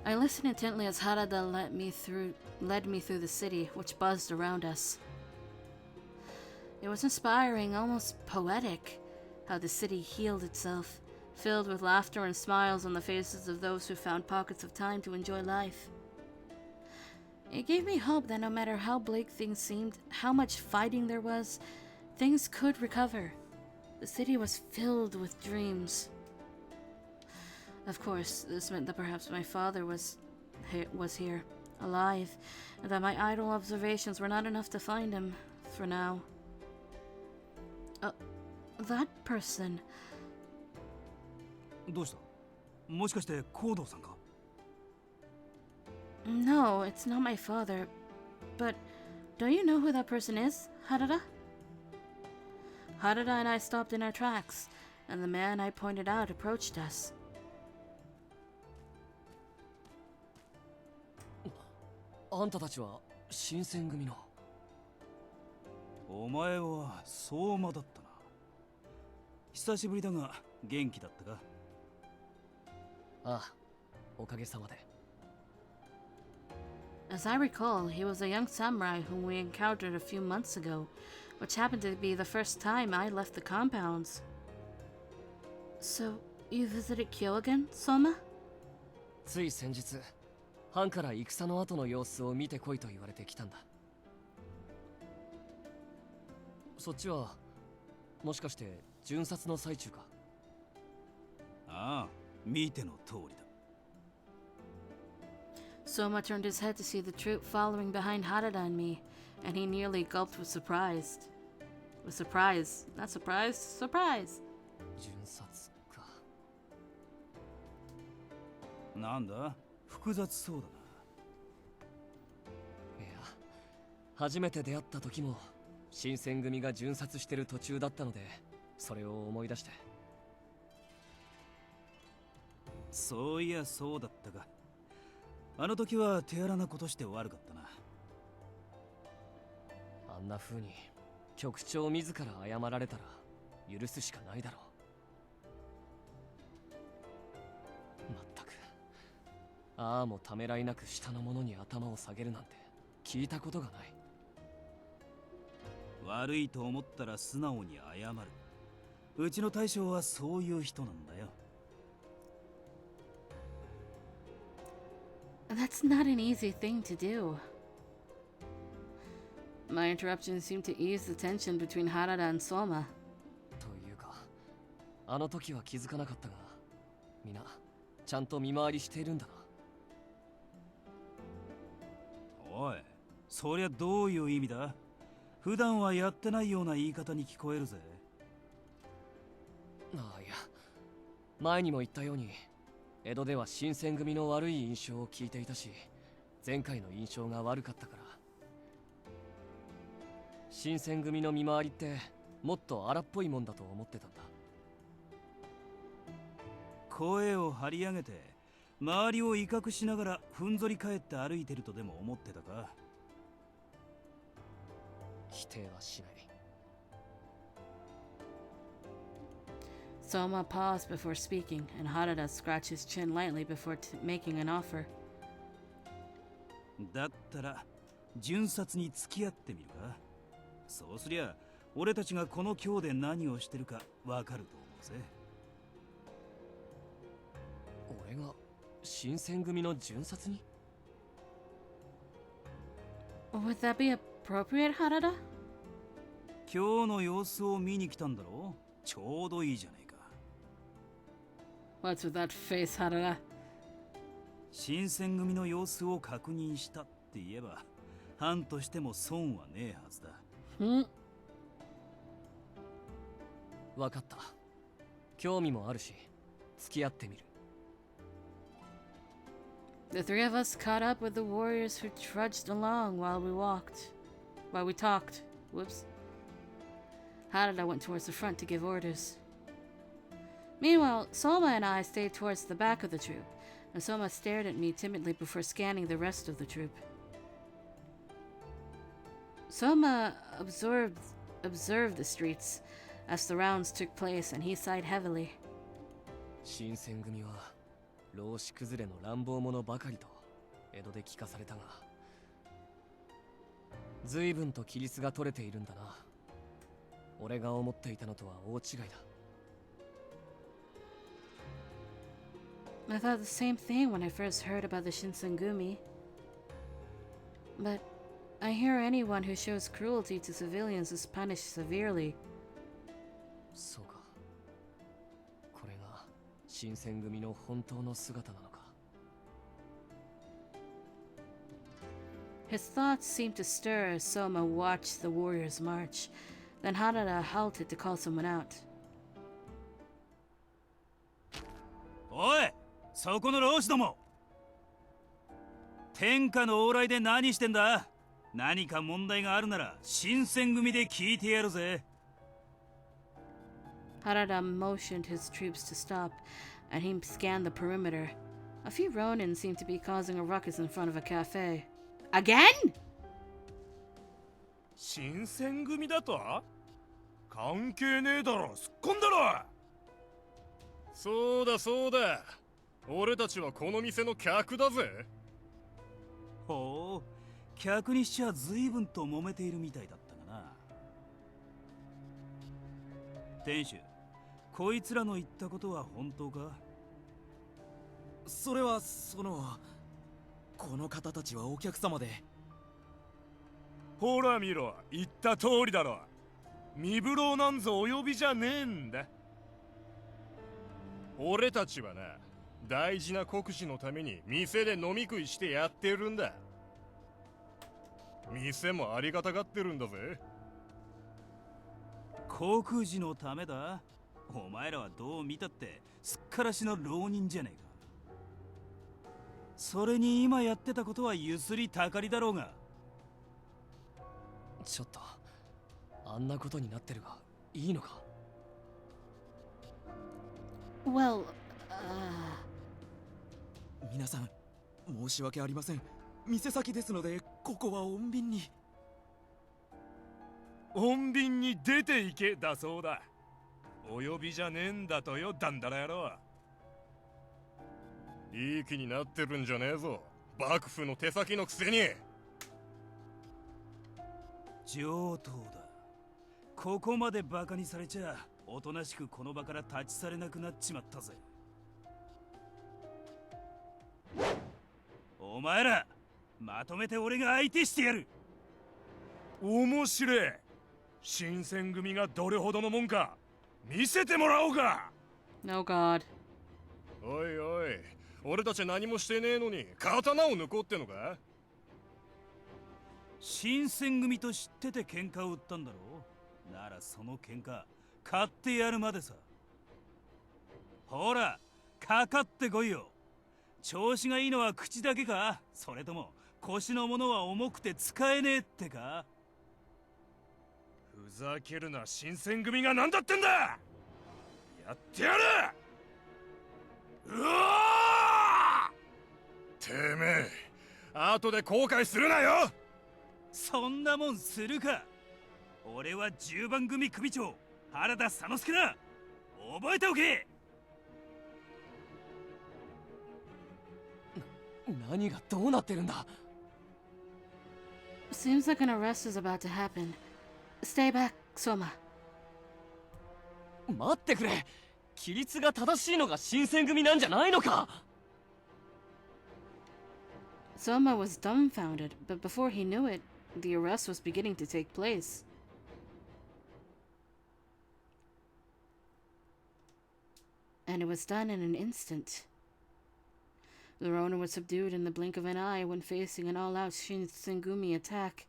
I listened intently as Harada led me through the city, which buzzed around us. It was inspiring, almost poetic, how the city healed itself, filled with laughter and smiles on the faces of those who found pockets of time to enjoy life. It gave me hope that no matter how bleak things seemed, how much fighting there was, things could recover. The city was filled with dreams. Of course, this meant that perhaps my father was here, alive, and that my idle observations were not enough to find him, for now. That person. どうした？もしかしてコードさんか？ No, it's not my father. But don't you know who that person is, Harada? Harada and I stopped in our tracks, and the man I pointed out approached us. あんたたちは新選組の。お前は相馬だったな。久しぶりだが元気だったか？ああ、おかげさまで。As I recall, he was a young samurai whom we encountered a few months ago, which happened to be the first time I left the compounds. So, you visited Kyo again, Soma? つい先日、藩から戦の後の様子を見てこいと言われてきたんだ。そっちはもしかして巡察の最中か？ああ、見ての通りだ。Soma turned his head to see the troop following behind Harada and me, and he nearly gulped with surprise. Not surprised, surprise. 巡察か。なんだ、複雑そうだな。いや、初めて出会った時も新選組が巡察してる途中だったので、それを思い出して。そういやそうだったか。あの時は手荒なことして悪かったな。あんな風に局長自ら謝られたら許すしかないだろう。まったく、ああもためらいなく下の者に頭を下げるなんて聞いたことがない。悪いと思ったら素直に謝る。うちの大将はそういう人なんだよ。That's not an easy thing to do. My interruption seemed to ease the tension between Harada and Soma. というか、あの時は気づかなかったが、みんなちゃんと見回りしているんだな。おい、そりゃどういう意味だ？普段はやってないような言い方に聞こえるぜ。ああ、いや、前にも言ったように江戸では新選組の悪い印象を聞いていたし、前回の印象が悪かったから。新選組の見回りってもっと荒っぽいもんだと思ってたんだ。声を張り上げて周りを威嚇しながらふんぞり返って歩いてるとでも思ってたか？否定はしない。Soma paused before speaking, and Harada scratched his chin lightly before making an offer. だったら巡察に付き合ってみるか？そうすりゃ俺たちがこの京で何をしてるかわかると思うぜ。俺が新選組の巡察に？ Would that be appropriate, Harada? 今日の様子を見に来たんだろう？ちょうどいいじゃねえか。What's with that face, Harada? 新選組の様子を確認したって言えば藩としても損はねえはずだ。わかった。興味もあるし付き合ってみる。The three of us caught up with the warriors who trudged along while we talked. Whoops. Harada went towards the front to give orders. Meanwhile, Soma and I stayed towards the back of the troop, and Soma stared at me timidly before scanning the rest of the troop. Soma observed the streets as the rounds took place, and he sighed heavily. 新選組は老子崩れの乱暴者ばかりと江戸で聞かされたが、随分と規律が取れているんだな。俺が思っていたのとは大違いだ。I thought the same thing when I first heard about the Shinsengumi. But I hear anyone who shows cruelty to civilians is punished severely. そうか。これが新選組の本当の姿なのか。His thoughts seemed to stir as Soma watched the warriors march. Then Harada halted to call someone out. おい、そこの老子ども！天下の往来で何してんだ？何か問題があるなら新選組で聞いてやるぜ。Harada motioned his troops to stop, and he scanned the perimeter. A few Ronin seemed to be causing a ruckus in front of a cafe. Again? 新選組だと？関係ねえだろ、すっこんだろ。そうだそうだ、俺たちはこの店の客だぜ。ほう、客にしちゃ随分と揉めているみたいだったがな。店主、こいつらの言ったことは本当か？それはこの方たちはお客様で。ほら見ろ、言った通りだろ。身風呂なんぞお呼びじゃねえんだ。俺たちはな、大事な国事のために店で飲み食いしてやってるんだ。店もありがたがってるんだぜ。航空時のためだ。お前らはどう見たってすっからしの浪人じゃねえか。それに今やってたことはゆすりたかりだろうが。ちょっとあんなことになってるがいいのか。 Well, 皆さん申し訳ありません。店先ですのでここは穏便に。穏便に出ていけだそうだ。お呼びじゃねえんだとよ、だんだら野郎。いい気になってるんじゃねえぞ、幕府の手先のくせに。上等だ。ここまでバカにされちゃおとなしくこの場から立ち去れなくなっちまったぜ。お前らまとめて俺が相手してやる。面白え。新選組がどれほどのもんか見せてもらおうか。 No God. おいおい、俺たち何もしてねえのに刀を抜こうってのか。新選組と知ってて喧嘩を売ったんだろう。ならその喧嘩買ってやるまでさ。ほらかかってこいよ。調子がいいのは口だけか、それとも腰のものは重くて使えねえってか。ふざけるな、新選組が何だってんだ。やってやる。うわー！てめえ後で後悔するなよ。そんなもんするか。俺は10番組組長原田佐之助だ。覚えておけ。何がどうなってるんだ。 Seems like an arrest is about to happen. Stay back, Soma. 待ってくれ。規律が正しいのが新選組なんじゃないのか。 Soma was dumbfounded, but before he knew it, the arrest was beginning to take place. And it was done in an instant. The Ronin was subdued in the blink of an eye when facing an all-out Shinsengumi attack.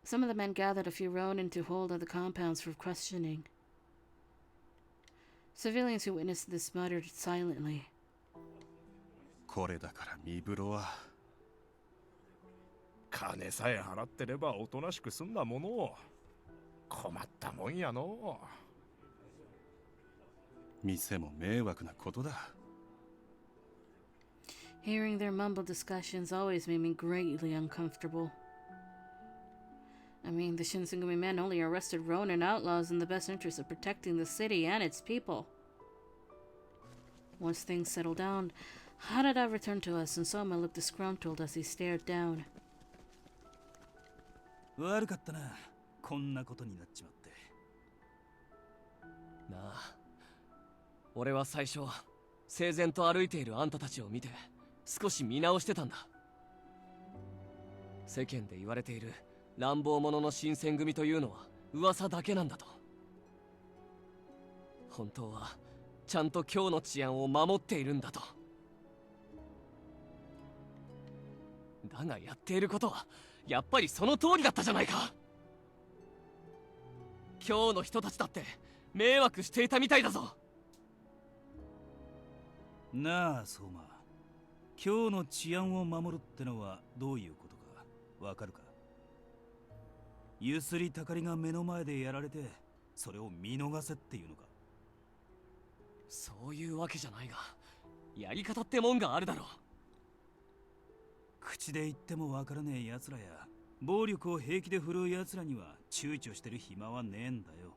Some of the men gathered a few Ronin to hold at the compounds for questioning. Civilians who witnessed this muttered silently. これだから身風呂は金さえ払ってればおとなしく済んだものを。困ったもんやの。店も迷惑なことだ。Hearing their mumbled discussions always made me greatly uncomfortable. I mean, the Shinsengumi men only arrested Ronin outlaws in the best interest of protecting the city and its people. Once things settled down, Harada returned to us and Soma looked disgruntled as he stared down. 悪かったな、こんなことになっちまって。なあ、俺は最初整然と歩いているあんたたちを見て少し見直してたんだ。世間で言われている乱暴者の新選組というのは噂だけなんだと。本当はちゃんと今日の治安を守っているんだと。だがやっていることはやっぱりその通りだったじゃないか。今日の人たちだって迷惑していたみたいだぞ。なあ相馬、今日の治安を守るってのはどういうことかわかるか。ゆすりたかりが目の前でやられてそれを見逃せっていうのか。そういうわけじゃないが、やり方ってもんがあるだろう。口で言ってもわからねえ奴らや暴力を平気で振るう奴らには躊躇してる暇はねえんだよ。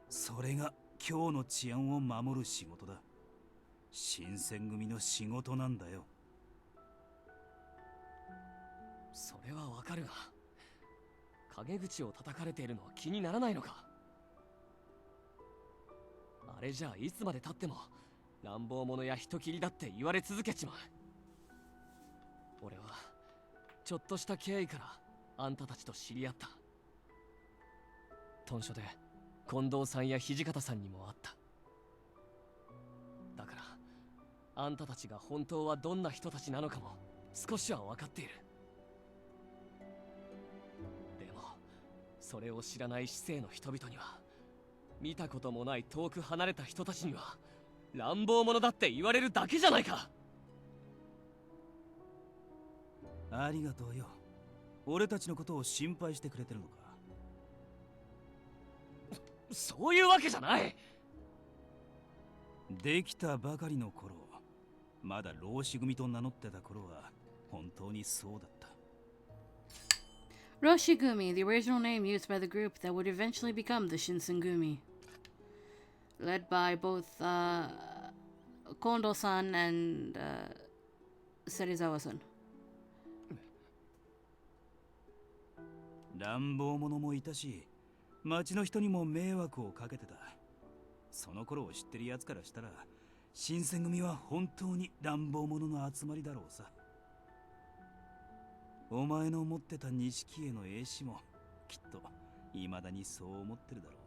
それが今日の治安を守る仕事だ。新選組の仕事なんだよ。それはわかるが、陰口を叩かれているのは気にならないのか。あれじゃあいつまで経っても乱暴者や人斬りだって言われ続けちまう。俺はちょっとした経緯からあんたたちと知り合った。豚書で近藤さんや土方さんにも会った。だからあんたたちが本当はどんな人たちなのかも少しは分かっている。でもそれを知らない市政の人々には、見たこともない遠く離れた人たちには乱暴者だって言われるだけじゃないか。ありがとうよ。俺たちのことを心配してくれてるのか。そういうわけじゃない。できたばかりの頃、まだ老子組と名乗ってた頃は本当にそうだった。 Roshigumi, the original name used by the group that would eventually become the Shinsengumi. Led by both Kondo-san and Serizawa-san. 乱暴者もいたし、町の人にも迷惑をかけてた。その頃を知ってる奴からしたら、新選組は本当に乱暴者の集まりだろうさ。お前の持ってた錦絵の絵師もきっと未だにそう思ってるだろう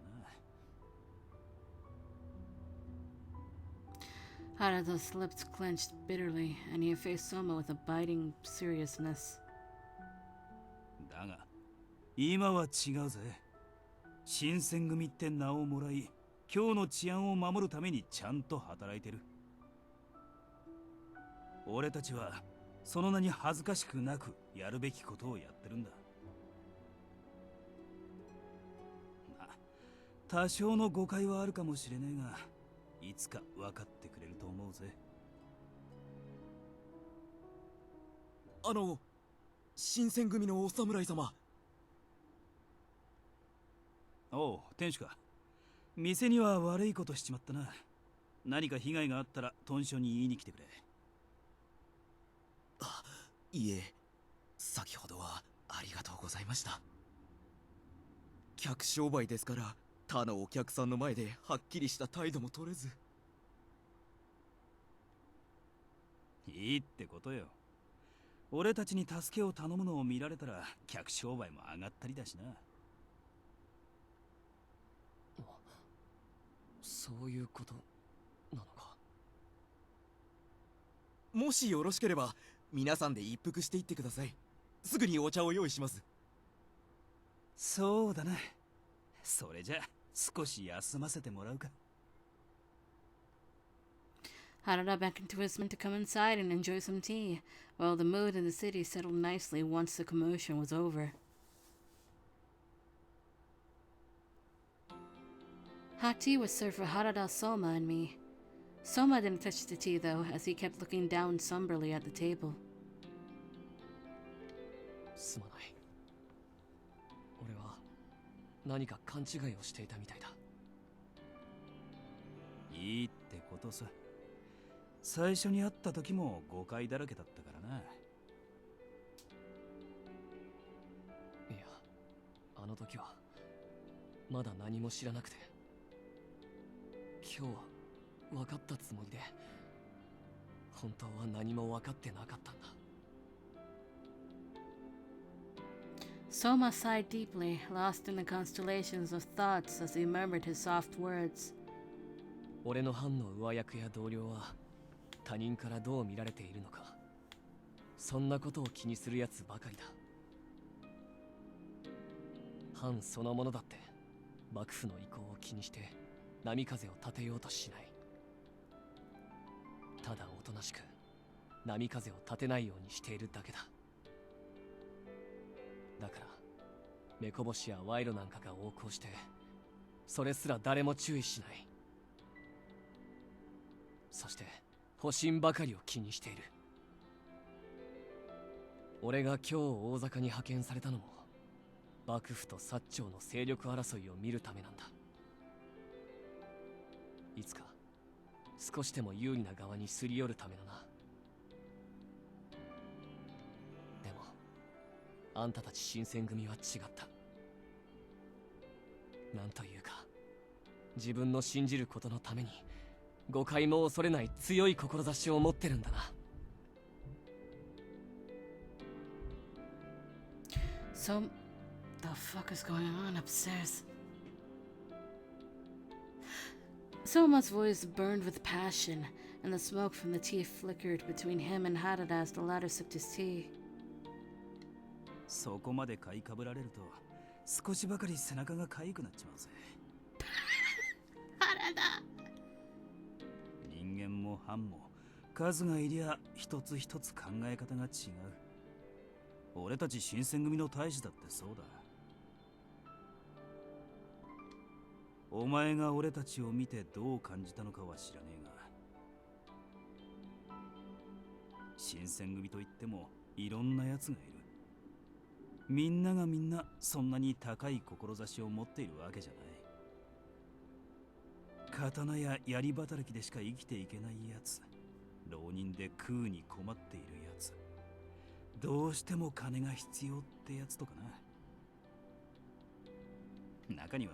な。 Harada's lips clenched bitterly, and he faced Soma with a biting seriousness. だが今は違うぜ。新選組って名をもらい、今日の治安を守るためにちゃんと働いてる。俺たちはその名に恥ずかしくなくやるべきことをやってるんだ。まあ、多少の誤解はあるかもしれねえが、いつか分かってくれると思うぜ。新選組のお侍様。おう、店主か。店には悪いことしちまったな。何か被害があったら豚書に言いに来てくれ。いえ、先ほどはありがとうございました。客商売ですから他のお客さんの前ではっきりした態度も取れず。いいってことよ。俺たちに助けを頼むのを見られたら客商売も上がったりだしな。そういうことなのか。もしよろしければ皆さんで一服していってください。すぐにお茶を用意します。そうだな。それじゃ少し休ませてもらうか。Harada beckoned to his men to come inside and enjoy some tea, while the mood in the city settled nicely once the commotion was over. Hot tea was served for Harada, Soma, and me. Soma didn't touch the tea, though, as he kept looking down somberly at the table. すまない。俺は何か勘違いをしていたみたいだ。いいってことさ。最初に会った時も誤解だらけだったからな。いや、あの時はまだ何も知らなくて、今日は分かったつもりで、本当は何も分かってなかったんだ。Soma sighed deeply, lost in the constellations of thoughts as he murmured his soft words. 俺の班の上役や同僚は他人からどう見られているのか、そんなことを気にするやつばかりだ。藩そのものだって幕府の意向を気にして波風を立てようとしない。ただおとなしく波風を立てないようにしているだけだ。だから目こぼしや賄賂なんかが横行して、それすら誰も注意しない。そして保身ばかりを気にしている。俺が今日大坂に派遣されたのも、幕府と薩長の勢力争いを見るためなんだ。いつか少しでも有利な側にすり寄るためのな。でもあんたたち新選組は違った。なんというか、自分の信じることのために誤解も恐れない強い志を持ってるんだな。So, the fuck is going on upstairs? Soma's voice burned with passion, and the smoke from the tea flickered between him and Harada as the latter sipped his tea. そこまで買いかぶられると少しばかり背中が痒くなっちまうぜ。人間も藩も数がいりゃ一つ一つ考え方が違う。俺たち新選組の大使だってそうだ。お前が俺たちを見てどう感じたのかは知らねえが、新選組といってもいろんな奴がいる。みんながみんなそんなに高い志を持っているわけじゃない。刀や槍働きでしか生きていけないやつ、浪人で食うに困っているやつ、どうしても金が必要ってやつとかな。中には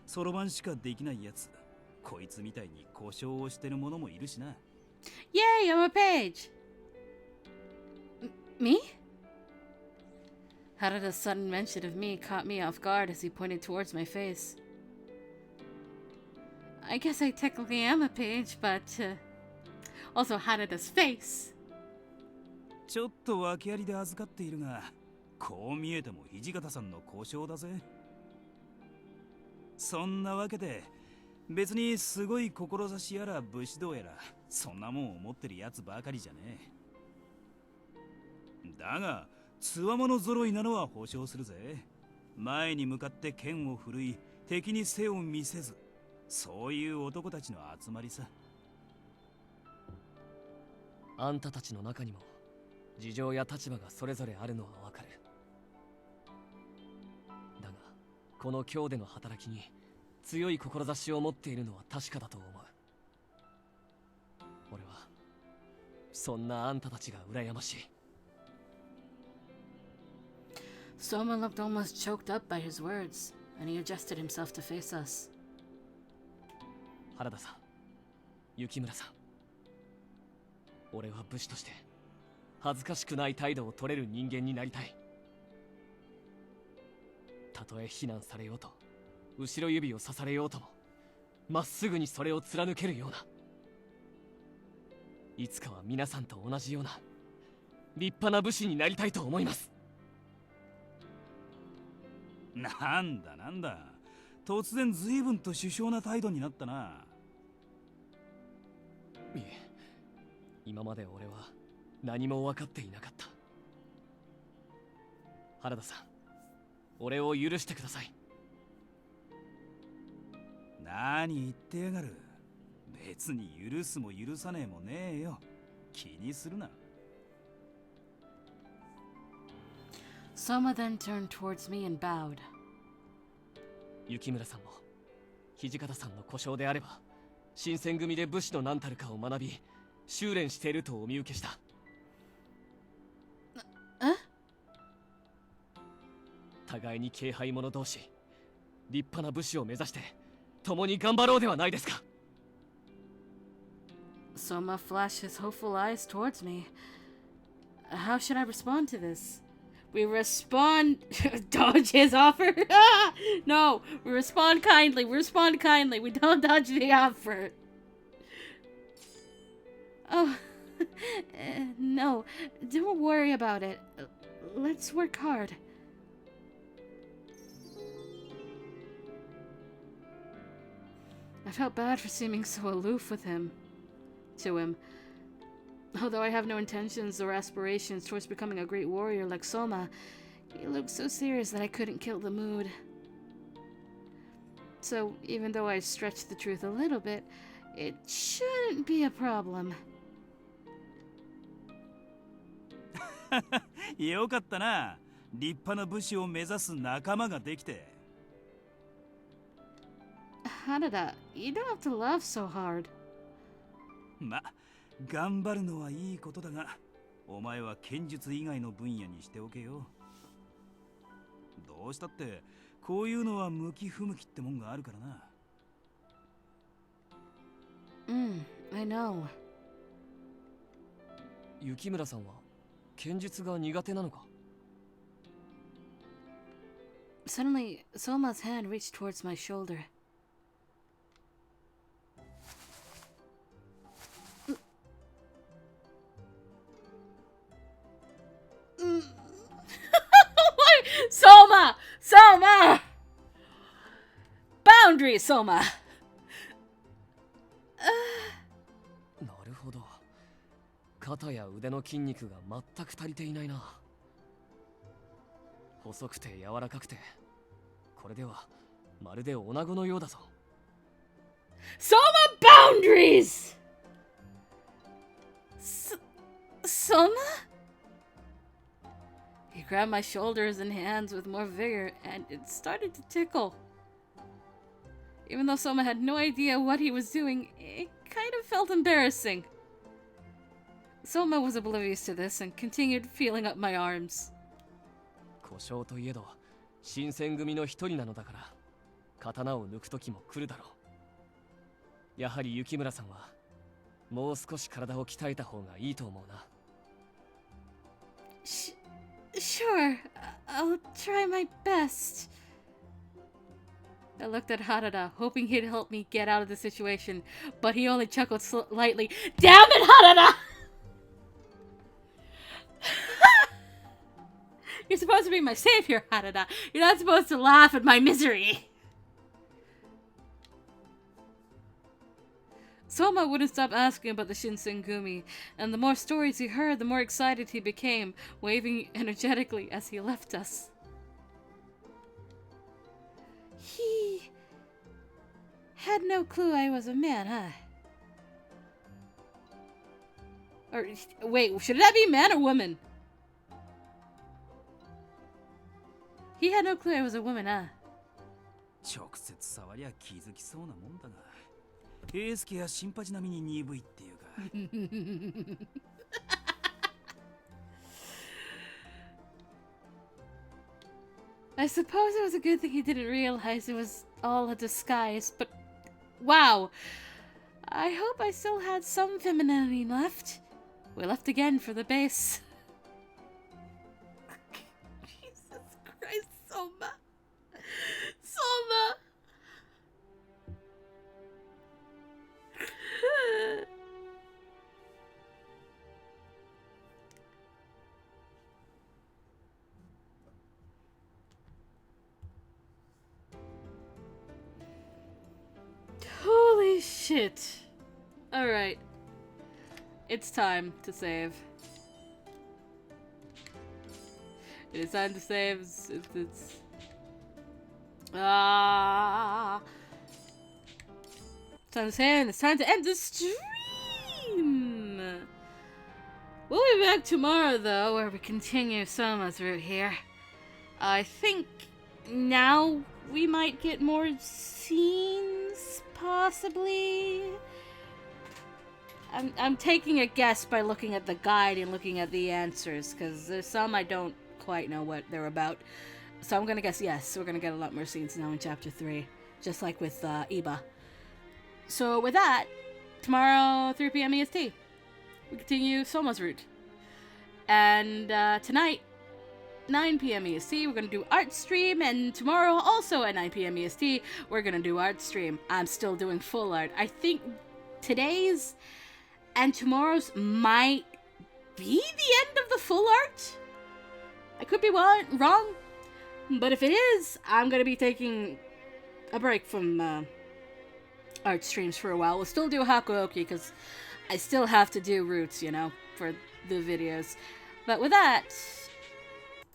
そろばんしかできないやつ、こいつみたいに故障をしてる者もいるしな。Yay, I'm a page! Me? Harada's sudden mention of me caught me off guard as he pointed towards my face. I guess I technically am a page, but also Harada's face. ちょっと訳ありで預かっているが、こう見えても土方さんの交渉だぜ。そんなわけで別にすごい志やら武士道やらそんなもんを持ってるやつばかりじゃねえ。だがつわもの揃いなのは保証するぜ。前に向かって剣を振るい敵に背を見せず、そういう男たちの集まりさ。あんたたちの中にも事情や立場がそれぞれあるのはわかる。だがこの今日での働きに強い志を持っているのは確かだと思う。俺はそんなあんたたちが羨ましい。Soma looked almost choked up by his words, and he adjusted himself to face us. 原田さん、雪村さん、俺は武士として恥ずかしくない態度を取れる人間になりたい。たとえ非難されようと後ろ指を刺されようとも、まっすぐにそれを貫けるような、いつかは皆さんと同じような立派な武士になりたいと思います。なんだなんだ、突然随分と殊勝な態度になったな。いえ、今まで俺は何も分かっていなかった。原田さん、俺を許してください。何言ってやがる。別に許すも許さねえもねえよ。気にするな。Soma then turned towards me and bowed. 雪村さんも土方さんの故障であれば新選組で武士の何たるかを学び修練しているとお見受けした。互いに軽輩者同士、立派な武士を目指して共に頑張ろうではないですか。Soma flashed his hopeful eyes towards me. How should I respond to this? We respond... dodge his offer? No, we respond kindly. We respond kindly. We don't dodge the offer. Oh, no. Don't worry about it. Let's work hard. I felt bad for seeming so aloof with him. To him. Although I have no intentions or aspirations towards becoming a great warrior like Soma, he looked so serious that I couldn't kill the mood. So, even though I stretched the truth a little bit, it shouldn't be a problem. よかったな。立派な武士を目指す仲間ができて。Hanada, you don't have to laugh so hard. ま、頑張るのはいいことだが、お前は剣術以外の分野にしておけよ。どうしたってこういうのは向き不向きってもんがあるからな。I know. 雪村さんは剣術が苦手なのか？ Suddenly, Soma's hand reached towards my shoulder. Soma! Soma! Boundaries, Soma! なるほど。肩や腕の筋肉が全く足りていないな。細くて柔らかくて、これではまるで女子のようだぞ。Soma boundaries! Soma? He grabbed my shoulders and hands with more vigor, and it started to tickle. Even though Soma had no idea what he was doing, it kind of felt embarrassing. Soma was oblivious to this and continued feeling up my arms. 故障といえど、新選組の一人なのだから、刀を抜く時も来るだろう。やはり雪村さんは、もう少し体を鍛えた方がいいと思うな。Sure, I'll try my best. I looked at Harada, hoping he'd help me get out of the situation, but he only chuckled slightly. Damn it, Harada! You're supposed to be my savior, Harada. You're not supposed to laugh at my misery. Soma wouldn't stop asking about the Shinsengumi, and the more stories he heard, the more excited he became, waving energetically as he left us. He had no clue I was a man, huh? Or, wait, should that be man or woman? He had no clue I was a woman, huh? 直接触りゃ気づきそうなもんだが、エースケやシンパチ並みに鈍いっていうか。I suppose it was a good thing he didn't realize it was all a disguise, but wow. I hope I still had some femininity left. We left again for the base. Jesus Christ, Soma. Soma. Holy shit. Alright. It's time to save. It is time to save. It's time to save and it's time to end the stream. We'll be back tomorrow though, where we continue Soma's route here. I think now we might get more scenes, possibly. I'm taking a guess by looking at the guide and looking at the answers, because there's some I don't quite know what they're about. So I'm gonna guess yes, we're gonna get a lot more scenes now in Chapter 3, just like with Iba. So with that, tomorrow 3 p.m. EST, we continue Soma's route. And tonight, 9 p.m. EST, we're gonna do art stream, and tomorrow also at 9 p.m. EST, we're gonna do art stream. I'm still doing full art. I think today's and tomorrow's might be the end of the full art. I could be wrong, but if it is, I'm gonna be taking a break from art streams for a while. We'll still do Hakuoki because I still have to do routes, you know, for the videos. But with that,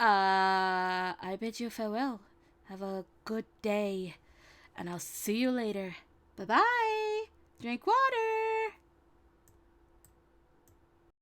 I bid you farewell. Have a good day, and I'll see you later. Bye-bye. Drink water.